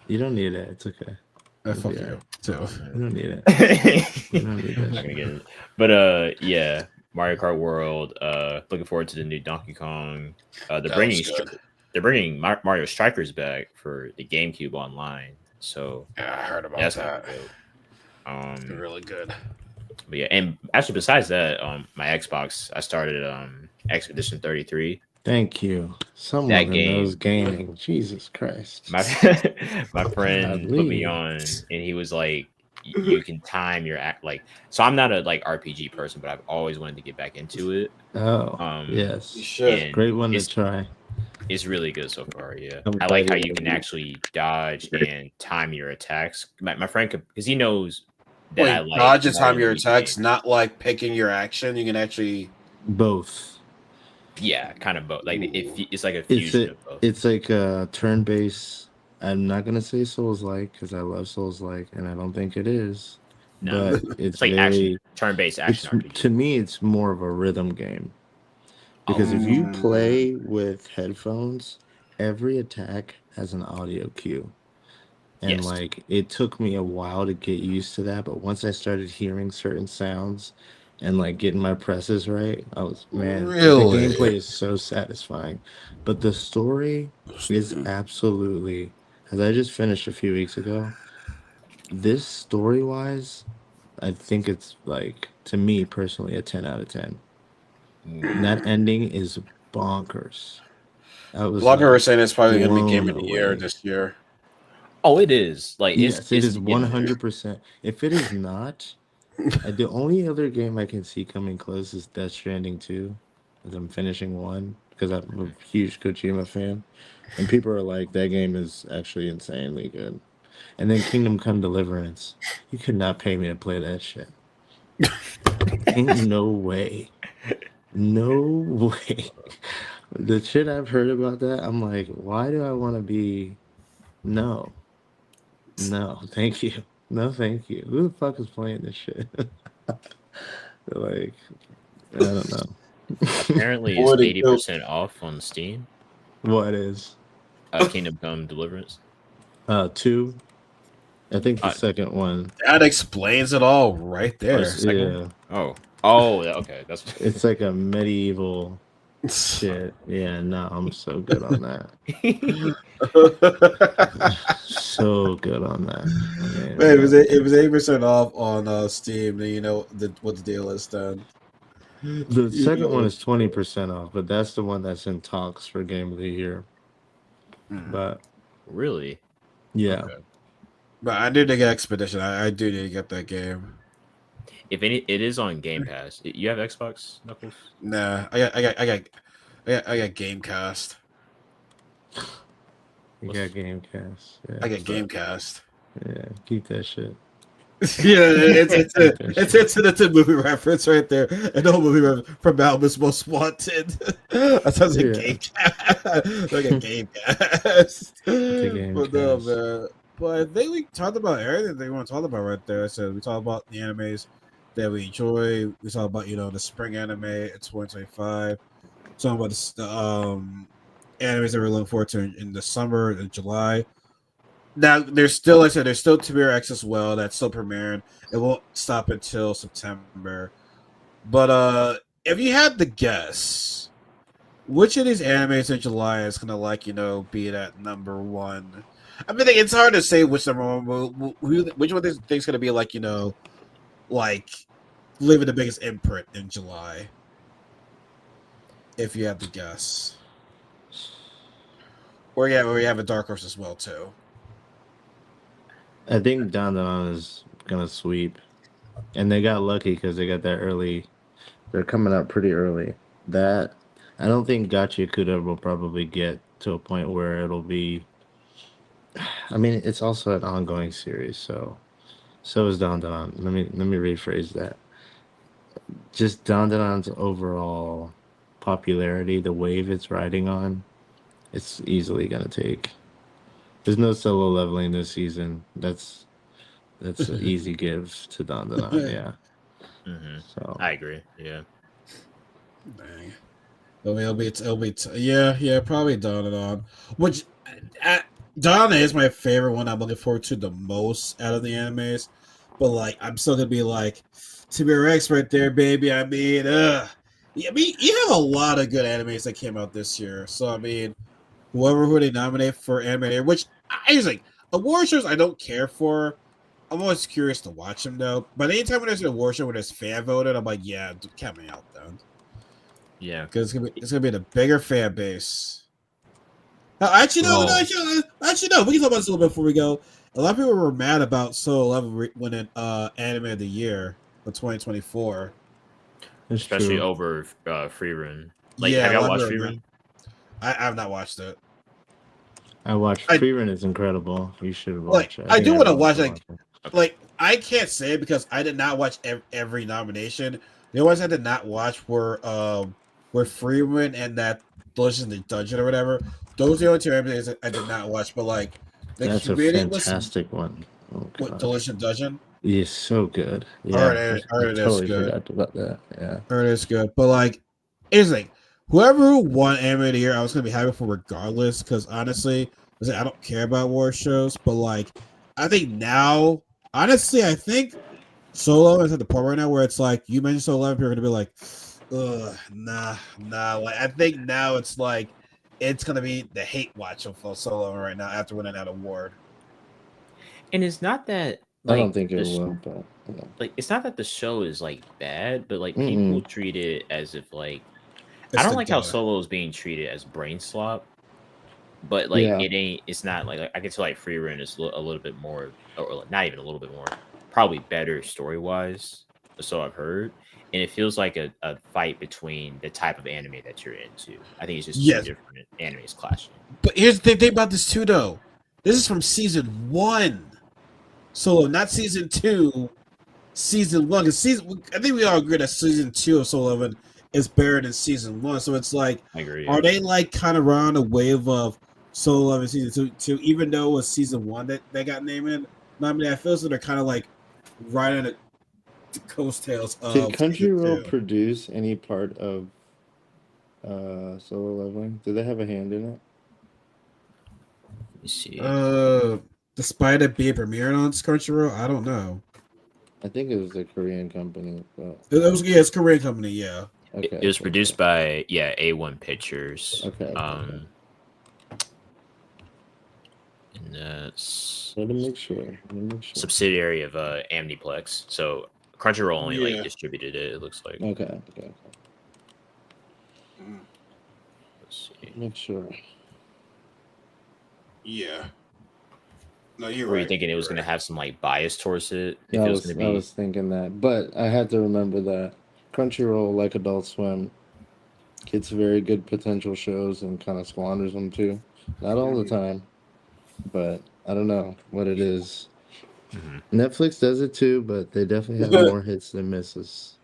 [SPEAKER 3] you don't need it. It's okay.
[SPEAKER 1] Fuck you too.
[SPEAKER 3] You don't need it. You don't need
[SPEAKER 2] I'm not gonna get it. But yeah, Mario Kart World. Looking forward to the new Donkey Kong. They're bringing Mario Strikers back for the GameCube online. So
[SPEAKER 1] yeah, I heard about that.
[SPEAKER 2] It's
[SPEAKER 1] really good.
[SPEAKER 2] But yeah, and actually besides that, my Xbox, I started Expedition 33.
[SPEAKER 3] Thank you. Someone that knows gaming. Jesus Christ.
[SPEAKER 2] My friend put me on, and he was like, "You can time your act like." So I'm not a like RPG person, but I've always wanted to get back into it.
[SPEAKER 3] Oh, yes,
[SPEAKER 1] sure.
[SPEAKER 3] Great one to try.
[SPEAKER 2] It's really good so far. Yeah, I like how you can actually dodge and time your attacks. My friend could, because he knows that I like
[SPEAKER 1] dodge and time your attacks, not like picking your action. You can actually
[SPEAKER 3] both.
[SPEAKER 2] Yeah, kind of both. Like it's like a
[SPEAKER 3] It's
[SPEAKER 2] fusion
[SPEAKER 3] a,
[SPEAKER 2] of both.
[SPEAKER 3] it's like a turn-based. I'm not gonna say Souls-like because I love Souls-like, and I don't think it is.
[SPEAKER 2] No,
[SPEAKER 3] But it's
[SPEAKER 2] it's like action,
[SPEAKER 3] very.
[SPEAKER 2] turn-based
[SPEAKER 3] It's
[SPEAKER 2] action
[SPEAKER 3] to
[SPEAKER 2] RPG.
[SPEAKER 3] me, it's more of a rhythm game because if you
[SPEAKER 2] Oh,
[SPEAKER 3] play with headphones, every attack has an audio cue. And
[SPEAKER 2] yes.
[SPEAKER 3] like it took me a while to get used to that, but once I started hearing certain sounds and like getting my presses right, I was man, the
[SPEAKER 1] Really?
[SPEAKER 3] gameplay is so satisfying. But the story is absolutely, as I just finished a few weeks ago, this story wise, I think it's like to me personally a 10 out of 10. And
[SPEAKER 2] Mm.
[SPEAKER 3] that ending is bonkers. I
[SPEAKER 1] A
[SPEAKER 3] was
[SPEAKER 1] lot of people are
[SPEAKER 3] like
[SPEAKER 1] saying it's probably going to be game
[SPEAKER 3] blown
[SPEAKER 1] of the year
[SPEAKER 3] away.
[SPEAKER 1] this year.
[SPEAKER 2] Oh, it is. Like
[SPEAKER 3] Yes, it
[SPEAKER 2] it's
[SPEAKER 3] is
[SPEAKER 2] getting there.
[SPEAKER 3] 100%. If it is not, the only other game I can see coming close is Death Stranding 2, as I'm finishing one because I'm a huge Kojima fan, and people are like, that game is actually insanely good. And then Kingdom Come Deliverance, you could not pay me to play that shit. Ain't no way, no way. The shit I've heard about that, I'm like, why do I want to be? No, no, thank you. No, thank you. Who the fuck is playing this shit? Like, I don't know.
[SPEAKER 2] Apparently, it's
[SPEAKER 1] Already built.
[SPEAKER 2] 80% off on Steam.
[SPEAKER 3] What is
[SPEAKER 2] Kingdom Come Deliverance.
[SPEAKER 3] two? I think the
[SPEAKER 2] Uh,
[SPEAKER 3] second one.
[SPEAKER 1] That explains it all right
[SPEAKER 2] oh, it's
[SPEAKER 1] there.
[SPEAKER 2] the second one.
[SPEAKER 3] Yeah,
[SPEAKER 2] Okay. That's
[SPEAKER 3] it's like a medieval shit. Yeah, no, I'm so good on that. So good on that. I mean,
[SPEAKER 1] Man, it was 8% off on Steam. Then you know what the deal is then.
[SPEAKER 3] the
[SPEAKER 1] You
[SPEAKER 3] second one
[SPEAKER 1] know.
[SPEAKER 3] is 20% off, but that's the one that's in talks for Game of the Year.
[SPEAKER 1] Mm.
[SPEAKER 3] But
[SPEAKER 2] really
[SPEAKER 3] yeah,
[SPEAKER 2] okay.
[SPEAKER 1] But I need to get Expedition. I do need to get that game.
[SPEAKER 2] If any, it is on Game Pass. You have Xbox, Knuckles?
[SPEAKER 1] Nah, I got Gamecast.
[SPEAKER 3] you
[SPEAKER 2] What's
[SPEAKER 3] got Gamecast. Yeah,
[SPEAKER 1] I got
[SPEAKER 2] what's that?
[SPEAKER 1] Gamecast.
[SPEAKER 3] yeah, keep that shit.
[SPEAKER 1] Yeah,
[SPEAKER 3] Keep that shit.
[SPEAKER 1] it's a movie reference right there. An old movie reference from Malibu's Most Wanted. That sounds like
[SPEAKER 3] Yeah,
[SPEAKER 1] Gamecast. Like a Gamecast.
[SPEAKER 3] the
[SPEAKER 1] But no,
[SPEAKER 3] Gamecast.
[SPEAKER 1] man. But I think we talked about everything they want to talk about right there. I said we talked about the animes that we enjoy. We talked about the spring anime in 2025. Talking about the animes that we're looking forward to in the summer in July. Now there's still, like I said, there's still Tamir X as well that's still premiering. It won't stop until September. But if you had to guess, which of these animes in July is gonna be that number one? I mean, it's hard to say which number one, which one do you think's gonna be like leaving the biggest imprint in July. If you had to guess, or you have a dark horse as well too.
[SPEAKER 3] I think Dandanon is gonna sweep, and they got lucky because they got that early. They're coming out pretty early. That I don't think Gotcha Kuda will probably get to a point where it'll be. I mean, it's also an ongoing series, so is Dandanon. Let me rephrase that. Just Dandanon's overall popularity, the wave it's riding on, it's easily gonna take. There's no solo leveling this season. That's an easy give to Dandanon, yeah.
[SPEAKER 2] Mm-hmm.
[SPEAKER 3] So
[SPEAKER 2] I agree. Yeah.
[SPEAKER 1] Dang. Yeah, probably Dawn. Which uh, Dawn is my favorite one. I'm looking forward to the most out of the animes, but like I'm still gonna be like Tibia X right there, baby. I mean, yeah, I mean, you have a lot of good animes that came out this year. So I mean, who they nominate for anime, which I was like award shows I don't care for. I'm always curious to watch them though. But anytime when there's an award show where there's fan voted, I'm like, yeah, count me out then.
[SPEAKER 2] Yeah.
[SPEAKER 1] Because it's gonna be the bigger fan base. Actually, no, no,
[SPEAKER 3] well,
[SPEAKER 1] actually, no. We can talk about this a little bit before we go. A lot of people were mad about Solo Level winning Anime of the Year for 2024.
[SPEAKER 3] it's
[SPEAKER 2] Especially
[SPEAKER 3] true.
[SPEAKER 2] over Free Run. Like, have
[SPEAKER 1] Yeah, a
[SPEAKER 2] y'all
[SPEAKER 1] lot of
[SPEAKER 2] watched
[SPEAKER 1] people
[SPEAKER 2] Free
[SPEAKER 1] were mad.
[SPEAKER 2] Run?
[SPEAKER 1] I have not watched it.
[SPEAKER 3] I watched
[SPEAKER 1] I
[SPEAKER 3] Freerun is incredible. You should
[SPEAKER 1] like.
[SPEAKER 3] watch it. I
[SPEAKER 1] I
[SPEAKER 3] think
[SPEAKER 1] do want to
[SPEAKER 3] everyone
[SPEAKER 1] watch
[SPEAKER 3] should watch it.
[SPEAKER 1] like I can't say it because I did not watch every nomination. The ones I did not watch were with Freeman and that Delicious in the Dungeon or whatever. Those are the only two animes that I did not watch, but like the
[SPEAKER 3] That's a
[SPEAKER 1] community was
[SPEAKER 3] fantastic one. Oh
[SPEAKER 1] what
[SPEAKER 3] god,
[SPEAKER 1] Delicious Dungeon.
[SPEAKER 3] he's so good.
[SPEAKER 1] I
[SPEAKER 3] Yeah,
[SPEAKER 1] I
[SPEAKER 3] I
[SPEAKER 1] heard it is
[SPEAKER 3] totally
[SPEAKER 1] good.
[SPEAKER 3] forgot about that. Yeah,
[SPEAKER 1] I heard it's good, but like it's like whoever won anime of the year, I was gonna be happy for regardless. Because honestly, I don't care about war shows, but like I think now, honestly, I think Solo is at the point right now where it's like you mentioned Solo Level, people are gonna be like, ugh, nah. Like I think now it's like it's gonna be the hate watch of Solo right now after winning that award.
[SPEAKER 2] And it's not that
[SPEAKER 3] I don't
[SPEAKER 2] like
[SPEAKER 3] think it
[SPEAKER 2] this,
[SPEAKER 3] will, but
[SPEAKER 2] like it's not that the show is like bad, but like people
[SPEAKER 3] mm-mm.
[SPEAKER 2] treat it as if like I
[SPEAKER 1] It's
[SPEAKER 2] don't
[SPEAKER 1] the
[SPEAKER 2] like how
[SPEAKER 1] daughter.
[SPEAKER 2] Solo is being treated as brain slop, but like
[SPEAKER 3] Yeah,
[SPEAKER 2] it ain't. It's not like I can tell like Free Run is a little bit more, or not even a little bit more, probably better story wise. So I've heard, and it feels like a fight between the type of anime that you're into. I think it's just two
[SPEAKER 1] Yes,
[SPEAKER 2] different animes clashing.
[SPEAKER 1] but here's the thing about this too, though. This is from season 1. Solo, not season 2. Season 1, because I think we all agree that season 2 of Solo Leveling is better than season 1. So it's like,
[SPEAKER 2] I agree.
[SPEAKER 1] are they like kind of around a wave of Solo Leveling season 2, even though it was season 1 that they got named in? No, I mean, I feel so they're kind of like riding the coattails
[SPEAKER 3] did
[SPEAKER 1] of season
[SPEAKER 3] Crunchyroll
[SPEAKER 1] 2.
[SPEAKER 3] produce any part of Solo Leveling? Did they have a hand in it?
[SPEAKER 2] Let me see.
[SPEAKER 1] Despite it being premiered on Crunchyroll, I don't know.
[SPEAKER 3] I think it was a Korean company, but
[SPEAKER 1] It's a Korean company, yeah.
[SPEAKER 3] okay.
[SPEAKER 2] It was produced by A1 Pictures.
[SPEAKER 3] Okay.
[SPEAKER 2] And that's
[SPEAKER 3] Let me make sure.
[SPEAKER 2] subsidiary of Amniplex. So Crunchyroll only
[SPEAKER 1] Yeah.
[SPEAKER 2] like distributed it. It looks like.
[SPEAKER 3] Okay.
[SPEAKER 2] Let's see.
[SPEAKER 3] Make sure.
[SPEAKER 1] Yeah. No, you're
[SPEAKER 2] Were you
[SPEAKER 1] right.
[SPEAKER 2] thinking it was going to have some like bias towards it? If
[SPEAKER 3] I
[SPEAKER 2] it
[SPEAKER 3] was
[SPEAKER 2] going to
[SPEAKER 3] I
[SPEAKER 2] be
[SPEAKER 3] was thinking that, but I had to remember that Crunchyroll, like Adult Swim, gets very good potential shows and kind of squanders them too. Not all the time, but I don't know what it is.
[SPEAKER 2] Mhm.
[SPEAKER 3] Netflix does it too, but they definitely have more hits than misses.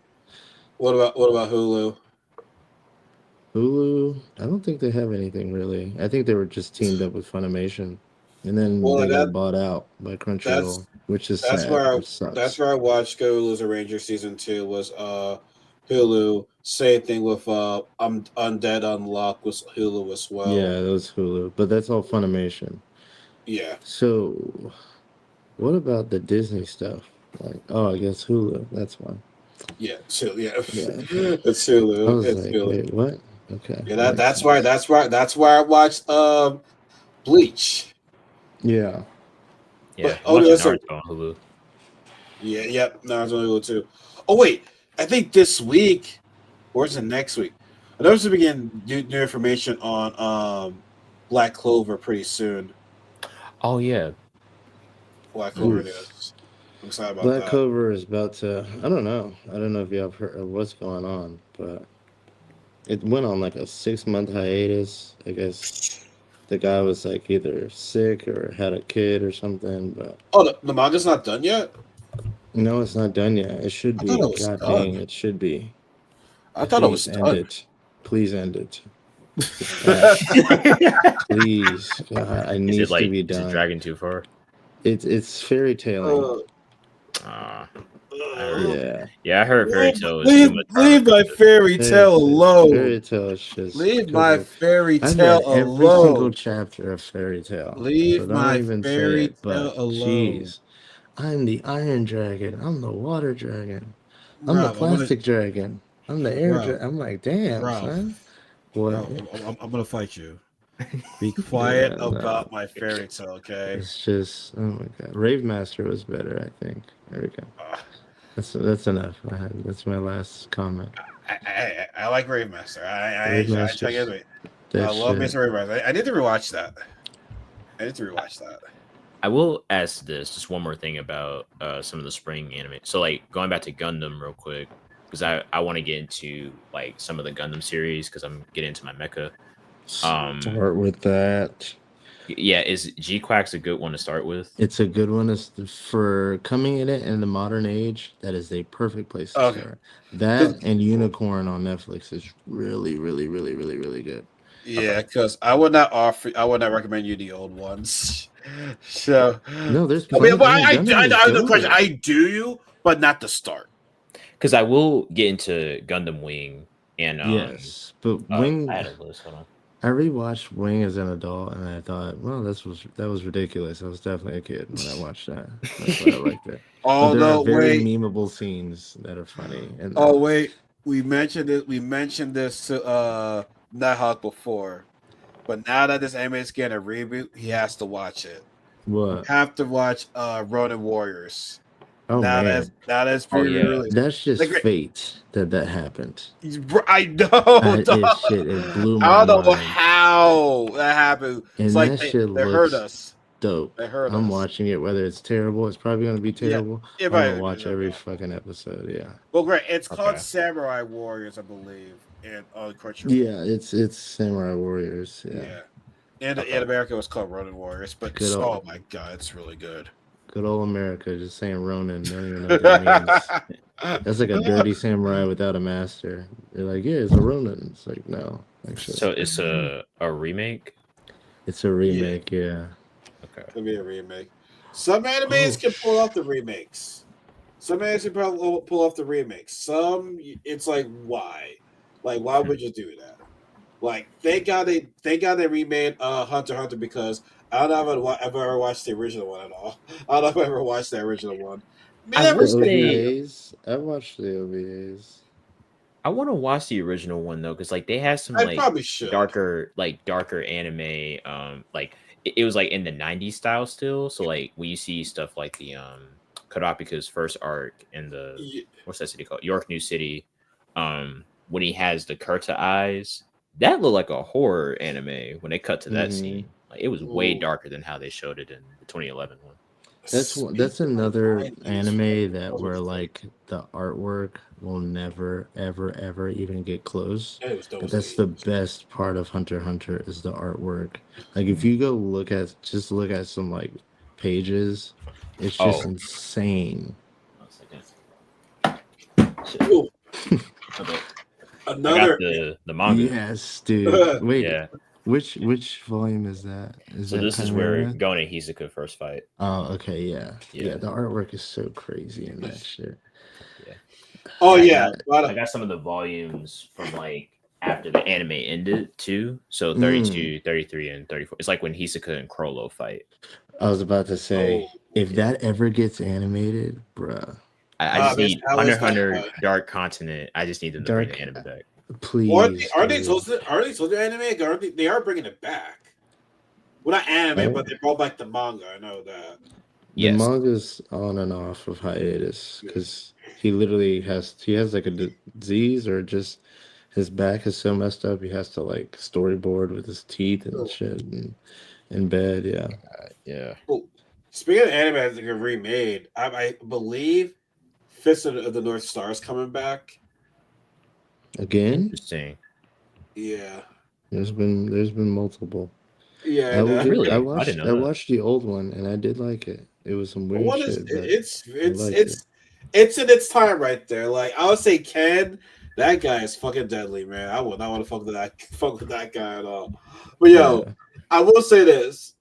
[SPEAKER 1] What about Hulu?
[SPEAKER 3] Hulu, I don't think they have anything really. I think they were just teamed up with Funimation, and then
[SPEAKER 1] Well,
[SPEAKER 3] they got bought out by
[SPEAKER 1] that's
[SPEAKER 3] Crunchyroll, which is
[SPEAKER 1] that's
[SPEAKER 3] sad,
[SPEAKER 1] where
[SPEAKER 3] which
[SPEAKER 1] that's
[SPEAKER 3] sucks.
[SPEAKER 1] where I watched Go Lose a Ranger season 2 was Hulu. Same thing with Undead Unlock was Hulu as well.
[SPEAKER 3] Yeah, that was Hulu, but that's all Funimation.
[SPEAKER 1] Yeah.
[SPEAKER 3] So, what about the Disney stuff? Like, oh, I guess Hulu. That's one.
[SPEAKER 1] Yeah, so yeah,
[SPEAKER 3] Yeah.
[SPEAKER 1] it's
[SPEAKER 3] I
[SPEAKER 1] Hulu.
[SPEAKER 3] was
[SPEAKER 1] It's
[SPEAKER 3] like,
[SPEAKER 1] Hulu.
[SPEAKER 3] wait, what? Okay.
[SPEAKER 1] Yeah,
[SPEAKER 3] Makes
[SPEAKER 1] that's
[SPEAKER 3] sense.
[SPEAKER 1] why I watched Bleach.
[SPEAKER 3] Yeah.
[SPEAKER 2] Yeah,
[SPEAKER 1] But
[SPEAKER 2] I'm watching Naruto on Hulu.
[SPEAKER 1] Yep, Naruto on Hulu too. Oh wait, I think this week or is it next week? I noticed we begin new information on Black Clover pretty soon.
[SPEAKER 2] Oh yeah,
[SPEAKER 1] Black Clover it
[SPEAKER 3] Oof.
[SPEAKER 1] is. I'm excited about
[SPEAKER 3] Black
[SPEAKER 1] that.
[SPEAKER 3] Clover is about to. I don't know. I don't know if y'all have heard of what's going on, but it went on like a 6-month hiatus. I guess the guy was like either sick or had a kid or something, but
[SPEAKER 1] Oh, the manga's not done yet.
[SPEAKER 3] no, it's not done yet. It should
[SPEAKER 1] I thought
[SPEAKER 3] be.
[SPEAKER 1] it was
[SPEAKER 3] God
[SPEAKER 1] done.
[SPEAKER 3] dang, it should be.
[SPEAKER 1] I thought it was
[SPEAKER 3] Please end
[SPEAKER 1] done.
[SPEAKER 3] it. Please end it. Please, God, I
[SPEAKER 2] is
[SPEAKER 3] needs
[SPEAKER 2] it like
[SPEAKER 3] to be
[SPEAKER 2] is it
[SPEAKER 3] done.
[SPEAKER 2] dragging too far?
[SPEAKER 3] It's fairy tailing.
[SPEAKER 2] I
[SPEAKER 3] Yeah,
[SPEAKER 2] I heard Fairy Tale is too much.
[SPEAKER 1] Leave my fairy tale alone.
[SPEAKER 3] Fairy tale is just
[SPEAKER 1] Leave
[SPEAKER 3] because
[SPEAKER 1] my
[SPEAKER 3] of,
[SPEAKER 1] fairy
[SPEAKER 3] I've
[SPEAKER 1] tale
[SPEAKER 3] read every single
[SPEAKER 1] alone.
[SPEAKER 3] chapter of Fairy Tale, so
[SPEAKER 1] Leave
[SPEAKER 3] don't
[SPEAKER 1] my
[SPEAKER 3] even say
[SPEAKER 1] fairy
[SPEAKER 3] it. But
[SPEAKER 1] tale alone.
[SPEAKER 3] jeez, I'm the Iron Dragon. I'm the Water Dragon. I'm the
[SPEAKER 1] Rob,
[SPEAKER 3] Plastic Dragon. I'm the Air
[SPEAKER 1] Rob,
[SPEAKER 3] Dragon. I'm like, damn,
[SPEAKER 1] Ralph,
[SPEAKER 3] son. What?
[SPEAKER 1] Ralph, I'm gonna fight you. Be quiet
[SPEAKER 3] Yeah, no.
[SPEAKER 1] about my fairy tale, okay?
[SPEAKER 3] It's just, oh my god. Rave Master was better, I think. There we go. That's enough. That's my last comment.
[SPEAKER 1] I like Rave Master. I
[SPEAKER 3] Rave
[SPEAKER 1] try
[SPEAKER 3] Master.
[SPEAKER 1] to get it. I
[SPEAKER 3] That
[SPEAKER 1] love
[SPEAKER 3] shit.
[SPEAKER 1] Mr. Rave Master. I need to rewatch that.
[SPEAKER 2] I will ask this just one more thing about some of the spring anime. So like going back to Gundam real quick because I want to get into like some of the Gundam series because I'm getting into my mecha.
[SPEAKER 3] Start with that.
[SPEAKER 2] Yeah, is G Quack's a good one to start with?
[SPEAKER 3] It's a good one for coming in the modern age. That is a perfect place to
[SPEAKER 1] Okay.
[SPEAKER 3] start. That and Unicorn on Netflix is really, really, really, really, really good.
[SPEAKER 1] Yeah, because I would not recommend you the old ones. So,
[SPEAKER 3] No, there's
[SPEAKER 1] I mean,
[SPEAKER 3] plenty.
[SPEAKER 1] but
[SPEAKER 3] I mean, Gundam is
[SPEAKER 1] I have the question.
[SPEAKER 3] good.
[SPEAKER 1] I do you, but not the start.
[SPEAKER 2] Because I will get into Gundam Wing and
[SPEAKER 3] Yes, but
[SPEAKER 2] I
[SPEAKER 3] Wing.
[SPEAKER 2] had a list. Hold on.
[SPEAKER 3] I rewatched Wing as an adult, and I thought, well, that was ridiculous. I was definitely a kid when I watched that. That's why I liked it. But
[SPEAKER 1] Oh
[SPEAKER 3] there are
[SPEAKER 1] no,
[SPEAKER 3] very
[SPEAKER 1] wait.
[SPEAKER 3] memeable scenes that are funny in
[SPEAKER 1] Oh
[SPEAKER 3] that.
[SPEAKER 1] wait. We mentioned it. We mentioned this to Nighthawk before, but now that this anime is getting a reboot, he has to watch it.
[SPEAKER 3] What?
[SPEAKER 1] Have to watch Ronin Warriors.
[SPEAKER 3] Oh man,
[SPEAKER 1] Now that's
[SPEAKER 2] Oh yeah.
[SPEAKER 1] released.
[SPEAKER 3] that's just
[SPEAKER 1] Like,
[SPEAKER 3] fate that happened.
[SPEAKER 1] I know.
[SPEAKER 3] It shit. It blew my
[SPEAKER 1] I don't know
[SPEAKER 3] mind.
[SPEAKER 1] how that happened. It's
[SPEAKER 3] And
[SPEAKER 1] like
[SPEAKER 3] that shit
[SPEAKER 1] they heard
[SPEAKER 3] looks
[SPEAKER 1] us.
[SPEAKER 3] dope.
[SPEAKER 1] They heard
[SPEAKER 3] I'm
[SPEAKER 1] us.
[SPEAKER 3] watching it, whether it's terrible. It's probably gonna be
[SPEAKER 1] Yeah.
[SPEAKER 3] terrible.
[SPEAKER 1] It
[SPEAKER 3] I'm gonna
[SPEAKER 1] might be
[SPEAKER 3] watch every
[SPEAKER 1] terrible.
[SPEAKER 3] fucking episode. Yeah.
[SPEAKER 1] Well, great. It's called
[SPEAKER 2] Okay.
[SPEAKER 1] Samurai Warriors, I believe, and on Crunchyroll.
[SPEAKER 3] Yeah, it's Samurai Warriors. Yeah.
[SPEAKER 1] Yeah. And
[SPEAKER 2] Okay.
[SPEAKER 1] in America, it was called Ronin Warriors. But
[SPEAKER 3] Good old-
[SPEAKER 1] oh my god, it's really good.
[SPEAKER 3] Good old America, just saying Ronin. Don't even know what that means. That's like a dirty samurai without a master. They're like, yeah, it's a Ronin. It's like, no, actually,
[SPEAKER 2] So it's a remake.
[SPEAKER 3] it's a remake. Yeah.
[SPEAKER 2] Okay.
[SPEAKER 1] It'll be a remake. Some animes
[SPEAKER 3] Oh,
[SPEAKER 1] can pull off the remakes. Some animes can pull off the remakes. Some, it's like, why? Like, why would you do that? Like, thank God they remade Hunter x Hunter, because I don't know if I've ever watched the original one at all. I don't know if I ever watched the original one.
[SPEAKER 2] I
[SPEAKER 1] Never
[SPEAKER 3] The
[SPEAKER 2] wish
[SPEAKER 1] seen
[SPEAKER 2] they.
[SPEAKER 1] it.
[SPEAKER 3] OVAs. I watched the OVAs.
[SPEAKER 2] I want to watch the original one though, because like they had some
[SPEAKER 1] I
[SPEAKER 2] like
[SPEAKER 1] probably should.
[SPEAKER 2] darker anime. Like it was like in the '90s style still. So like when you see stuff like the Kurapika's first arc in the
[SPEAKER 1] Yeah.
[SPEAKER 2] what's that city called? York New City. When he has the Kurta eyes, that looked like a horror anime when they cut to that
[SPEAKER 3] Mhm.
[SPEAKER 2] scene. Like it was way
[SPEAKER 1] Ooh.
[SPEAKER 2] darker than how they showed it in the 2011 one.
[SPEAKER 3] That's another
[SPEAKER 1] 90s,
[SPEAKER 3] anime that
[SPEAKER 1] what
[SPEAKER 3] where
[SPEAKER 1] was it?
[SPEAKER 3] like the artwork will never ever ever even get close.
[SPEAKER 1] It was
[SPEAKER 3] But
[SPEAKER 1] those
[SPEAKER 3] that's the
[SPEAKER 1] 80s.
[SPEAKER 3] best part of Hunter x Hunter is the artwork. Like if you go look at some like pages, it's just
[SPEAKER 2] Oh.
[SPEAKER 3] insane.
[SPEAKER 2] 1 second.
[SPEAKER 1] Ooh,
[SPEAKER 2] Okay. I got
[SPEAKER 1] another.
[SPEAKER 2] the manga.
[SPEAKER 3] Yes, dude. Wait,
[SPEAKER 2] Yeah.
[SPEAKER 3] which volume is that? Is
[SPEAKER 2] So
[SPEAKER 3] that
[SPEAKER 2] this is where
[SPEAKER 3] Chimera?
[SPEAKER 2] Gon and Hisoka first fight.
[SPEAKER 3] Oh, okay, yeah.
[SPEAKER 2] Yeah.
[SPEAKER 3] Yeah, the artwork is so crazy in that shit.
[SPEAKER 1] Oh
[SPEAKER 2] And
[SPEAKER 1] yeah,
[SPEAKER 2] I got some of the volumes from like after the anime ended too. So 32, 33, and 34. It's like when Hisoka and Crollo fight.
[SPEAKER 3] I was about to say,
[SPEAKER 1] Oh,
[SPEAKER 3] if that ever gets animated, bruh,
[SPEAKER 2] I just
[SPEAKER 1] it's-
[SPEAKER 2] need
[SPEAKER 1] how
[SPEAKER 2] Hunter
[SPEAKER 1] is
[SPEAKER 2] x Hunter
[SPEAKER 1] that?
[SPEAKER 2] Dark Continent. I just need them to bring
[SPEAKER 3] Dark-
[SPEAKER 2] the anime back.
[SPEAKER 3] please.
[SPEAKER 1] Are they
[SPEAKER 3] dude.
[SPEAKER 1] supposed to anime? They are bringing it back. Well, not anime,
[SPEAKER 3] Oh.
[SPEAKER 1] but they brought back the manga. I know that.
[SPEAKER 3] The
[SPEAKER 2] Yes.
[SPEAKER 3] manga's on and off of hiatus because he literally has like a disease or just his back is so messed up he has to like storyboard with his teeth and shit and in bed. Yeah.
[SPEAKER 2] Yeah.
[SPEAKER 1] Oh, speaking of anime that's like remade, I believe Fist of the North Star is coming back.
[SPEAKER 3] Again,
[SPEAKER 2] Interesting.
[SPEAKER 1] Yeah,
[SPEAKER 3] there's been multiple.
[SPEAKER 1] yeah.
[SPEAKER 3] I, would,
[SPEAKER 2] Really?
[SPEAKER 3] I
[SPEAKER 2] I
[SPEAKER 3] watched
[SPEAKER 2] didn't know that.
[SPEAKER 3] watched the old one and I did like it. It was some weird
[SPEAKER 1] What is
[SPEAKER 3] shit, but
[SPEAKER 1] it's
[SPEAKER 3] liked
[SPEAKER 1] it's in its time right there. Like I would say, Ken, that guy is fucking deadly, man. I would not want to fuck with that guy at all. But yo,
[SPEAKER 3] Yeah.
[SPEAKER 1] I will say this: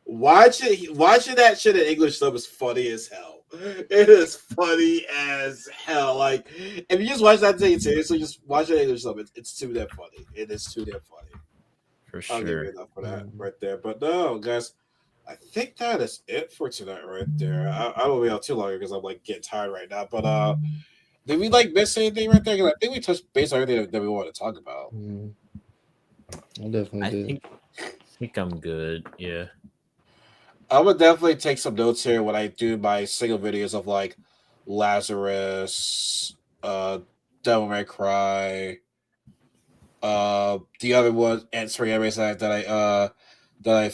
[SPEAKER 1] watching that shit in English dub is funny as hell. It is funny as hell. Like if you just watch that thing seriously, just watch it in English dub. It's too damn funny. It is too damn funny.
[SPEAKER 2] For
[SPEAKER 1] I'll give
[SPEAKER 2] sure.
[SPEAKER 1] you enough for that right there. But no, guys, I think that is it for tonight right there. I won't be out too long because I'm like getting tired right now. But did we like miss anything right there? 'Cause I think we touched base on everything that we want to talk about.
[SPEAKER 3] I definitely
[SPEAKER 2] I
[SPEAKER 3] did.
[SPEAKER 2] think I'm good. Yeah.
[SPEAKER 1] I would definitely take some notes here when I do my single videos of like Lazarus, Devil May Cry, the other one and three animes that I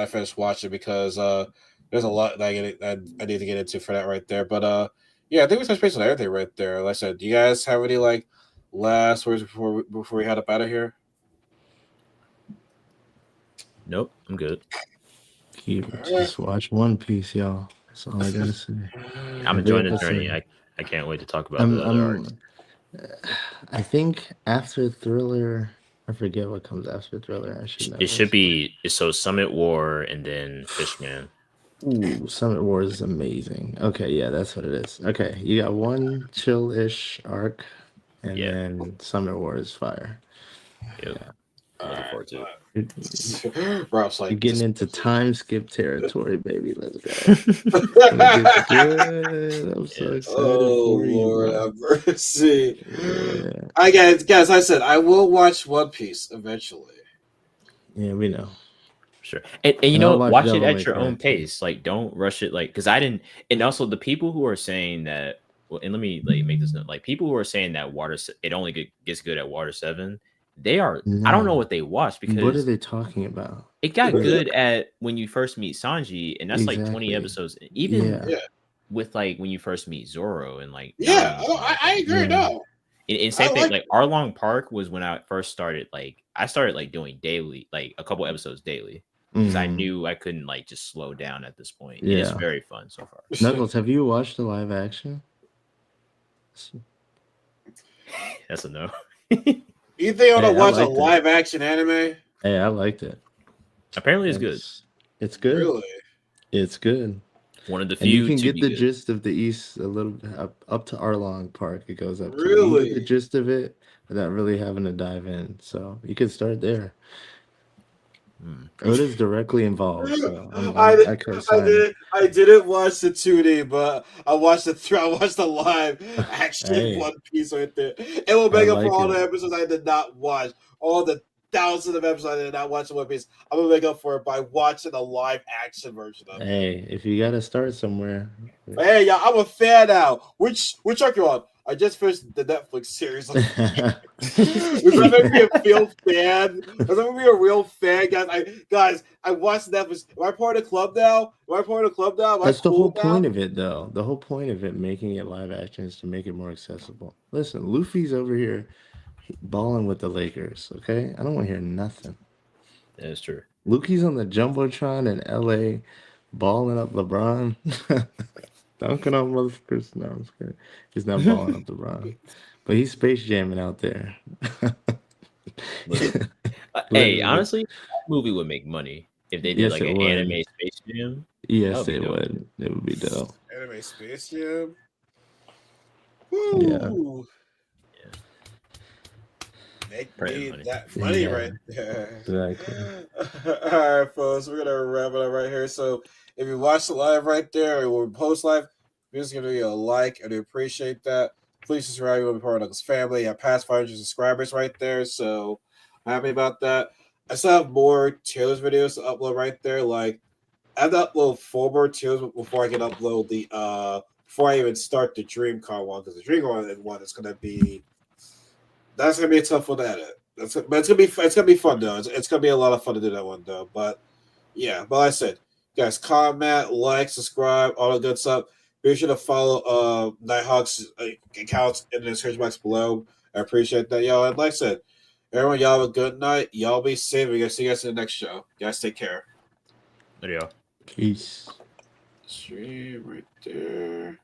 [SPEAKER 1] finished watching because there's a lot that I need to get into for that right there. But yeah, I think we touched base on everything right there. Like I said, do you guys have any like last words before we head up out of here?
[SPEAKER 2] Nope, I'm good.
[SPEAKER 3] Just watch One Piece, y'all. That's all I gotta say.
[SPEAKER 2] I'm
[SPEAKER 3] Every
[SPEAKER 2] enjoying the journey.
[SPEAKER 3] episode.
[SPEAKER 2] I can't wait to talk about the other arcs.
[SPEAKER 3] I think after Thriller, I forget what comes after Thriller. I should know
[SPEAKER 2] It should
[SPEAKER 3] this.
[SPEAKER 2] be so Summit War and then Fishman.
[SPEAKER 3] Ooh, Summit Wars is amazing. Okay, yeah, that's what it is. Okay, you got one chill-ish arc, and
[SPEAKER 2] Yeah.
[SPEAKER 3] then Summit Wars fire.
[SPEAKER 2] Yep.
[SPEAKER 3] Yeah.
[SPEAKER 2] I'm looking forward to it.
[SPEAKER 1] Rob's like,
[SPEAKER 3] You're getting into time skip territory, baby. Let's go.
[SPEAKER 1] oh
[SPEAKER 3] It's good. I'm so excited for you,
[SPEAKER 1] Lord
[SPEAKER 3] bro.
[SPEAKER 1] have mercy.
[SPEAKER 3] Yeah.
[SPEAKER 1] I guys, I said I will watch One Piece eventually.
[SPEAKER 3] Yeah, we know.
[SPEAKER 2] Sure. And you
[SPEAKER 3] And
[SPEAKER 2] know,
[SPEAKER 3] I'll watch
[SPEAKER 2] watch it
[SPEAKER 3] Devil
[SPEAKER 2] at
[SPEAKER 3] May
[SPEAKER 2] your
[SPEAKER 3] Cry,
[SPEAKER 2] own
[SPEAKER 3] too.
[SPEAKER 2] pace. Like, don't rush it. Like, because I didn't. And also, the people who are saying that. Well, and let me like make this note. Like, people who are saying that it only gets good at Water 7. They are. I don't know
[SPEAKER 3] No.
[SPEAKER 2] what they watched
[SPEAKER 3] What are
[SPEAKER 2] because
[SPEAKER 3] they talking about?
[SPEAKER 2] it got good at when you first meet Sanji, and that's like 20
[SPEAKER 3] Exactly.
[SPEAKER 2] episodes. Even
[SPEAKER 3] Yeah.
[SPEAKER 2] with like when you first meet Zoro and like
[SPEAKER 1] Yeah,
[SPEAKER 2] Nani and stuff like
[SPEAKER 1] I
[SPEAKER 2] that.
[SPEAKER 1] agree.
[SPEAKER 3] Yeah.
[SPEAKER 1] No,
[SPEAKER 2] And
[SPEAKER 1] I
[SPEAKER 2] same thing,
[SPEAKER 1] like.
[SPEAKER 2] like Arlong Park was when I first started. Like I started like doing daily, like a couple episodes daily, because I
[SPEAKER 3] Mhm.
[SPEAKER 2] knew I couldn't like just slow down at this point. And it's
[SPEAKER 3] Yeah.
[SPEAKER 2] very fun so far.
[SPEAKER 3] Knuckles, have you watched the live action?
[SPEAKER 1] You
[SPEAKER 2] That's a no.
[SPEAKER 1] think I want to
[SPEAKER 3] Hey, I
[SPEAKER 1] watch a
[SPEAKER 3] liked it.
[SPEAKER 1] live action anime?
[SPEAKER 3] Hey, I liked it.
[SPEAKER 2] Apparently, it's good.
[SPEAKER 3] It's good.
[SPEAKER 1] Really?
[SPEAKER 3] It's good.
[SPEAKER 2] One of the
[SPEAKER 3] And you
[SPEAKER 2] few
[SPEAKER 3] can
[SPEAKER 2] to
[SPEAKER 3] get
[SPEAKER 2] be
[SPEAKER 3] the
[SPEAKER 2] good.
[SPEAKER 3] gist of the East a little bit up to Arlong Park. It goes up to. You can get the
[SPEAKER 1] Really?
[SPEAKER 3] gist of it without really having to dive in. So you can start there.
[SPEAKER 2] Hmm.
[SPEAKER 3] Oda's directly involved, so I
[SPEAKER 1] I
[SPEAKER 3] co-sign it.
[SPEAKER 1] didn't watch the 2D, but I watched I watched the live action
[SPEAKER 3] Hey,
[SPEAKER 1] One Piece right there. It will
[SPEAKER 3] I
[SPEAKER 1] make up for
[SPEAKER 3] like
[SPEAKER 1] all
[SPEAKER 3] it.
[SPEAKER 1] the episodes I did not watch, all the thousands of episodes I did not watch of One Piece. I'm gonna make up for it by watching the live action version of it.
[SPEAKER 3] Hey, if you gotta start somewhere.
[SPEAKER 1] But hey, y'all, I'm a fan now. Which arc you on? I just finished the Netflix series. Does that make me a real fan? Does that make me a real fan, guys? I watched Netflix. Am I part of the club now? Am I part of the club now? Am I
[SPEAKER 3] That's the whole
[SPEAKER 1] cool now?
[SPEAKER 3] point of it, though. The whole point of it, making it live action, is to make it more accessible. Listen, Luffy's over here balling with the Lakers, okay? I don't want to hear nothing.
[SPEAKER 2] That is true.
[SPEAKER 3] Luffy's on the Jumbotron in LA, balling up LeBron. Dunking on motherfuckers. No, I'm just kidding. He's not balling up LeBron. But he's space jamming out there.
[SPEAKER 2] Hey,
[SPEAKER 3] Literally.
[SPEAKER 2] honestly, that movie would make money if they did
[SPEAKER 3] Yes,
[SPEAKER 2] like
[SPEAKER 3] it
[SPEAKER 2] an
[SPEAKER 3] would.
[SPEAKER 2] anime Space Jam.
[SPEAKER 3] Yes,
[SPEAKER 2] That would be
[SPEAKER 3] it
[SPEAKER 2] dope.
[SPEAKER 3] would. It would be dope.
[SPEAKER 1] Anime Space Jam.
[SPEAKER 3] Yeah.
[SPEAKER 1] Woo! Make
[SPEAKER 2] Print
[SPEAKER 1] me
[SPEAKER 2] money.
[SPEAKER 1] that money
[SPEAKER 3] Yeah.
[SPEAKER 1] right there.
[SPEAKER 3] Exactly.
[SPEAKER 1] All right, folks, we're gonna wrap it up right here. So if you watch the live right there or post live, please give me a like. I do appreciate that. Please subscribe. You will be part of this family. I have past 500 subscribers right there, so I'm happy about that. I still have more Taylor's videos to upload right there. Like I have to upload 4 more Taylor's before I can upload the before I even start the DreamCon one, because the DreamCon one is gonna be a tough one to edit. But it's gonna be fun though. It's gonna be a lot of fun to do that one though. But yeah, but like I said, guys, comment, like, subscribe, all the good stuff. Be sure to follow Nighthawk's accounts in the description box below. I appreciate that, y'all. And like I said, everyone, y'all have a good night. Y'all be safe. We're gonna see you guys in the next show. Guys, take care.
[SPEAKER 2] There you go.
[SPEAKER 3] Peace.
[SPEAKER 1] Stream right there.